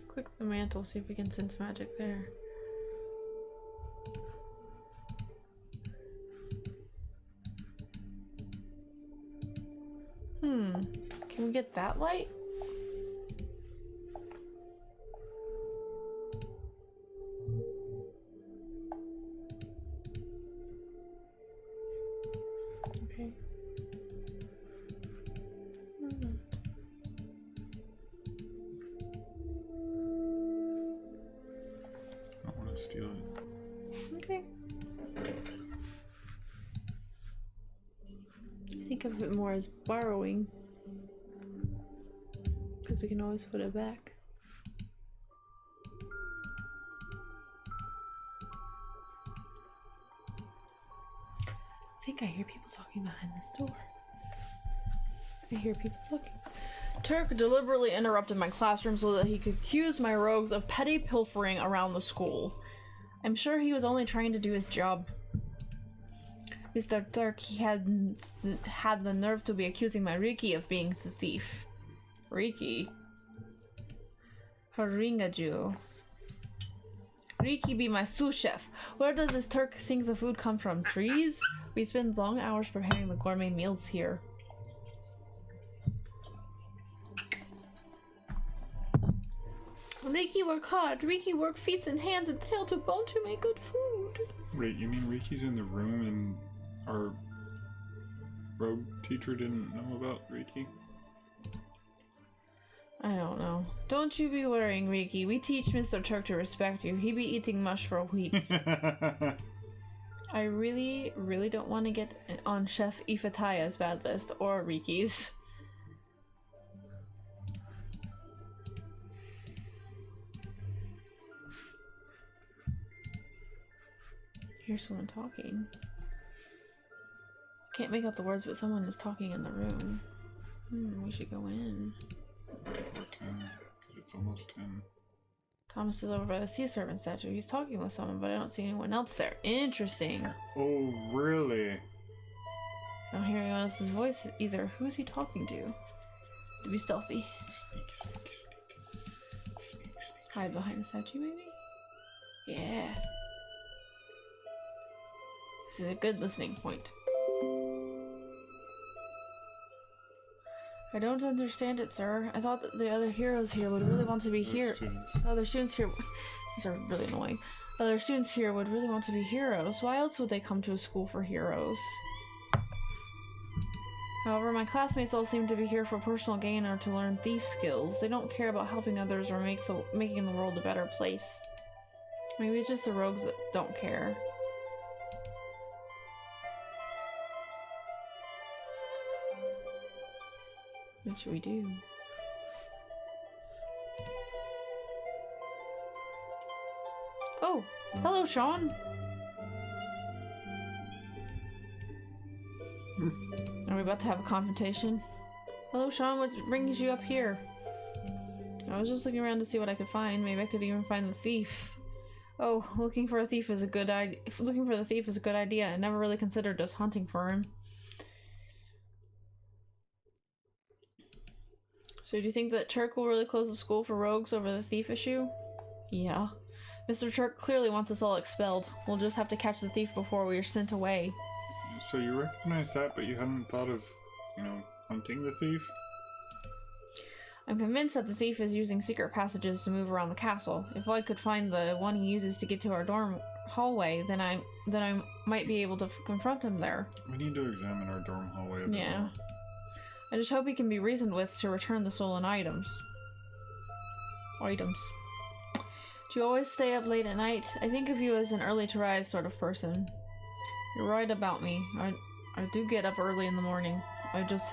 Click the mantle, see if we can sense magic there. Can we get that light? Okay. I want to steal it. Okay. Think of it more as borrowing, because we can always put it back. I think I hear people talking behind this door. I hear people talking. Turk deliberately interrupted my classroom so that he could accuse my rogues of petty pilfering around the school. I'm sure he was only trying to do his job. Mr. Turk, he had the nerve to be accusing my Riki of being the thief. Riki? Haringaju. Riki be my sous chef. Where does this Turk think the food comes from? Trees? We spend long hours preparing the gourmet meals here. Riki work hard. Riki work feet and hands and tail to bone to make good food. Wait, you mean Riki's in the room and our rogue teacher didn't know about Riki? I don't know. Don't you be worrying, Riki. We teach Mr. Turk to respect you. He be eating mush for weeks. I really, really don't want to get on Chef Ifataya's bad list or Riki's. Here's someone talking. Can't make out the words, but someone is talking in the room. We should go in. 10, because it's almost 10. Thomas is over by the sea serpent statue. He's talking with someone, but I don't see anyone else there. Interesting. Oh, really? I don't hear anyone else's voice either. Who is he talking to? To be stealthy. Sneak. Hide behind the statue, maybe? Yeah. This is a good listening point. I don't understand it, sir. I thought that the other heroes here would really want to be here. Other students here... These are really annoying. Other students here would really want to be heroes. Why else would they come to a school for heroes? However, my classmates all seem to be here for personal gain or to learn thief skills. They don't care about helping others or making the world a better place. Maybe it's just the rogues that don't care. What should we do? Oh! Hello, Sean! Are we about to have a confrontation? Hello, Sean, what brings you up here? I was just looking around to see what I could find. Maybe I could even find the thief. Oh, looking for a thief is a good idea. Looking for the thief is a good idea. I never really considered just hunting for him. So do you think that Turk will really close the school for rogues over the thief issue? Yeah. Mr. Turk clearly wants us all expelled. We'll just have to catch the thief before we are sent away. So you recognize that, but you hadn't thought of, hunting the thief? I'm convinced that the thief is using secret passages to move around the castle. If I could find the one he uses to get to our dorm hallway, then I might be able to confront him there. We need to examine our dorm hallway a bit more. I just hope he can be reasoned with to return the stolen items. Do you always stay up late at night? I think of you as an early-to-rise sort of person. You're right about me. I do get up early in the morning. I just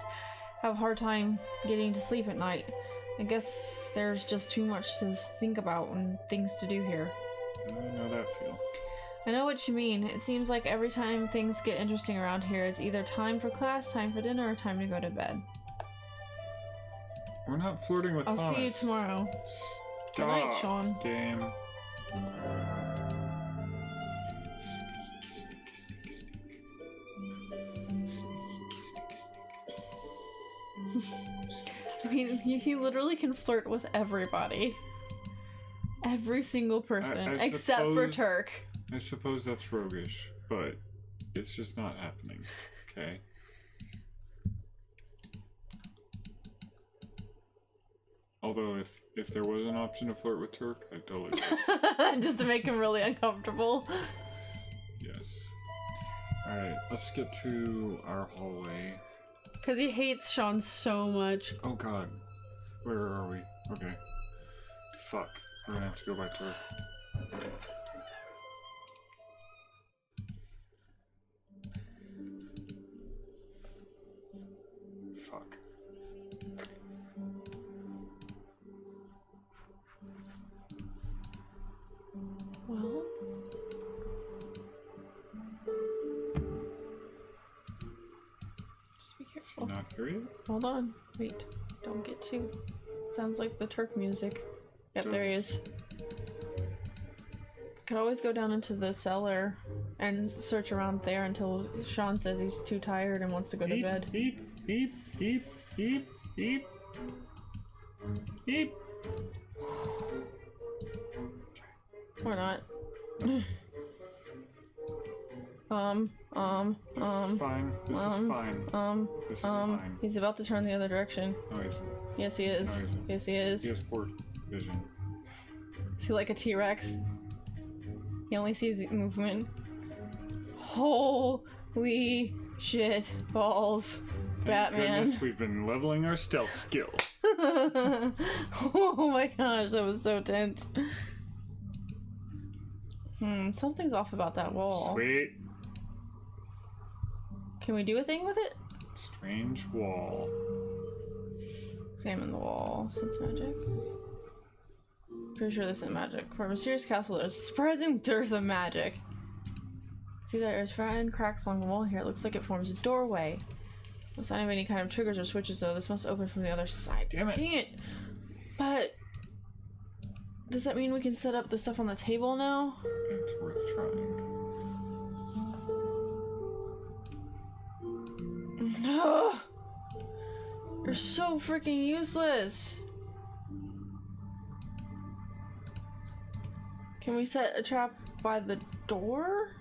have a hard time getting to sleep at night. I guess there's just too much to think about and things to do here. I know that feel. I know what you mean. It seems like every time things get interesting around here, it's either time for class, time for dinner, or time to go to bed. We're not flirting with Thomas. I'll see you tomorrow. Stop. Good night, Sean. Game. I mean, he literally can flirt with everybody. Every single person, except for Turk. I suppose that's roguish, but it's just not happening, okay? Although, if there was an option to flirt with Turk, I'd totally do it. Just to make him really uncomfortable. Yes. Alright, let's get to our hallway. Because he hates Sean so much. Oh god. Where are we? Okay. Fuck. We're gonna have to go by Turk. Fuck. Well... Just be careful. Not here yet? Hold on. Wait. Don't get too... Sounds like the Turk music. Yep, there he is. Could always go down into the cellar and search around there until Sean says he's too tired and wants to go to bed. Beep, beep, beep, beep, beep. Beep. Or not. This is fine. This is fine. This is fine. He's about to turn the other direction. No, he's... Yes, he is. No, he isn't. Yes, he is. He has poor vision. Is he like a T-Rex? He only sees movement. Holy shit balls. Thank Batman. goodness we've been leveling our stealth skill. Oh my gosh, that was so tense. Something's off about that wall. Sweet. Can we do a thing with it? Strange wall. Examine the wall. Sense magic. Pretty sure this isn't magic. For a mysterious castle, there's a surprising dearth of magic. See, there's front cracks along the wall here. It looks like it forms a doorway. No sign of any kind of triggers or switches, though. This must open from the other side. Damn it. Dang it! But... does that mean we can set up the stuff on the table now? It's worth trying. Ugh. You're so freaking useless! Can we set a trap by the door?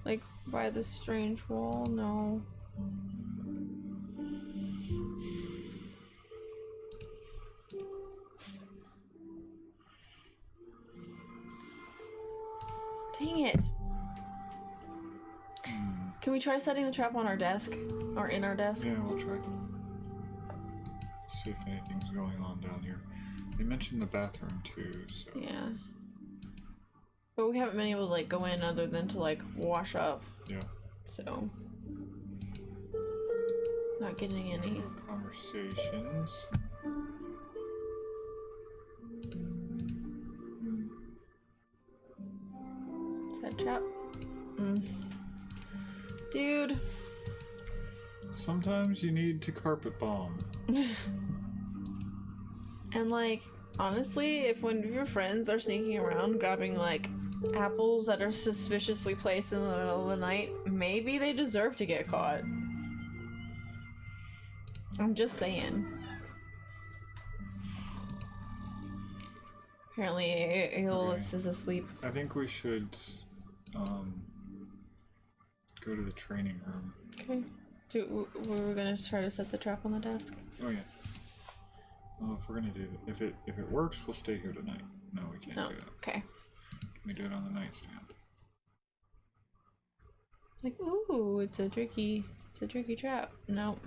Like, by the strange wall? No. Dang it. Can we try setting the trap on our desk? Or in our desk? Yeah, we'll try. See if anything's going on down here. They mentioned the bathroom too, so... Yeah. But we haven't been able to, like, go in other than to, like, wash up. Yeah. So... not getting any... conversations. Is that trap? Dude. Sometimes you need to carpet bomb. And, like, Honestly, if one of your friends are sneaking around grabbing, like, apples that are suspiciously placed in the middle of the night, maybe they deserve to get caught. I'm just saying. Apparently, Aeolus is asleep. I think we should go to the training room. Okay. We're gonna try to set the trap on the desk. Oh yeah. Well, if we're gonna do it, if it works, we'll stay here tonight. No, we can't do that. Okay. Can we do it on the nightstand? Like, ooh, it's a tricky trap. No.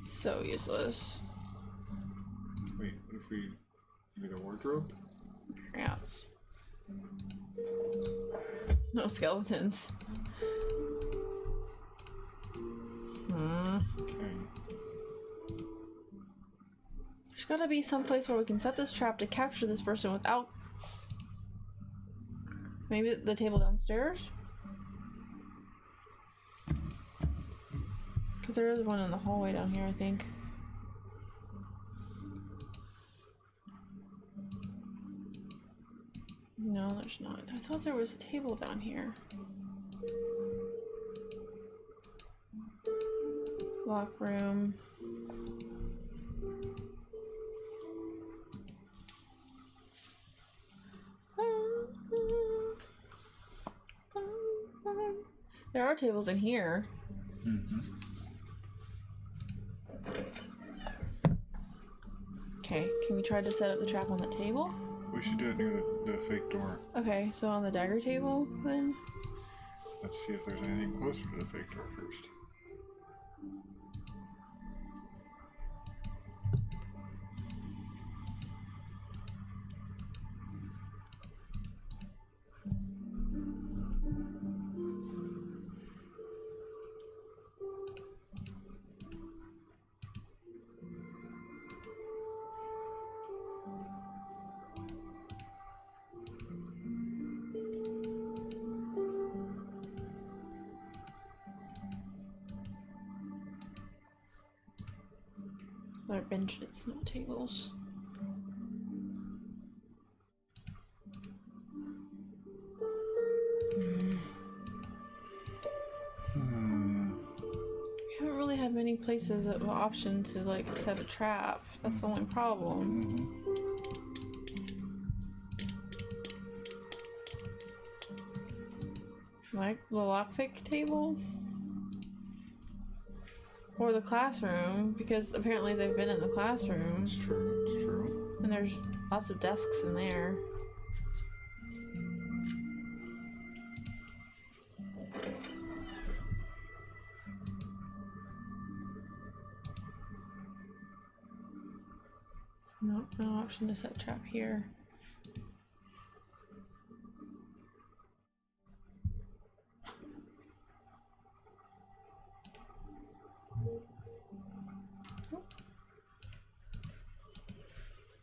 So useless. Wait, what if we do the wardrobe? Perhaps. No skeletons. Okay. There's gotta be some place where we can set this trap to capture this person without... Maybe the table downstairs? Because there is one in the hallway down here, I think. No, there's not. I thought there was a table down here. Lock room. There are tables in here. Okay, can we try to set up the trap on the table? We should do it near the fake door. Okay, so on the dagger table then? Let's see if there's anything closer to the fake door first. There are benches, not tables. We haven't really had many places of option to like set a trap. That's the only problem. Like the lockpick table? Or the classroom, because apparently they've been in the classroom. It's true, it's true. And there's lots of desks in there. Nope, no option to set trap here.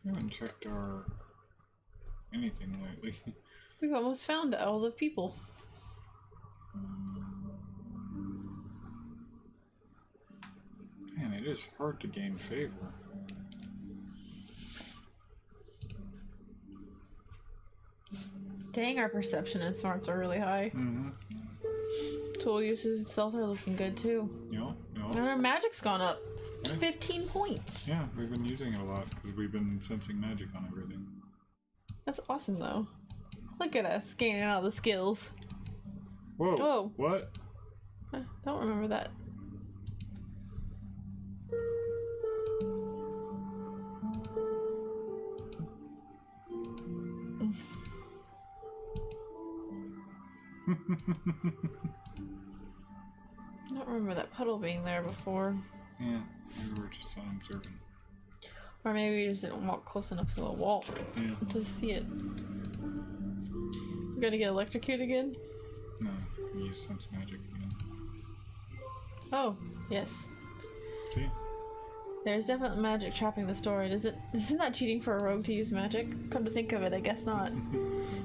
We haven't checked our anything lately. We've almost found all the people. Man, it is hard to gain favor. Dang, our perception and smarts are really high. Tool uses and stealth are looking good too. Yeah. And our magic's gone up to 15 points. Yeah, we've been using it a lot because we've been sensing magic on everything. That's awesome though. Look at us gaining all the skills. Whoa. Whoa. What? I don't remember that. I don't remember that puddle being there before. Yeah, we were just unobservant. Or maybe we just didn't walk close enough to the wall to see it. We're gonna get electrocuted again? No, we use sense magic again. Oh, yes. See? There's definitely magic trapping this door. Isn't that cheating for a rogue to use magic? Come to think of it, I guess not.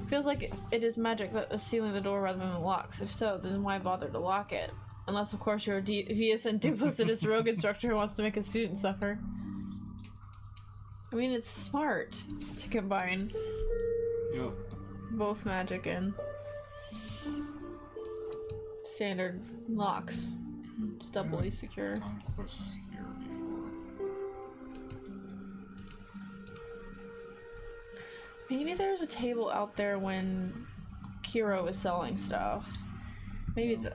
Feels like it is magic that is sealing the door rather than the locks. If so, then why bother to lock it? Unless, of course, you're a devious and duplicitous rogue instructor who wants to make a student suffer. I mean, it's smart to combine both magic and standard locks. It's doubly secure. Conquest here before. Maybe there's a table out there when Kiro was selling stuff. Maybe I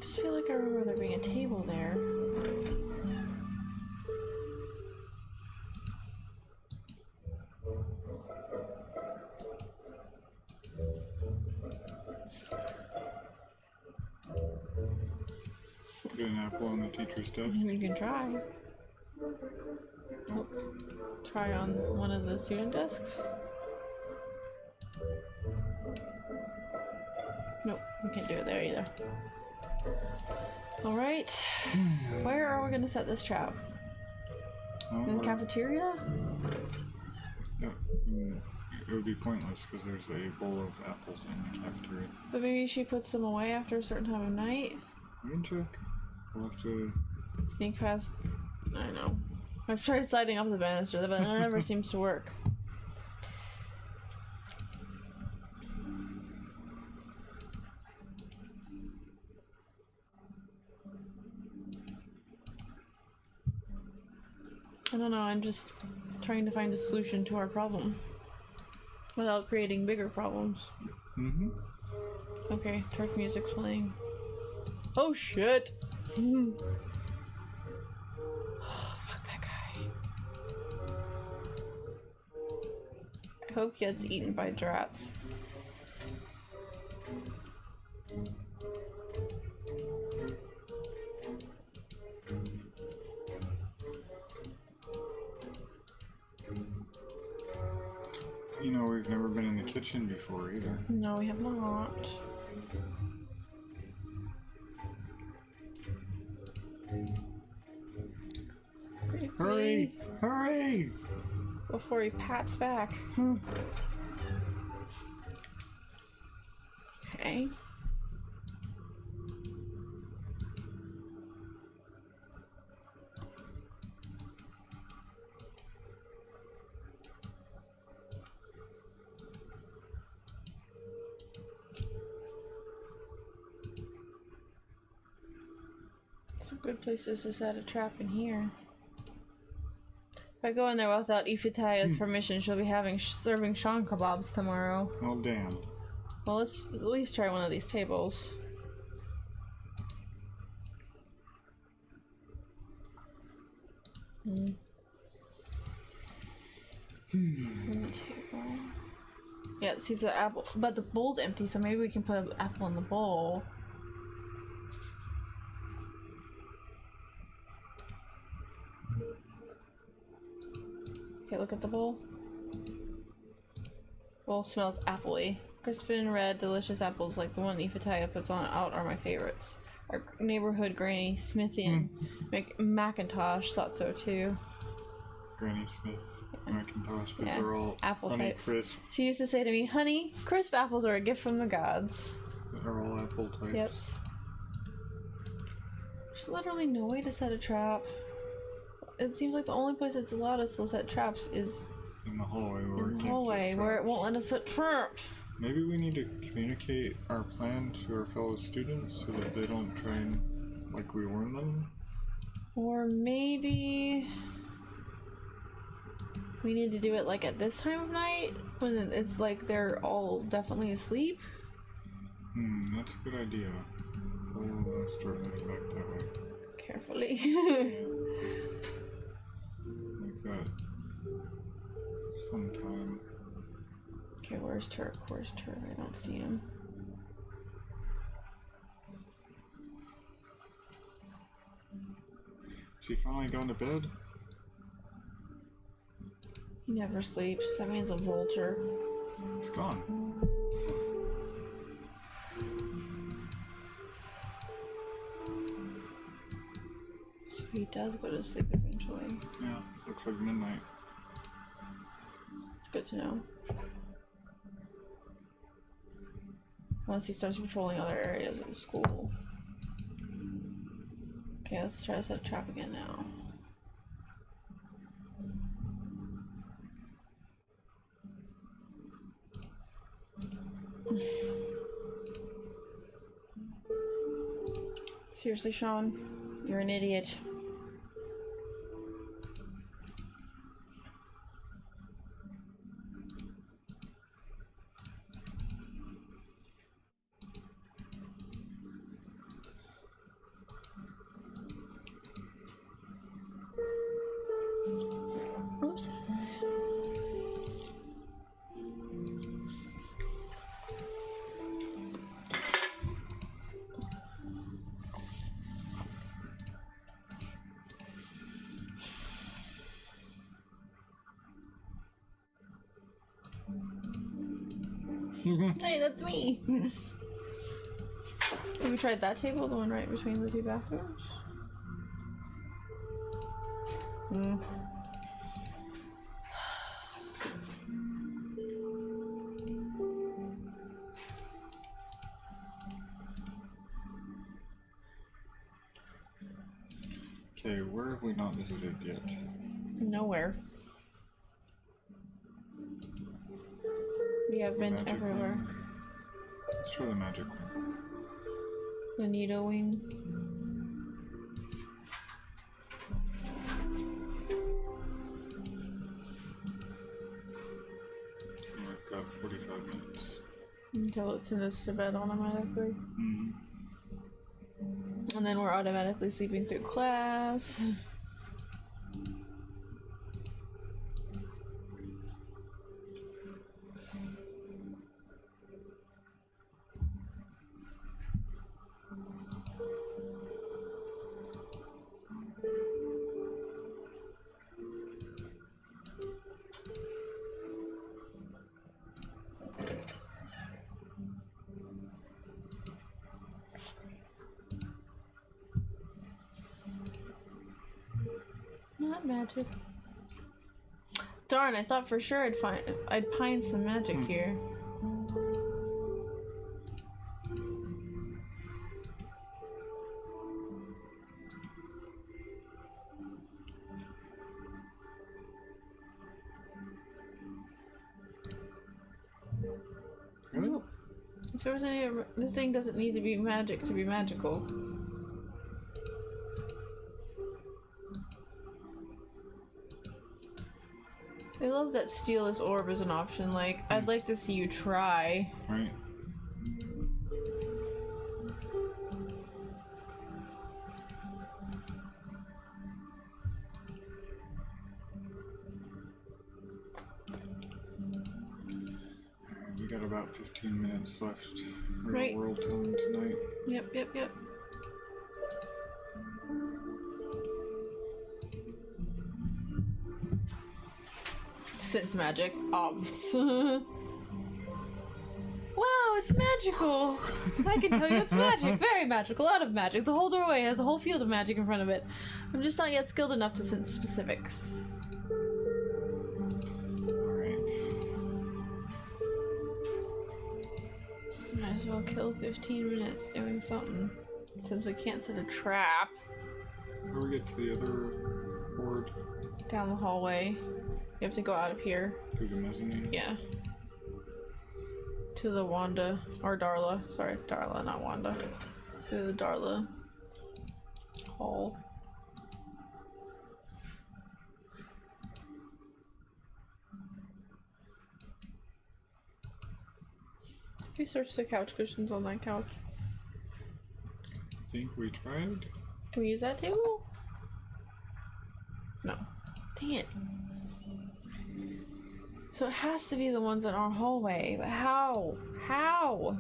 just feel like I remember there being a table there. Put an apple on the teacher's desk. You can try. Oh, try on one of the student desks. Nope, we can't do it there either. Alright. Where are we gonna set this trap? In the cafeteria? No, it would be pointless because there's a bowl of apples in the cafeteria. But maybe she puts them away after a certain time of night? We can check. We'll have to... Sneak past... I know. I've tried sliding up the banister, but it never seems to work. I don't know, I'm just trying to find a solution to our problem without creating bigger problems. Mm-hmm. Okay, Turk music's playing. Oh shit! Fuck that guy. I hope he gets eaten by drats. You know, we've never been in the kitchen before either. No, we have not. Hurry! Hurry! Before he pats back. Okay. Some good places to set a trap in here. If I go in there without Ifitaya's permission, she'll be serving Sean kebabs tomorrow. Oh, damn. Well, let's at least try one of these tables. Table. Yeah, see the apple, but the bowl's empty, so maybe we can put an apple in the bowl. Okay, look at the bowl. Bowl smells appley. Crisp and red, delicious apples like the one Ifitaya puts out are my favorites. Our neighborhood Granny Smithy and Macintosh thought so too. Granny Smith, Macintosh, these are all apple honey types. crisp. She used to say to me, "Honey, crisp apples are a gift from the gods." They're all apple types. Yep. There's literally no way to set a trap. It seems like the only place it's allowed us to set traps is in the hallway where it won't let us set traps. Maybe we need to communicate our plan to our fellow students so that they don't try and, like, we warn them. Or maybe we need to do it like at this time of night when it's like they're all definitely asleep. That's a good idea. We'll start heading back that way. Carefully. We've got some time. Okay, where's Turk? Where's Turk? I don't see him. She finally gone to bed? He never sleeps. That means a vulture. He's gone. So he does go to sleep eventually. Yeah, looks like midnight. It's good to know. Once he starts patrolling other areas of the school. Okay, let's try to set a trap again now. Seriously, Sean? You're an idiot. Oops. Hey, that's me! Have you tried that table? The one right between the two bathrooms? Okay, where have we not visited yet? Nowhere. We have been Magic everywhere. Wing. Let's try the magic one. The Nido Wing. I've got 45 minutes. Until it sends us to bed automatically. Mm. And then we're automatically sleeping through class. Not magic. Darn, I thought for sure I'd find some magic here. Really? If there was any, this thing doesn't need to be magic to be magical. I love that steelless orb is an option. Like, I'd like to see you try. Right. We got about 15 minutes left. Real Right. world time tonight. Yep. Sense magic. Obs. Wow, it's magical! I can tell you it's magic. Very magical. A lot of magic. The whole doorway has a whole field of magic in front of it. I'm just not yet skilled enough to sense specifics. Alright. Might as well kill 15 minutes doing something. Since we can't set a trap. How do we get to the other board? Down the hallway. You have to go out of here. Through the mezzanine? Yeah. To the Wanda. Or Darla. Sorry, Darla, not Wanda. To the Darla hall. Research the couch cushions on that couch. Think we tried? Can we use that table? No. Dang it. So it has to be the ones in our hallway, but how? How?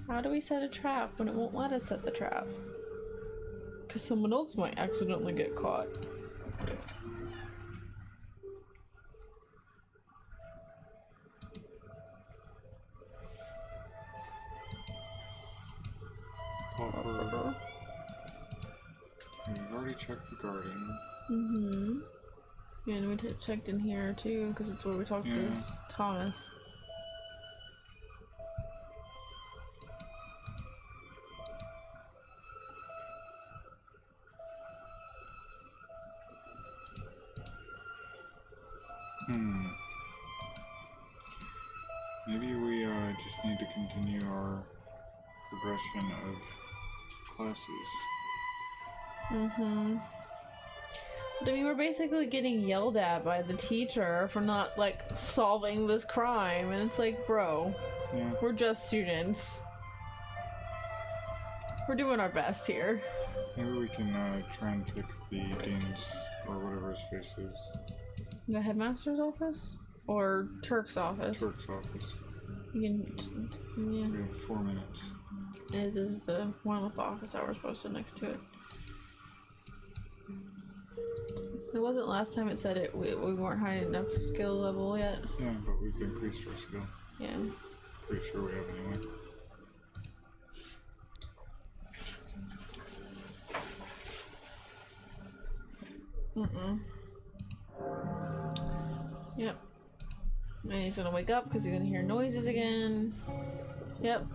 How do we set a trap when it won't let us set the trap? Because someone else might accidentally get caught. Popper. We've already checked the garden. Mm-hmm. Yeah, and we checked in here too, because it's where we talked to Thomas. Maybe we just need to continue our progression of classes. Mm-hmm. But I mean, we're basically getting yelled at by the teacher for not, like, solving this crime, and it's like, bro, Yeah. we're just students. We're doing our best here. Maybe we can try and pick the dean's, or whatever his face is. The headmaster's office? Or Turk's office? Turk's office. You can, yeah. We have 4 minutes. This is the one with the office hours posted next to it. It wasn't last time it said it. We weren't high enough skill level yet. Yeah, but we've increased our skill. Yeah. Pretty sure we have anyway. Yep. And he's gonna wake up because he's gonna hear noises again. Yep.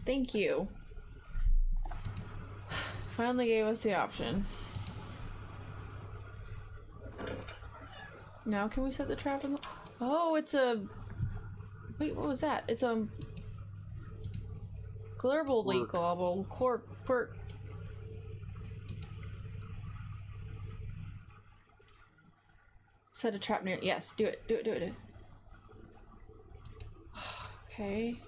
Thank you. Finally gave us the option. Now can we set the trap in the... Oh, it's a... Wait, what was that? It's a... Glurble globble quirk. Set a trap near... Yes, do it. Do it. Okay.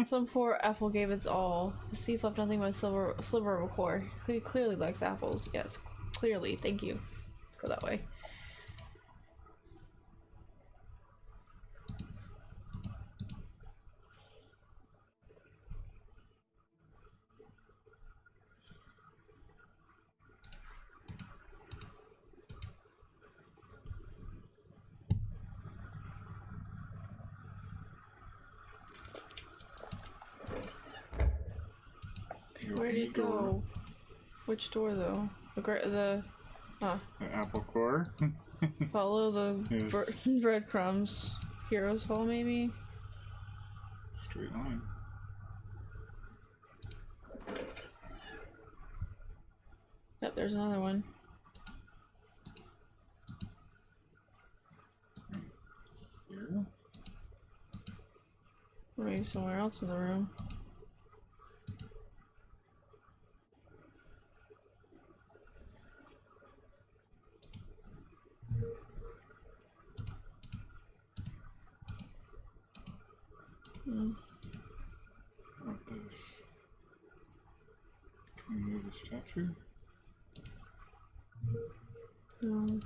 Some poor apple gave its all. The thief left nothing but a sliver of a core. He clearly likes apples. Yes, clearly. Thank you. Let's go that way. Where'd he go? Which door, though? The apple core? follow the Yes. breadcrumbs. Heroes Hall, maybe? Straight line. Yep, there's another one. Here? Or maybe somewhere else in the room. What this? Can we move the statue? No.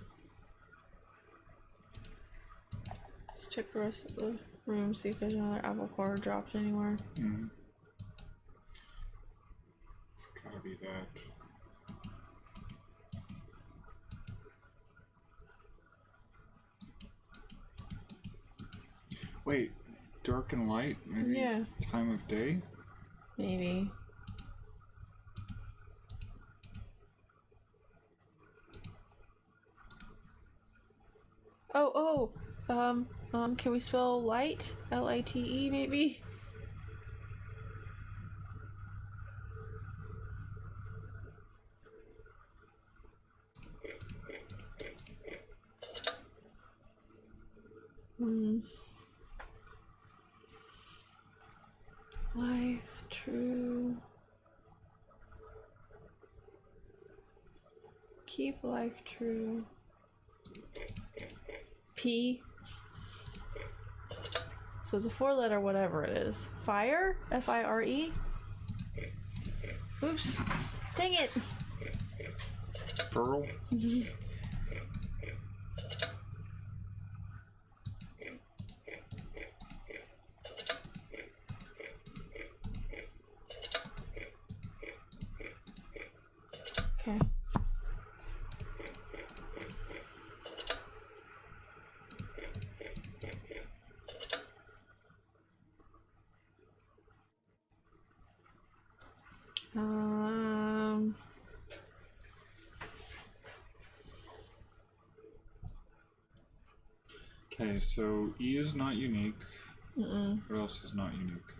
Let's check the rest of the room, see if there's another apple core dropped anywhere. Mm. It's gotta be that. Wait, dark and light? Maybe Yeah. time of day? Maybe. Can we spell light? L-I-T-E, maybe? Life, true. Keep life true. P. So it's a 4-letter whatever it is. Fire? F-I-R-E? Oops. Dang it! Furl? Okay. Okay, so E is not unique. What else is not unique?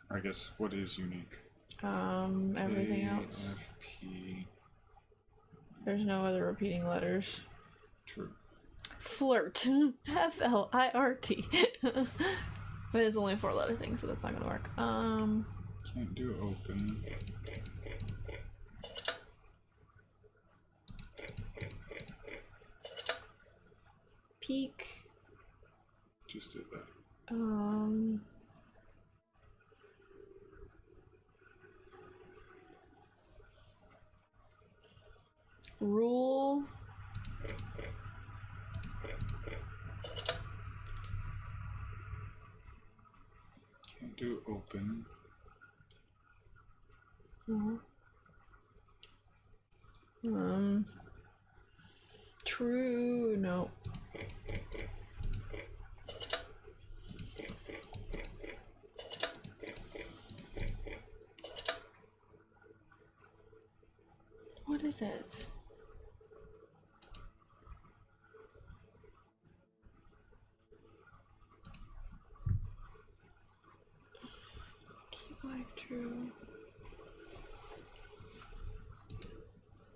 Or I guess, what is unique? Everything else. FP. There's no other repeating letters. True. Flirt. F-L-I-R-T. But it's only a 4-letter thing, so that's not gonna work. Can't do open. Peak. Just did that. Rule. Can't do open. True. No. What is it? Keep life true.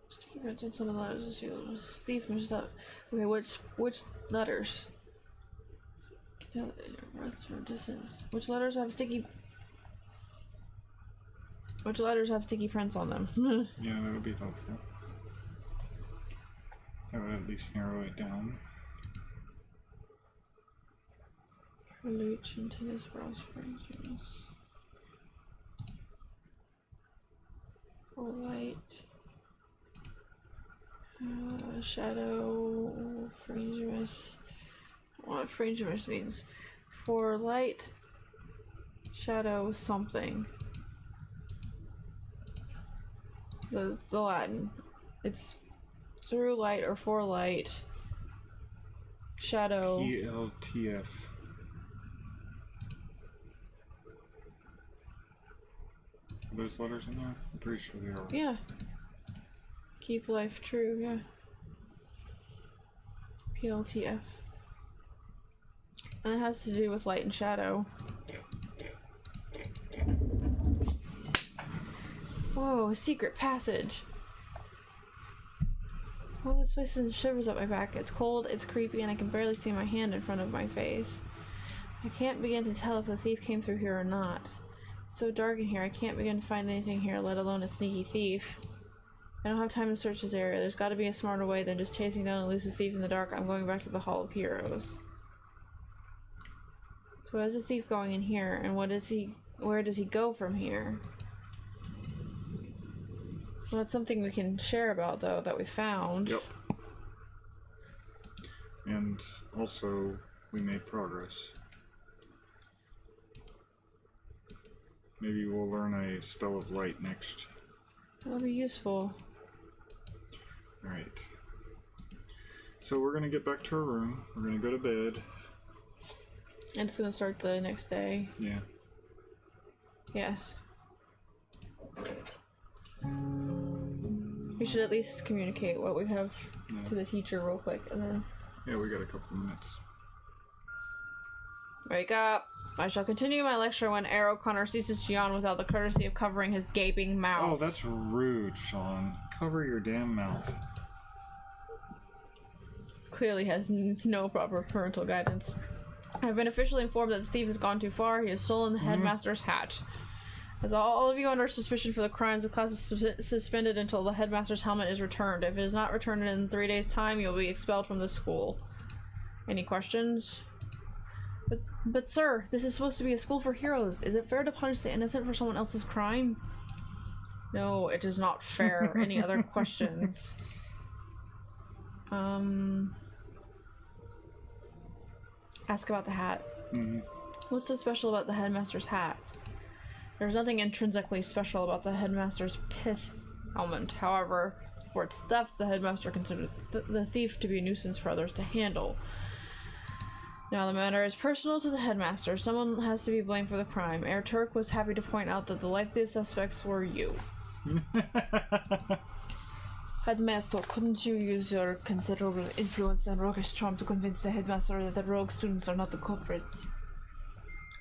Sticky notes on some of the letters. Thief and stuff. Okay, which letters? Rest or distance. Which letters have sticky? Which letters have sticky prints on them? Yeah, that would be helpful. That would at least narrow it down. Luch and tennis bras fragrance. Or light. Shadow. Frangimus. What frangimus means. For light. Shadow something. The Latin. It's through light or for light. Shadow. PLTF. Are those letters in there? I'm pretty sure they are. Yeah. Keep life true, yeah. PLTF. And it has to do with light and shadow. Whoa, a secret passage. Well, this place sends shivers up my back. It's cold, it's creepy, and I can barely see my hand in front of my face. I can't begin to tell if the thief came through here or not. It's so dark in here, I can't begin to find anything here, let alone a sneaky thief. I don't have time to search this area. There's got to be a smarter way than just chasing down an elusive thief in the dark. I'm going back to the Hall of Heroes. So where's the thief going in here, and where does he go from here? Well, that's something we can share about, though, that we found. Yep. And also, we made progress. Maybe we'll learn a spell of light next. That'll be useful. Alright. So we're gonna get back to our room. We're gonna go to bed. And it's gonna start the next day. Yeah. Yes. We should at least communicate what we have to the teacher real quick, and then... Yeah, we got a couple minutes. Wake up! I shall continue my lecture when Aaron O'Connor ceases to yawn without the courtesy of covering his gaping mouth. Oh, that's rude, Sean. Cover your damn mouth. Clearly has no proper parental guidance. I have been officially informed that the thief has gone too far. He has stolen the headmaster's hat. As all of you under suspicion for the crimes, the class is suspended until the headmaster's helmet is returned. If it is not returned in 3 days' time, you'll be expelled from the school. Any questions? But sir, this is supposed to be a school for heroes. Is it fair to punish the innocent for someone else's crime? No, it is not fair. Any other questions? Ask about the hat. What's so special about the headmaster's hat? There's nothing intrinsically special about the headmaster's pith helmet. However, for its theft, the headmaster considered the thief to be a nuisance for others to handle. Now the matter is personal to the headmaster. Someone has to be blamed for the crime. Herr Turk was happy to point out that the likeliest suspects were you. Headmaster, couldn't you use your considerable influence and roguish charm to convince the headmaster that the rogue students are not the culprits?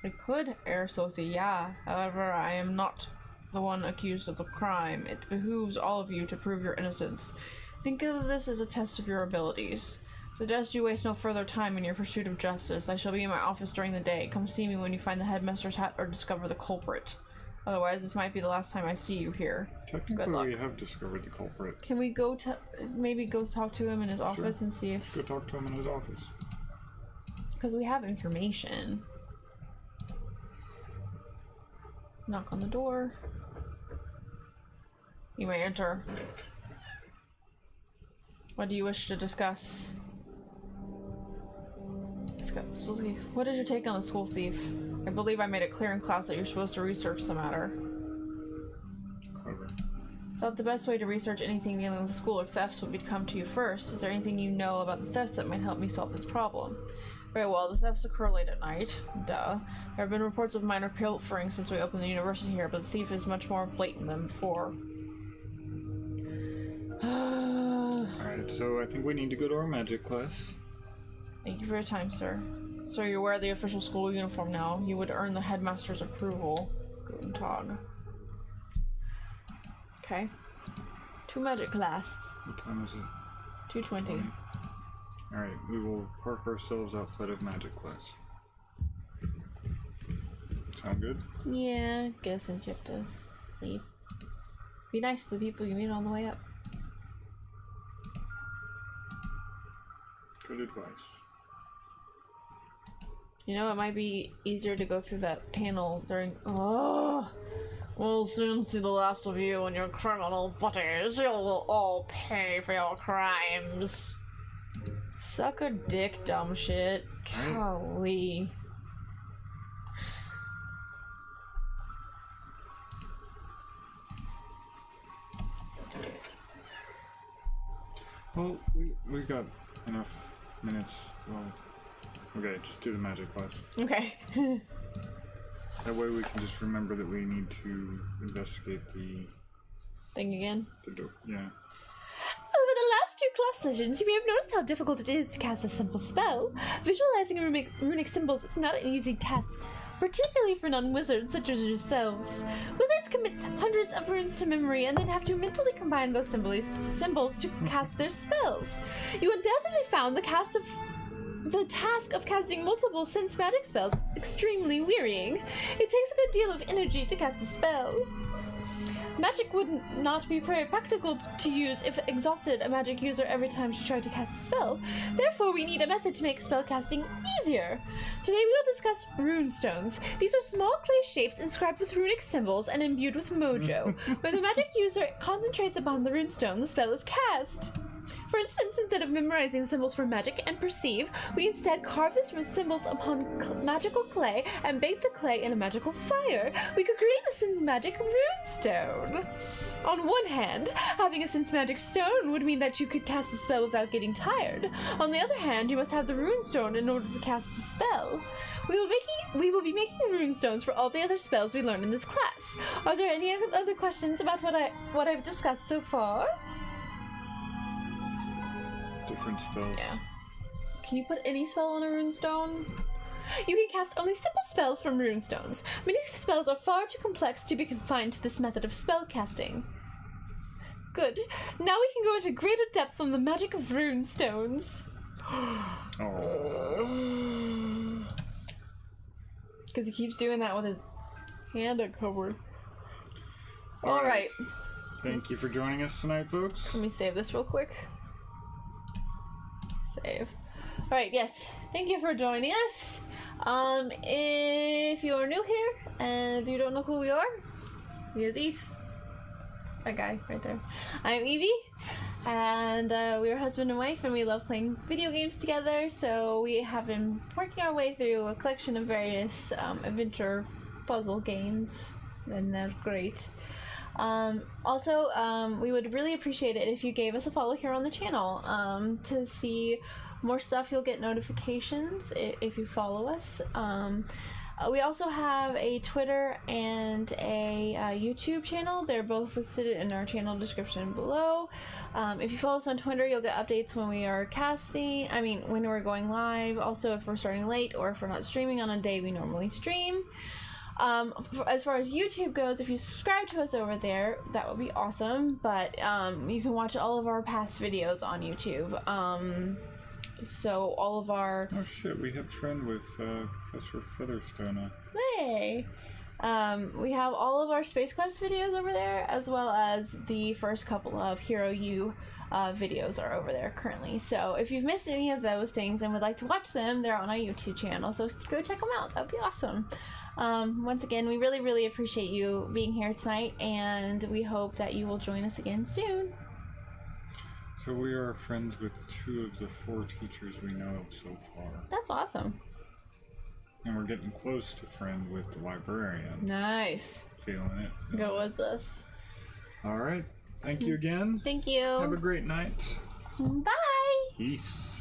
I could, Air Sophie, yeah. However, I am not the one accused of the crime. It behooves all of you to prove your innocence. Think of this as a test of your abilities. Suggest you waste no further time in your pursuit of justice. I shall be in my office during the day. Come see me when you find the headmaster's hat or discover the culprit. Otherwise, this might be the last time I see you here. Technically, we have discovered the culprit. Can we go to maybe go talk to him in his office and see if... Let's go talk to him in his office. Because we have information. Knock on the door. You may enter. What do you wish to discuss? What is your take on the school thief? I believe I made it clear in class that you're supposed to research the matter. Clever. Thought the best way to research anything dealing with the school or thefts would be to come to you first. Is there anything you know about the thefts that might help me solve this problem? Very well, the thefts occur late at night. Duh. There have been reports of minor pilfering since we opened the university here, but the thief is much more blatant than before. Alright, so I think we need to go to our magic class. Thank you for your time, sir. So you wear the official school uniform now. You would earn the headmaster's approval. Guten Tag. Okay. To magic class. What time is it? 2:20. Alright, we will park ourselves outside of magic class. Sound good? Yeah, I guess since you have to leave. Be nice to the people you meet on the way up. Good advice. You know, it might be easier to go through that panel during... Oh! We'll soon see the last of you and your criminal buddies. You'll all pay for your crimes. Suck a dick, dumb shit. Golly. Well, we got enough minutes. Well, okay, just do the magic class. Okay. That way we can just remember that we need to investigate the... Thing again? The door, yeah. Over the last 2 class sessions, you may have noticed how difficult it is to cast a simple spell. Visualizing runic symbols is not an easy task, particularly for non-wizards such as yourselves. Wizards commit hundreds of runes to memory and then have to mentally combine those symbols to cast their spells. You undoubtedly found the task of casting multiple sense magic spells extremely wearying. It takes a good deal of energy to cast a spell. Magic would not be very practical to use if it exhausted a magic user every time she tried to cast a spell. Therefore, we need a method to make spellcasting easier. Today we will discuss rune stones. These are small clay shapes inscribed with runic symbols and imbued with mojo. When the magic user concentrates upon the rune stone, the spell is cast. For instance, instead of memorizing symbols for magic and perceive, we instead carve these symbols upon magical clay and bake the clay in a magical fire. We could create a sense magic rune stone. On one hand, having a sense magic stone would mean that you could cast the spell without getting tired. On the other hand, you must have the rune stone in order to cast the spell. We will be making rune stones for all the other spells we learn in this class. Are there any other questions about what I've discussed so far? Different spells. Yeah. Can you put any spell on a runestone? You can cast only simple spells from runestones. Many spells are far too complex to be confined to this method of spell casting. Good. Now we can go into greater depth on the magic of runestones. Because he keeps doing that with his hand uncovered. Alright. Thank you for joining us tonight, folks. Let me save this real quick. Save. Alright, yes. Thank you for joining us. If you're new here and you don't know who we are, we is eeth. That guy right there. I'm Evie, and we're husband and wife, and we love playing video games together, so we have been working our way through a collection of various adventure puzzle games, and they're great. Also, we would really appreciate it if you gave us a follow here on the channel. To see more stuff, you'll get notifications if you follow us. We also have a Twitter and a YouTube channel. They're both listed in our channel description below. If you follow us on Twitter, you'll get updates when we are when we're going live. Also, if we're starting late or if we're not streaming on a day we normally stream. As far as YouTube goes, if you subscribe to us over there, that would be awesome. But you can watch all of our past videos on YouTube. So all of our... Oh shit, we have friend with Professor Featherstone. Hey! We have all of our Space Quest videos over there, as well as the first couple of Hero U videos are over there currently. So if you've missed any of those things and would like to watch them, they're on our YouTube channel. So go check them out. That would be awesome. Once again, we really, really appreciate you being here tonight, and we hope that you will join us again soon. So we are friends with 2 of the 4 teachers we know of so far. That's awesome. And we're getting close to friend with the librarian. Nice. Feeling it. Go with us. Alright. Thank you again. Thank you. Have a great night. Bye. Peace.